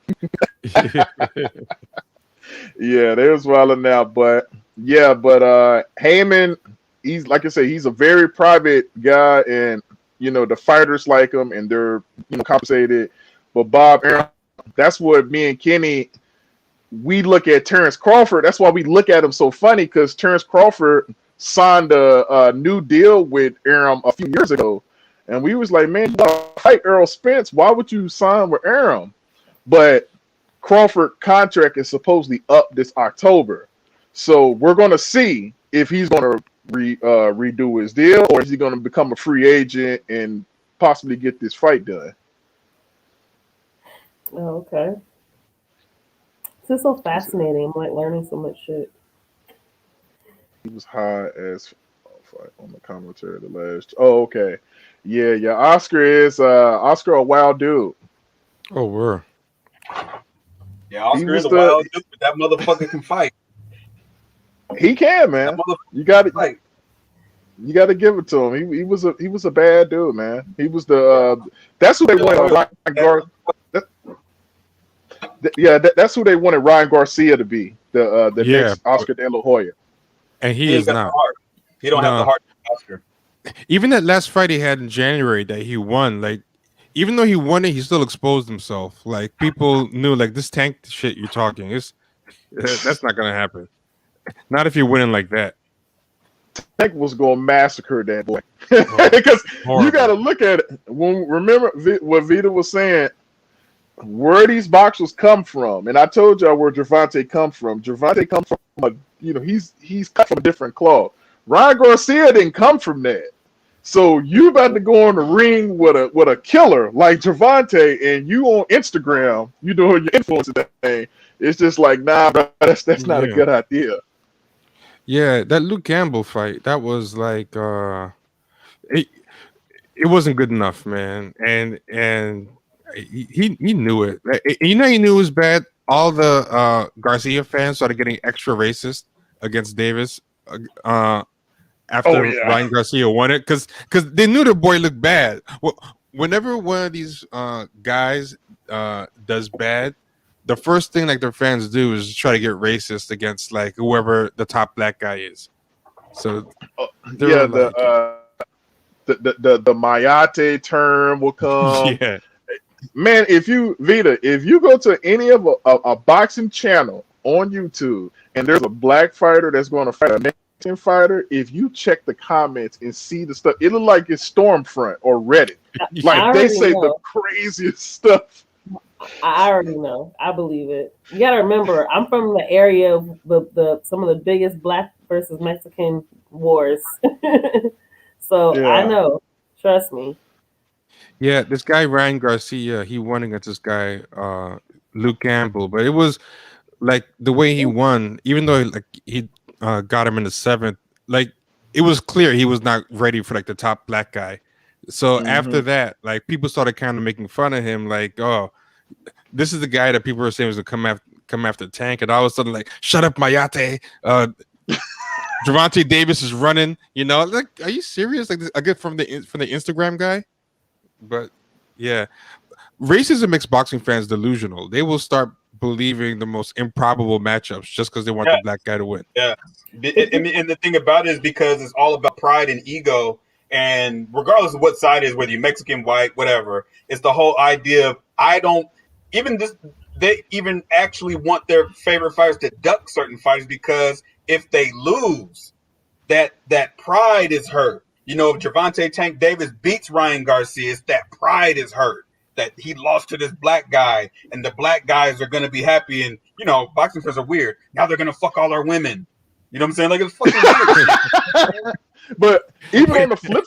Yeah, they was wilding out, but Heyman, he's like I say, he's a very private guy, and the fighters like him, and they're compensated. But Bob Arum, that's what me and Kenny. We look at Terrence Crawford. That's why we look at him so funny, because Terrence Crawford signed a new deal with Arum a few years ago, and we was like, man, you gotta fight Errol Spence. Why would you sign with Arum? But Crawford contract is supposedly up this October, so we're gonna see if he's gonna redo his deal, or is he gonna become a free agent and possibly get this fight done. Oh, okay. This is so fascinating. I'm like learning so much shit. He was high as on the commentary the last. Oh, okay. Yeah. Oscar a wild dude. Oh, we're. Yeah, Oscar is a wild dude, but that motherfucker can fight. He can, man. You got to like. You got to give it to him. He was a bad dude, man. He was the that's who they wanted that's who they wanted Ryan Garcia to be, the next Oscar De La Hoya. And he is not. He don't have the heart of Oscar. Even that last fight he had in January that he won, like, even though he won it, he still exposed himself. Like, people knew, like, this Tank shit you're talking that's not gonna happen. Not if you're winning like that. Tank was going to massacre that boy, because you got to look at it. Remember what Vita was saying, where these boxers come from, and I told y'all where Gervonta come from. Gervonta comes from he's cut from a different cloth. Ryan Garcia didn't come from that, so you about to go in the ring with a killer like Gervonta, and you on Instagram, you doing your influencer thing. It's just like, nah, bro, that's not a good idea. Yeah, that Luke Campbell fight, that was like it wasn't good enough, man. And he knew it. You know, he knew it was bad. All the Garcia fans started getting extra racist against Davis after Ryan Garcia won it, because they knew the boy looked bad. Well, whenever one of these guys does bad, the first thing like their fans do is try to get racist against like whoever the top black guy is. So the Mayate term will come. Yeah, man. If you go to any of a boxing channel on YouTube and there's a black fighter that's going to fight a Mexican fighter, if you check the comments and see the stuff, it look like it's Stormfront or Reddit. Like they say the craziest stuff. I already know. I believe it. You got to remember, I'm from the area of some of the biggest black versus Mexican wars. So I know. Trust me. Yeah, this guy Ryan Garcia, he won against this guy Luke Campbell, but it was like the way he won, even though like he got him in the 7th, like it was clear he was not ready for like the top black guy. So after that, like people started kind of making fun of him, like, oh, this is the guy that people were saying was gonna come after Tank, and all of a sudden, like, shut up, Mayate. Gervonta Davis is running. You know, like, are you serious? Like, I get from the Instagram guy. But yeah, racism makes boxing fans delusional. They will start believing the most improbable matchups just because they want the black guy to win. Yeah, and the thing about it is because it's all about pride and ego. And regardless of what side it is, whether you're Mexican, white, whatever, it's the whole idea of they even actually want their favorite fighters to duck certain fights, because if they lose, that pride is hurt. You know, if Gervonta Tank Davis beats Ryan Garcia, that pride is hurt. That he lost to this black guy, and the black guys are going to be happy. And, you know, boxing fans are weird. Now they're going to fuck all our women. You know what I'm saying? Like, it's fucking weird. But even on the flip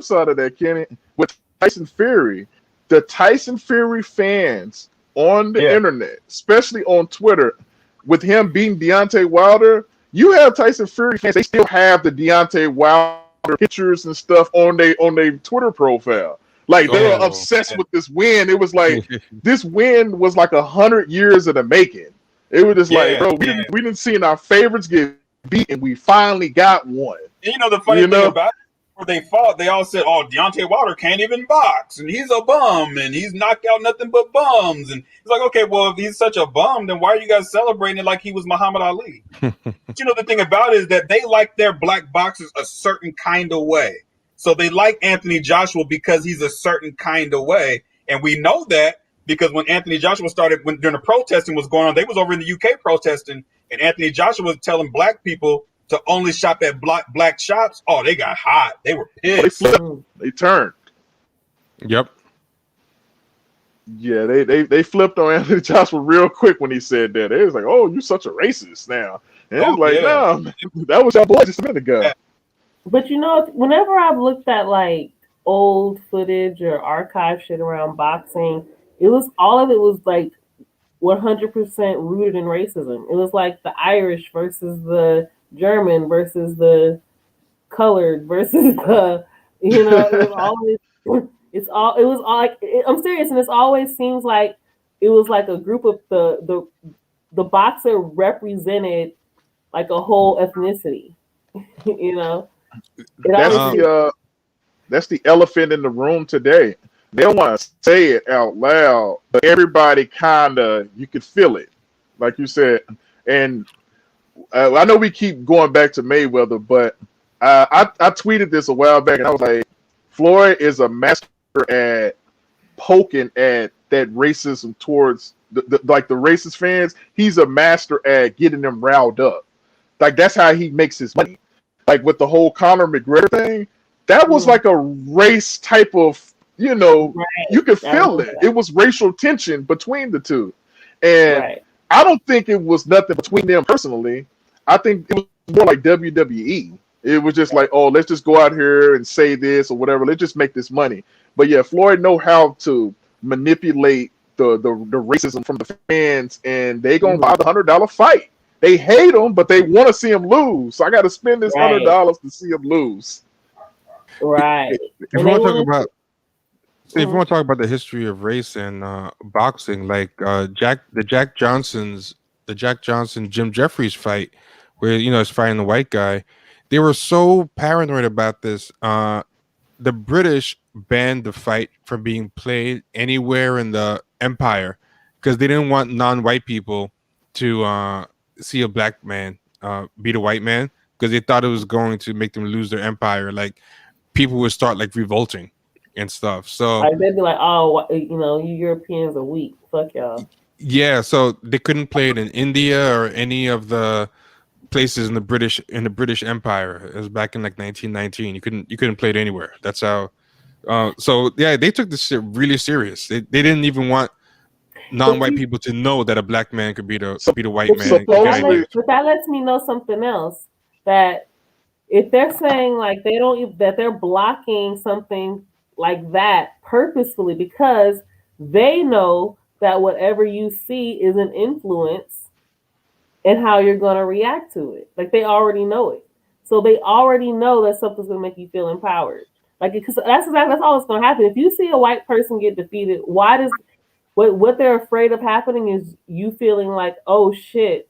side of that, Kenny, with Tyson Fury, the Tyson Fury fans on the internet, especially on Twitter, with him beating Deontay Wilder, you have Tyson Fury fans, they still have the Deontay Wilder pictures and stuff on their Twitter profile. Like, they were obsessed with this win. It was like this win was like 100 years in the making. It was just like, bro, we didn't see our favorites get beat, and we finally got one. And you know the funny thing about it, before they fought, they all said, "Oh, Deontay Wilder can't even box, and he's a bum, and he's knocked out nothing but bums." And it's like, okay, well, if he's such a bum, then why are you guys celebrating it like he was Muhammad Ali? But you know the thing about it is that they like their black boxers a certain kind of way. So they like Anthony Joshua because he's a certain kind of way, and we know that because when Anthony Joshua started, during the protesting was going on, they was over in the UK protesting, and Anthony Joshua was telling black people to only shop at black shops. Oh, they got hot. They were pissed. They turned. Yep. Yeah, they flipped on Anthony Joshua real quick when he said that. It was like, "Oh, you're such a racist now." And it was like, "No, that was your boy just a minute ago." Yeah. But you know, whenever I've looked at like old footage or archive shit around boxing, all of it was like 100% rooted in racism. It was like the Irish versus the German versus the colored versus the, you know, it was always, I'm serious, and it always seems like it was like a group of the boxer represented like a whole ethnicity. You know, that's the elephant in the room today. They don't want to say it out loud, but everybody kind of, you could feel it, like you said. And I know we keep going back to Mayweather, but I tweeted this a while back, and I was like, Floyd is a master at poking at that racism towards the racist fans. He's a master at getting them riled up. Like, that's how he makes his money. Like with the whole Conor McGregor thing, that was like a race type of, you could feel it. It was racial tension between the two. And I don't think it was nothing between them personally. I think it was more like WWE. It was just like, oh, let's just go out here and say this or whatever. Let's just make this money. But yeah, Floyd know how to manipulate the racism from the fans, and they gonna buy the $100 fight. They hate him, but they want to see him lose. So I got to spend this $100 to see him lose. Right. If you want to talk about the history of race and boxing, like the Jack Johnson Jim Jeffries fight, where it's fighting the white guy, they were so paranoid about this. The British banned the fight from being played anywhere in the empire because they didn't want non-white people to see a black man beat a white man, because they thought it was going to make them lose their empire. Like, people would start like revolting and stuff. So they'd be like, "Oh, you Europeans are weak. Fuck y'all." Yeah, so they couldn't play it in India or any of the places in the British Empire. It was back in like 1919. You couldn't play it anywhere. That's how. So yeah, they took this shit really serious. They didn't even want non-white people to know that a black man could beat a white man. But that lets me know something else. That if they're saying like that they're blocking something like that purposefully because they know that whatever you see is an influence in how you're going to react to it. Like, they already know it. So they already know that something's going to make you feel empowered. Like, because that's all that's going to happen. If you see a white person get defeated, what they're afraid of happening is you feeling like, oh shit,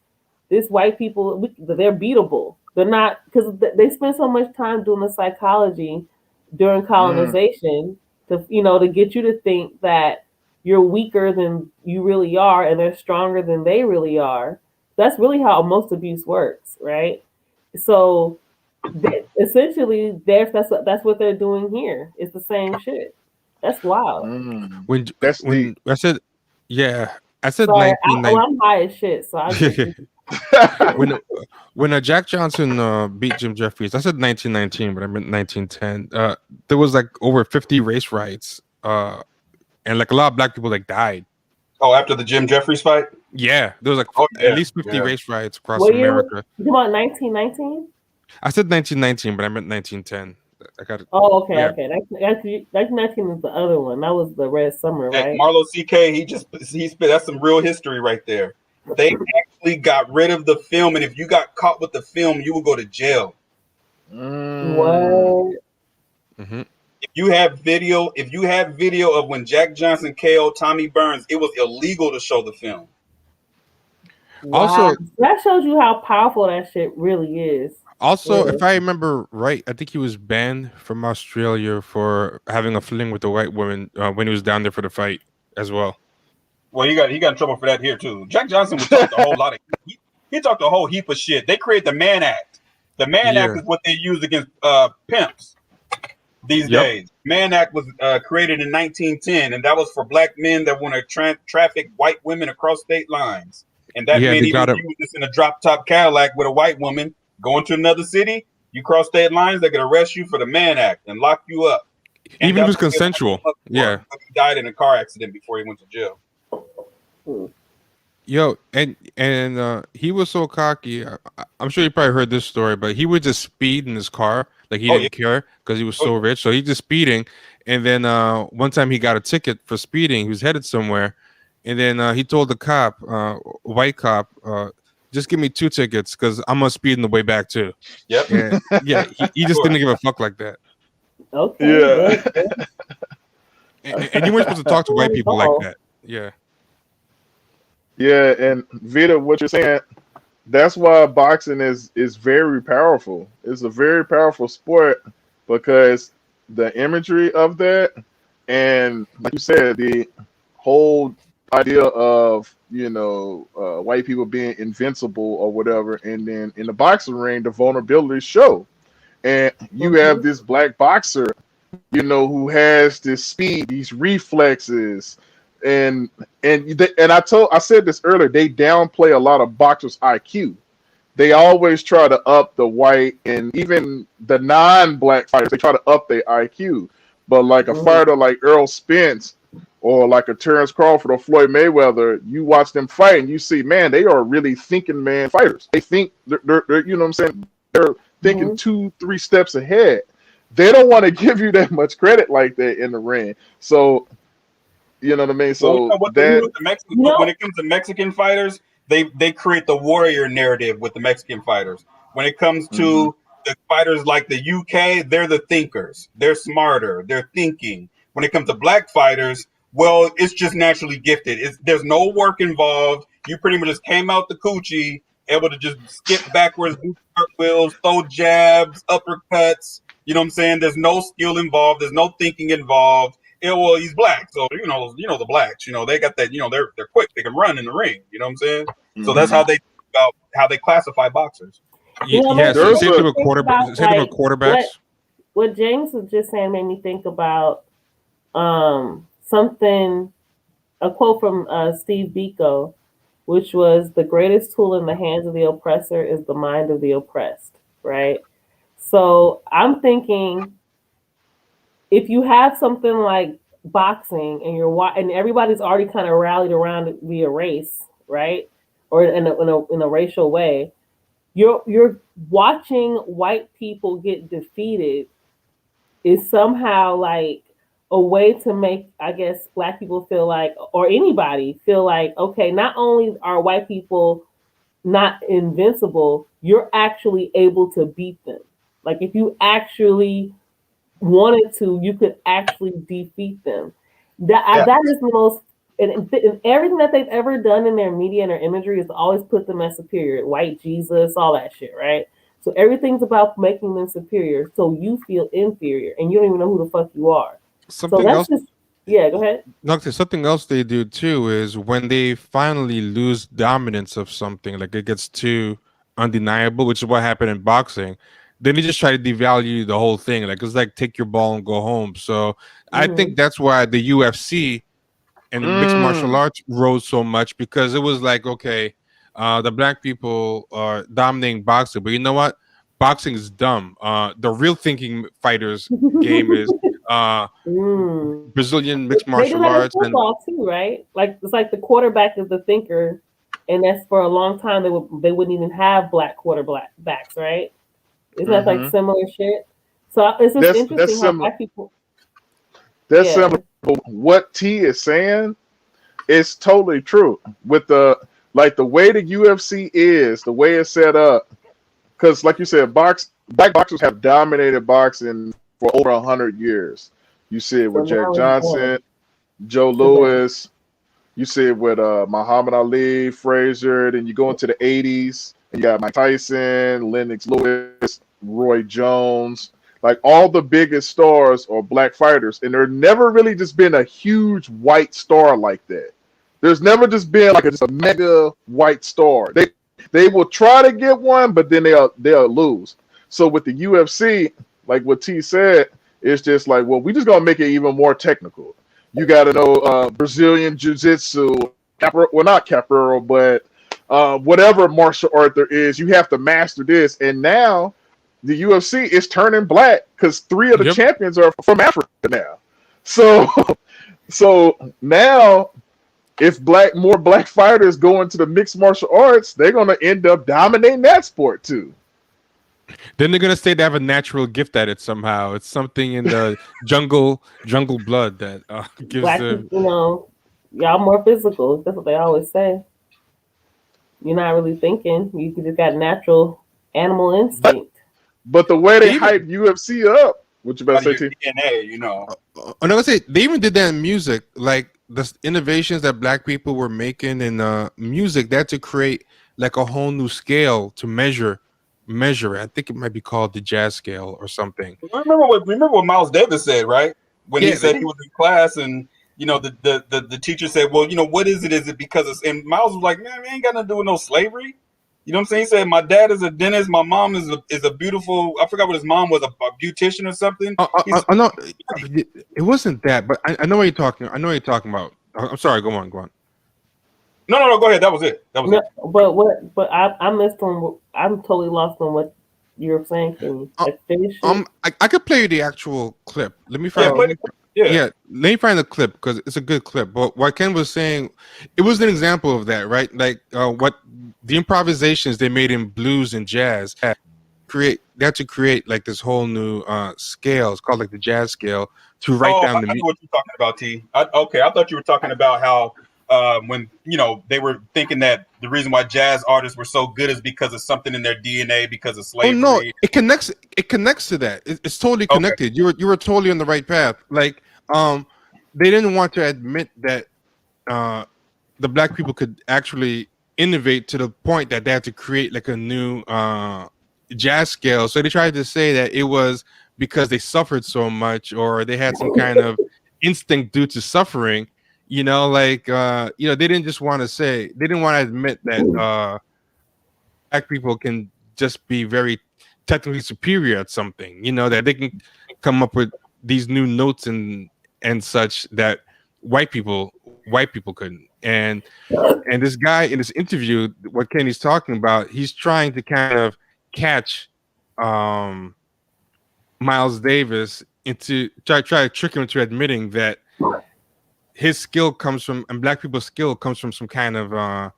this white people, they're beatable. They're not, because they spend so much time doing the psychology during colonization to get you to think that you're weaker than you really are and they're stronger than they really are. That's really how most abuse works, right? So essentially, that's what they're doing here. It's the same shit. That's wild. I said Sorry, I'm high as shit. So when Jack Johnson beat Jim Jeffries, I said 1919, but I meant 1910. There was like over 50 race riots, and like a lot of black people like died. Oh, after the Jim Jeffries fight? Yeah, there was like at least 50 race riots across America. You about 1919? I said 1919, but I meant 1910. I got it. Oh, okay, yeah. Okay. 1919 is the other one. That was the Red Summer, right? Marlo CK, he spit. That's some real history right there. They actually got rid of the film, and if you got caught with the film, you would go to jail. What? Mm-hmm. If you have video of when Jack Johnson KO'd Tommy Burns, it was illegal to show the film. Wow. Also, that shows you how powerful that shit really is. Also, if I remember right, I think he was banned from Australia for having a fling with a white woman when he was down there for the fight as well. Well, he got in trouble for that here too. Jack Johnson would talk a whole lot of he talked a whole heap of shit. They created the Mann Act. The Mann Act is what they use against pimps these days. Mann Act was created in 1910, and that was for black men that want to traffic white women across state lines. And that meant even if you was just in a drop top Cadillac with a white woman going to another city, you cross state lines, they could arrest you for the Mann Act and lock you up. And even if it was consensual. Yeah. He died in a car accident before he went to jail. Yo, and he was so cocky. I'm sure you probably heard this story, but he would just speed in his car. Like, he didn't care because he was so rich. So he's just speeding. And then one time he got a ticket for speeding. He was headed somewhere. And then he told the cop, white cop, just give me 2 tickets because I'm gonna speed in the way back too. Yep. And, he just didn't give a fuck like that. Okay. Yeah. and you weren't supposed to talk to white people like that. Yeah. Yeah, and Vita, what you're saying, that's why boxing is very powerful. It's a very powerful sport because the imagery of that, and like you said, the whole idea of white people being invincible or whatever, and then in the boxing ring, the vulnerabilities show, and you have this black boxer, who has this speed, these reflexes, and I said this earlier, they downplay a lot of boxers' IQ. They always try to up the white and even the non-black fighters. They try to up their IQ, but like a fighter like Errol Spence or like a Terrence Crawford or Floyd Mayweather, you watch them fight and you see, man, they are really thinking man fighters. They think they're you know what I'm saying? They're thinking 2-3 steps ahead. They don't want to give you that much credit like that in the ring. So, you know what I mean? So when it comes to Mexican fighters, they create the warrior narrative with the Mexican fighters. When it comes to the fighters like the UK, they're the thinkers. They're smarter. They're thinking. When it comes to black fighters, well, it's just naturally gifted. There's no work involved. You pretty much just came out the coochie, able to just skip backwards, do cartwheels, throw jabs, uppercuts. You know what I'm saying? There's no skill involved. There's no thinking involved. Well, he's black, so you know the blacks. They got that. They're quick. They can run in the ring. You know what I'm saying? So that's how they think about how they classify boxers. Yeah, so same thing with quarterbacks. What James was just saying made me think about something. A quote from Steve Biko, which was, "The greatest tool in the hands of the oppressor is the mind of the oppressed." Right. So I'm thinking, if you have something like boxing and everybody's already kind of rallied around it via race, right, or in a racial way, you're watching white people get defeated is somehow like a way to make, I guess, black people feel like, or anybody feel like, okay, not only are white people not invincible, you're actually able to beat them. Like if you actually wanted to, you could actually defeat them. That is the most, and everything that they've ever done in their media and their imagery is to always put them as superior, white Jesus, all that shit, right? So everything's about making them superior, so you feel inferior, and you don't even know who the fuck you are. Go ahead. Something else they do too is when they finally lose dominance of something, like it gets too undeniable, which is what happened in boxing. Then they just try to devalue the whole thing. Like it's like take your ball and go home. So I think that's why the UFC and mixed martial arts rose so much, because it was like, okay, the black people are dominating boxing, but you know what? Boxing is dumb. The real thinking fighters game is Brazilian mixed martial arts and football too, right? Like it's like the quarterback is the thinker, and that's for a long time they wouldn't even have black quarterbacks, right? Isn't that like similar shit? So it's just interesting how black people. That's similar. What T is saying is totally true. With the way the UFC is, the way it's set up, because like you said, black boxers have dominated boxing for over 100 years. You see it with Jack Johnson, Joe Louis. You see it with Muhammad Ali, Frazier. Then you go into the 80s, and you got Mike Tyson, Lennox Lewis, Roy Jones. Like all the biggest stars are black fighters, and there's never really just been a huge white star like that. There's never just been like just a mega white star. They will try to get one, but then they'll lose. So with the UFC, like what T said, it's just like, well, we just gonna make it even more technical. You got to know Brazilian Jiu-Jitsu, not capoeira, but whatever martial art there is, you have to master this. And now the UFC is turning black because 3 of the champions are from Africa now. So now, if more black fighters go into the mixed martial arts, they're gonna end up dominating that sport too. Then they're gonna say they have a natural gift at it somehow. It's something in the jungle blood that gives black them. Y'all more physical. That's what they always say. You're not really thinking. You just got natural animal instinct. But the way they hype UFC up, what you better say, T? DNA, I'm gonna say they even did that in music, like the innovations that black people were making in music. They had to create like a whole new scale to measure it. I think it might be called the jazz scale or something. Remember what Miles Davis said, right? When Yeah, he said he was in class and the teacher said, well, what is it? Is it because it's, and Miles was like, man, we ain't got nothing to do with no slavery. You know what I'm saying? He said, my dad is a dentist. My mom is a beautiful, I forgot what his mom was, a beautician or something. No, it wasn't that, but I know what you're talking. I know what you're talking about. I'm sorry. Go on. No. Go ahead. That was it. No, but what? But I missed on. I'm totally lost on what you're saying. Can you finish it? I could play you the actual clip. Let me find. Let me find the clip because it's a good clip. But what Ken was saying, it was an example of that, right? Like what the improvisations they made in blues and jazz they had to create like this whole new scale. It's called like the jazz scale to write down the. I know what you're talking about, T. Okay, I thought you were talking about how when they were thinking that the reason why jazz artists were so good is because of something in their DNA because of slavery. Oh no, it connects to that. It's totally connected. Okay. You were totally on the right path. Like they didn't want to admit that the black people could actually innovate to the point that they had to create like a new jazz scale. So they tried to say that it was because they suffered so much or they had some kind of instinct due to suffering. They didn't just want to say, they didn't want to admit that black people can just be very technically superior at something, that they can come up with these new notes and such that white people couldn't. And this guy in this interview, what Kenny's talking about, he's trying to kind of catch Miles Davis into try to trick him into admitting that his skill comes from, and black people's skill comes from some kind of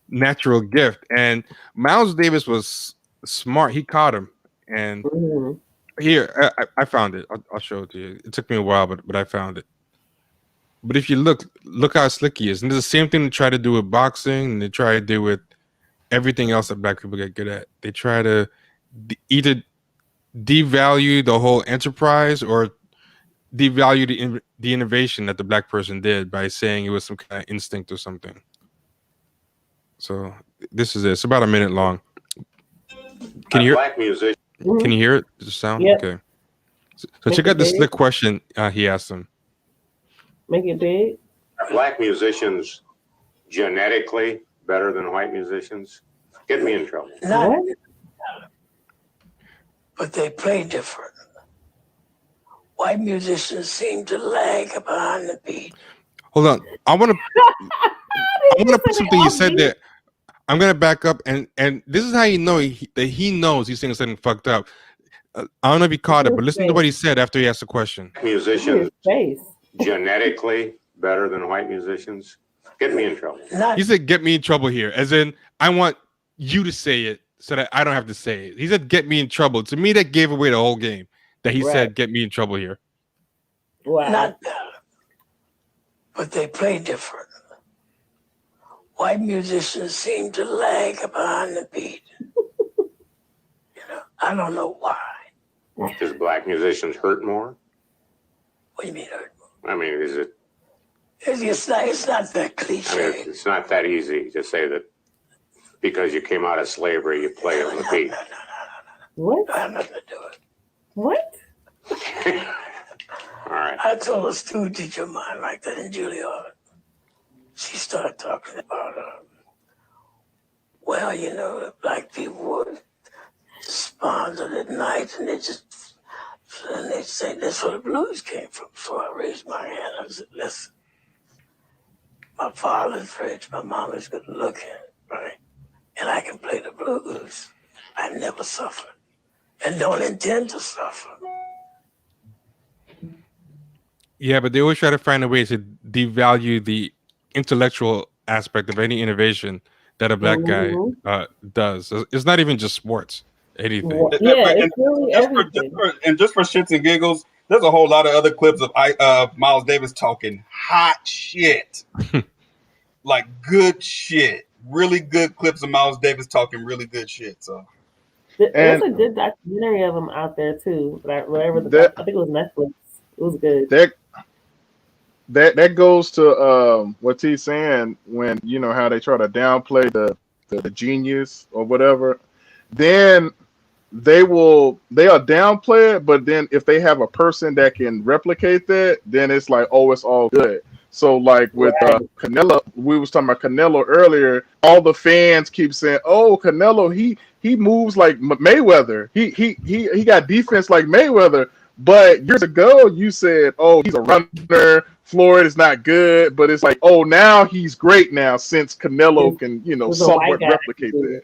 natural gift. And Miles Davis was smart. He caught him. And here, I found it. I'll show it to you. It took me a while, but I found it. But if you look how slick he is. And it's the same thing they try to do with boxing, and they try to do with everything else that black people get good at. They try to either devalue the whole enterprise or devalue the innovation that the black person did by saying it was some kind of instinct or something. So this is it. It's about a minute long. Can you hear? Black musician. Can you hear it? The sound? Yep. Okay. So check out the slick question he asked him. Make it big. Are black musicians genetically better than white musicians? Get me in trouble. Not, but they play different. White musicians seem to lag behind the beat. Hold on. I want to put something you said there. I'm gonna back up, and this is how you know that he knows he's saying something fucked up. I don't know if he caught it, but listen to what he said after he asked the question. Musicians genetically better than white musicians? Get me in trouble. He said, "Get me in trouble here," as in I want you to say it so that I don't have to say it. He said, "Get me in trouble." To me, that gave away the whole game. That he said, "Get me in trouble here." Wow. Not better, but they play different. White musicians seem to lag behind the beat. I don't know why. Does black musicians hurt more? What do you mean hurt more? I mean, is it? It's not that cliche. I mean, it's not that easy to say that because you came out of slavery, you play on the beat. No. What? I have nothing to do with it. What? All right. I told a student teacher of mine like that in Juilliard. She started talking about, black people would responded at night and they say that's where the blues came from. So I raised my hand. I said, listen, my father's rich, my mama's good looking, right? And I can play the blues. I never suffered and don't intend to suffer. Yeah, but they always try to find a way to devalue the intellectual aspect of any innovation that a black guy does. It's not even just sports. Anything. Yeah, it's really everything. Just for shits and giggles, there's a whole lot of other clips of Miles Davis talking hot shit, like good shit. Really good clips of Miles Davis talking really good shit. So there's a good documentary of him out there too. I think it was Netflix. It was good. That goes to what he's saying when how they try to downplay the genius or whatever, then they'll downplay it, but then if they have a person that can replicate that, then it's like, oh, it's all good. So like with Canelo, we was talking about Canelo earlier. All the fans keep saying, "Oh, Canelo, he moves like Mayweather. He got defense like Mayweather." But years ago, you said, "Oh, he's a runner. Floyd is not good." But it's like, oh, now he's great now since Canelo can, somewhat replicate that.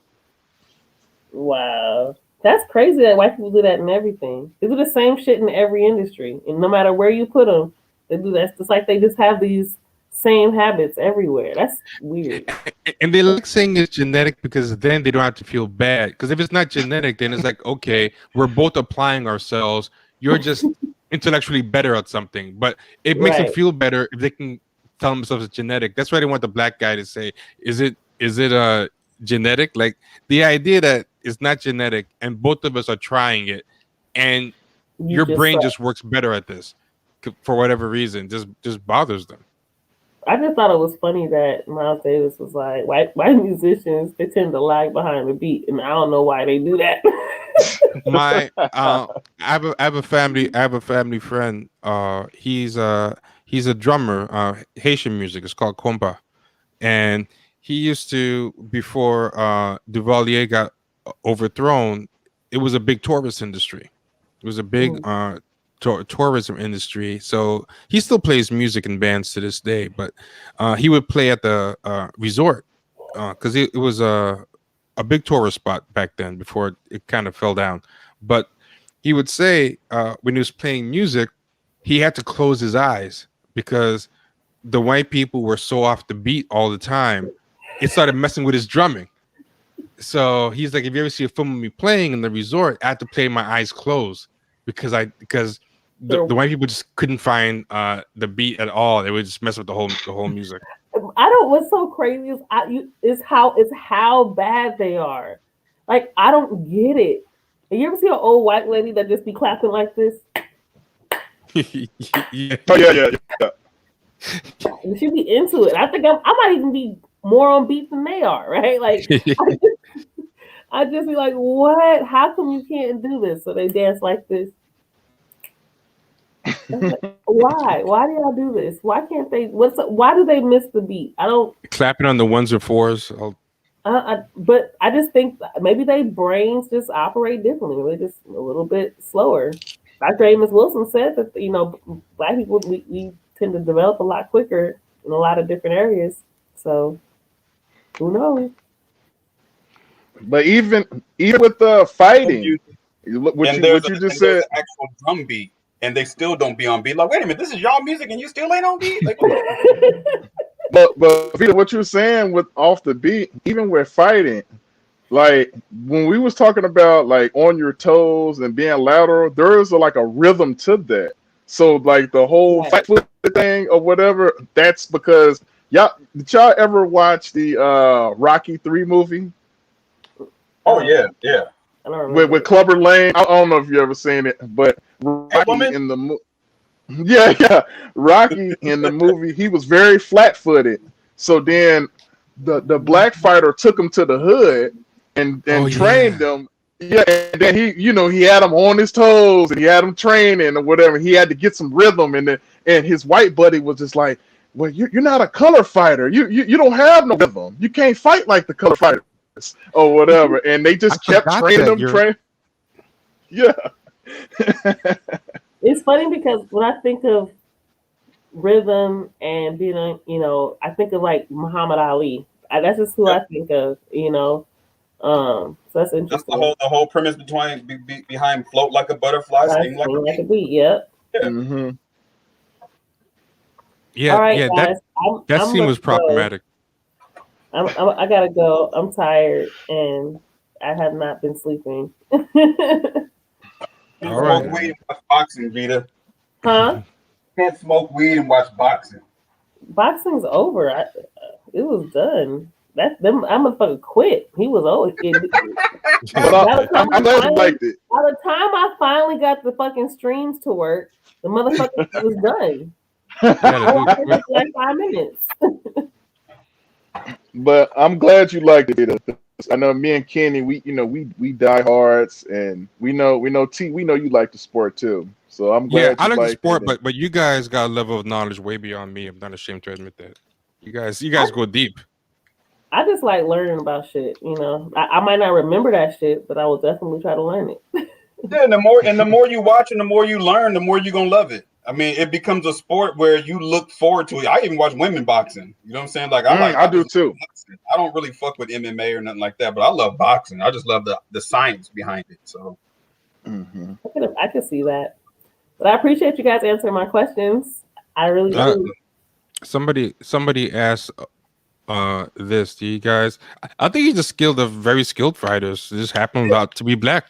Wow. That's crazy that white people do that in everything. They do the same shit in every industry. And no matter where you put them, they do that. It's like they just have these same habits everywhere. That's weird. And they like saying it's genetic because then they don't have to feel bad. Because if it's not genetic, then it's like, okay, we're both applying ourselves. You're just intellectually better at something. But it makes them feel better if they can tell themselves it's genetic. That's why they want the black guy to say, is it genetic? Like the idea that it's not genetic and both of us are trying it and your brain just works better at this for whatever reason, just bothers them. I just thought it was funny that Miles Davis was like, white musicians, they tend to lag behind the beat, and I don't know why they do that. I have a family friend. He's a drummer, Haitian music. It's called compa, and he used to, before Duvalier got overthrown, it was a big tourist industry. It was a big tourism industry. So he still plays music in bands to this day, but he would play at the resort because it was a big tourist spot back then before it kind of fell down. But he would say when he was playing music, he had to close his eyes because the white people were so off the beat all the time. It started messing with his drumming. So he's like, if you ever see a film of me playing in the resort, I had to play my eyes closed because the white people just couldn't find the beat at all. They would just mess with the whole music. What's so crazy is how bad they are. Like, I don't get it. Have you ever see an old white lady that just be clapping like this? Yeah. Oh yeah. She be into it. I think I might even be more on beat than they are, right? Like, I just be like, what? How come you can't do this? So they dance like this. Like, why? Why do y'all do this? Why can't they? Why do they miss the beat? I don't. Clapping on the ones or fours. But I just think maybe their brains just operate differently. They're just a little bit slower. Dr. Amos Wilson said that black people we tend to develop a lot quicker in a lot of different areas. So who knows? But even with the fighting, what you just said, an actual drum beat, and they still don't be on beat. Like, wait a minute, this is y'all music, and you still ain't on beat. Like, but Vita, what you're saying with off the beat, even with fighting, like when we was talking about like on your toes and being lateral, there is like a rhythm to that. So like the whole fight foot thing or whatever, that's because did y'all ever watch the Rocky 3 movie? Oh yeah. With Clubber Lang. I don't know if you ever seen it, but Rocky in the Rocky in the movie, he was very flat-footed. So then the black fighter took him to the hood and trained him. Yeah, and then he had him on his toes and he had him training or whatever. He had to get some rhythm, and his white buddy was just like, "Well, you're not a color fighter. You don't have no rhythm. You can't fight like the color fighters or whatever." And they just kept training him. Yeah. It's funny because when I think of rhythm and being I think of like Muhammad Ali. That's just who I think of. So that's interesting. That's the whole premise behind float like a butterfly, sting like a bee. Yep. Yeah. Mm-hmm. Yeah. All right, yeah. guys, That scene was problematic. I gotta go. I'm tired and I have not been sleeping. All right. Smoke weed and watch boxing, Vita. Huh? Can't smoke weed and watch boxing. Boxing's over. It was done. I'm motherfucker quit. He was over. I'm glad you liked it. By the time I finally got the fucking streams to work, the motherfucker was done. Like 5 minutes. But I'm glad you liked it. I know me and Kenny, we diehards, and we know you like the sport too. So I'm Yeah, glad I you like the liked sport, it. but you guys got a level of knowledge way beyond me. I'm not ashamed to admit that. You guys go deep. I just like learning about shit. I might not remember that shit, but I will definitely try to learn it. Yeah, and the more you watch and the more you learn, the more you're gonna love it. I mean, it becomes a sport where you look forward to it. I even watch women boxing. You know what I'm saying? Like I do too. Boxing. I don't really fuck with MMA or nothing like that, but I love boxing. I just love the science behind it. So I could see that. But I appreciate you guys answering my questions. I really do. Somebody asked this. Do you guys? I think he's a very skilled fighters. It just happened not to be black.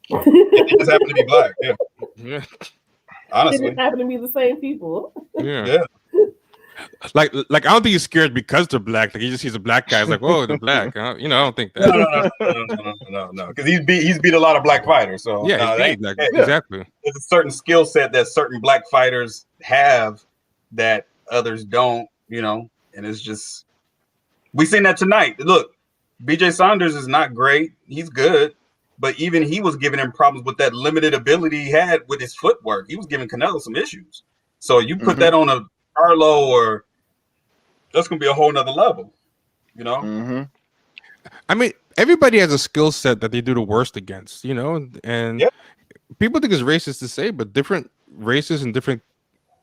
It just happened to be black. Yeah. Yeah. Honestly. It just happened to be the same people. Yeah. Like I don't think he's scared because they're black. Like he just sees a black guy. He's like, whoa, they're black. I don't think that. No. Because he's beat a lot of black fighters. So yeah, exactly. There's a certain skill set that certain black fighters have that others don't. And it's just we seen that tonight. Look, BJ Saunders is not great. He's good, but even he was giving him problems with that limited ability he had with his footwork. He was giving Canelo some issues. So you put that on a Carlo, or that's gonna be a whole nother level, I mean, everybody has a skill set that they do the worst against, and people think it's racist to say, but different races and different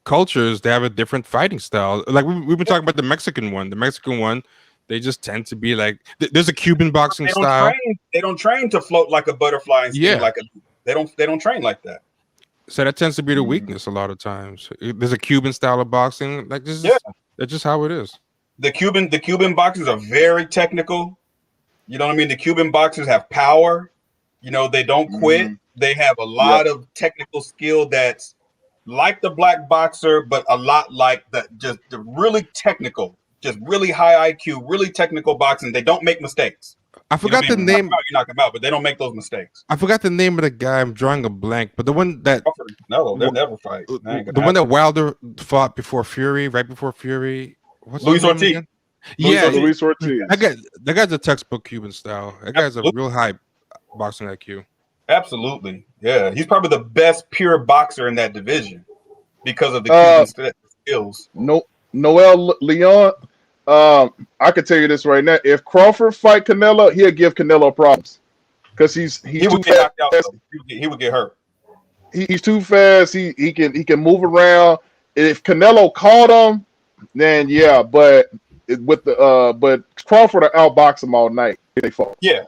cultures, they have a different fighting style. Like we've been talking about the Mexican one. The Mexican one, they just tend to be like there's a Cuban boxing style. They don't train to float like a butterfly and sting like a. They don't train like that. So that tends to be the weakness a lot of times. There's a Cuban style of boxing, like this. That's just how it is. The Cuban boxers are very technical. You know what I mean? The Cuban boxers have power. They don't quit. They have a lot of technical skill that's like the black boxer, but a lot like the really technical, just really high IQ, really technical boxing. They don't make mistakes. I forgot the name. You knock them out, but they don't make those mistakes. I forgot the name of the guy. I'm drawing a blank. But the one that no, they'll never fight. The one that Wilder fought before Fury, right before Fury. What's Luis Ortiz. Luis Ortiz. That guy's a textbook Cuban style. That guy's a real high boxing IQ. Absolutely, yeah. He's probably the best pure boxer in that division because of the Cuban skills. Noel Leon. I could tell you this right now: if Crawford fight Canelo, he'll give Canelo problems because he would get knocked out. He would get hurt. He's too fast. He can move around. If Canelo caught him, then but Crawford will outbox him all night if they fall. Yeah,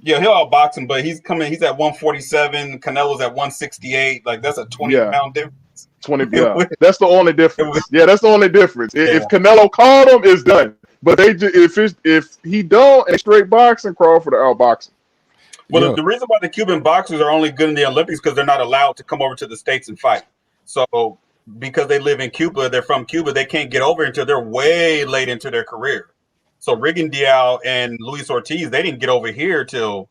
he'll outbox him, but he's at 147. Canelo's at 168. Like that's a 20-pound difference. 20. Yeah, that's the only difference. That's the only difference. If Canelo caught him, it's done. But if he don't and straight boxing, Crawford will outbox him. Well, the reason why the Cuban boxers are only good in the Olympics because they're not allowed to come over to the States and fight. So because they live in Cuba, they're from Cuba, they can't get over until they're way late into their career. So Rigondeaux and Luis Ortiz, they didn't get over here till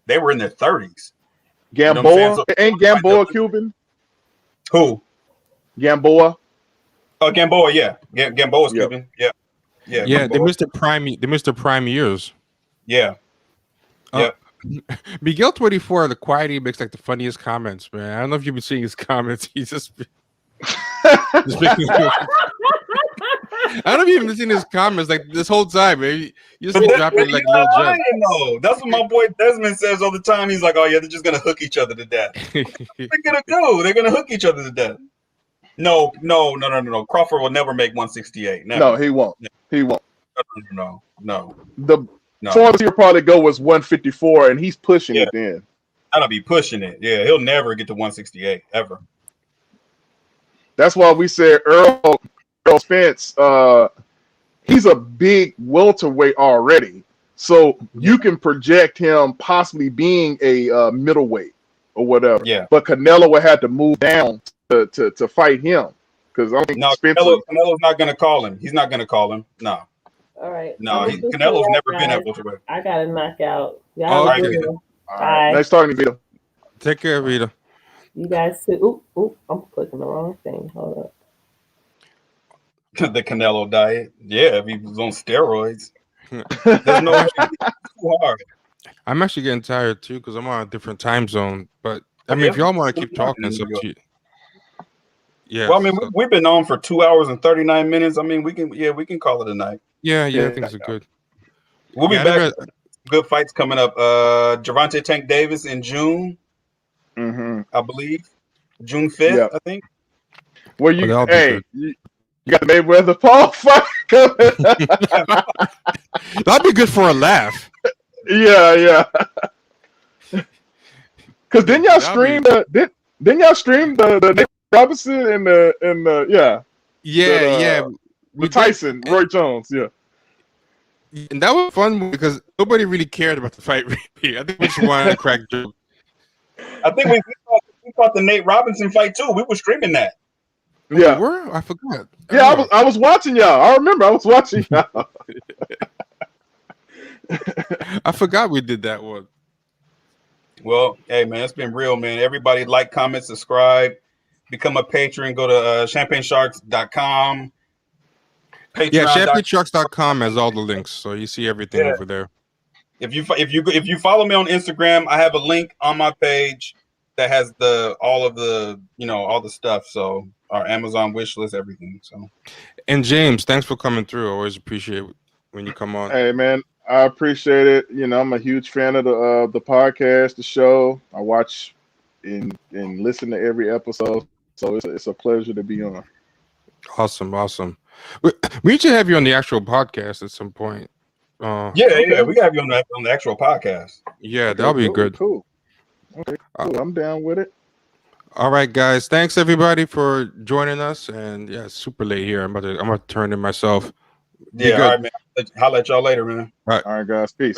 they were in their 30s. Gamboa? Ain't Gamboa Cuban? Who? Gamboa. Oh, Gamboa, yeah. Gamboa's Cuban. Yeah. Yeah, they missed their prime years. Yeah. Miguel 24, the quiety makes like the funniest comments, man. I don't know if you've been seeing his comments. He's just making I don't know if you've been seeing his comments like this whole time, man. You just be dropping like little gems. That's what my boy Desmond says all the time. He's like, "Oh yeah, they're just gonna hook each other to death." What they're gonna do? They're gonna hook each other to death. No. Crawford will never make 168. Never. No, he won't. He won't. No. The farthest he'll probably go was 154, and he's pushing it then. That'll be pushing it. Yeah, he'll never get to 168 ever. That's why we said Errol Spence. He's a big welterweight already, so you can project him possibly being a middleweight or whatever. Yeah. But Canelo would have to move down to fight him because I don't think Canelo's not going to call him. He's not going to call him. No. All right. No, Canelo's never been at welterweight. I got to knock out. All right. Nice talking to you. Take care, Rita. You guys too. Oop, I'm clicking the wrong thing. Hold up. The Canelo diet. Yeah, if he was on steroids. There's no it's too hard. I'm actually getting tired too because I'm on a different time zone. But I mean, if y'all want to keep talking, it's up to you. Yeah. Well, I mean, we've been on for 2 hours and 39 minutes. I mean, we can call it a night. Yeah, I think it's good. We'll be back. Good fights coming up. Gervonta Tank Davis in June, I believe. June 5th, I think. Well, you got the Mayweather Paul fight coming. That'd be good for a laugh. Yeah. Because didn't y'all stream the Nate Robinson and the with Tyson, Roy Jones, And that was fun because nobody really cared about the fight. Really. I think we just wanted to crack jokes. I think we caught the Nate Robinson fight too. We were streaming that. Yeah, we were? I forgot. Yeah, I was watching y'all. I remember I was watching y'all. I forgot we did that one. Well, hey man, it's been real, man. Everybody like, comment, subscribe, become a patron. Go to champagnesharks.com. Yeah, champagnesharks.com has all the links, so you see everything over there. If you follow me on Instagram, I have a link on my page that has all the stuff. So our Amazon wish list, everything. So. And James, thanks for coming through. I always appreciate when you come on. Hey man, I appreciate it. I'm a huge fan of the podcast, the show. I watch and listen to every episode, so it's a pleasure to be on. Awesome. We should have you on the actual podcast at some point. Yeah, we got you on the actual podcast. Yeah, that'll be good. Cool. Okay, cool. I'm down with it. All right, guys. Thanks everybody for joining us. And yeah, it's super late here. I'm gonna turn in myself. Yeah, all right, man. I'll let y'all later, man. All right, guys. Peace.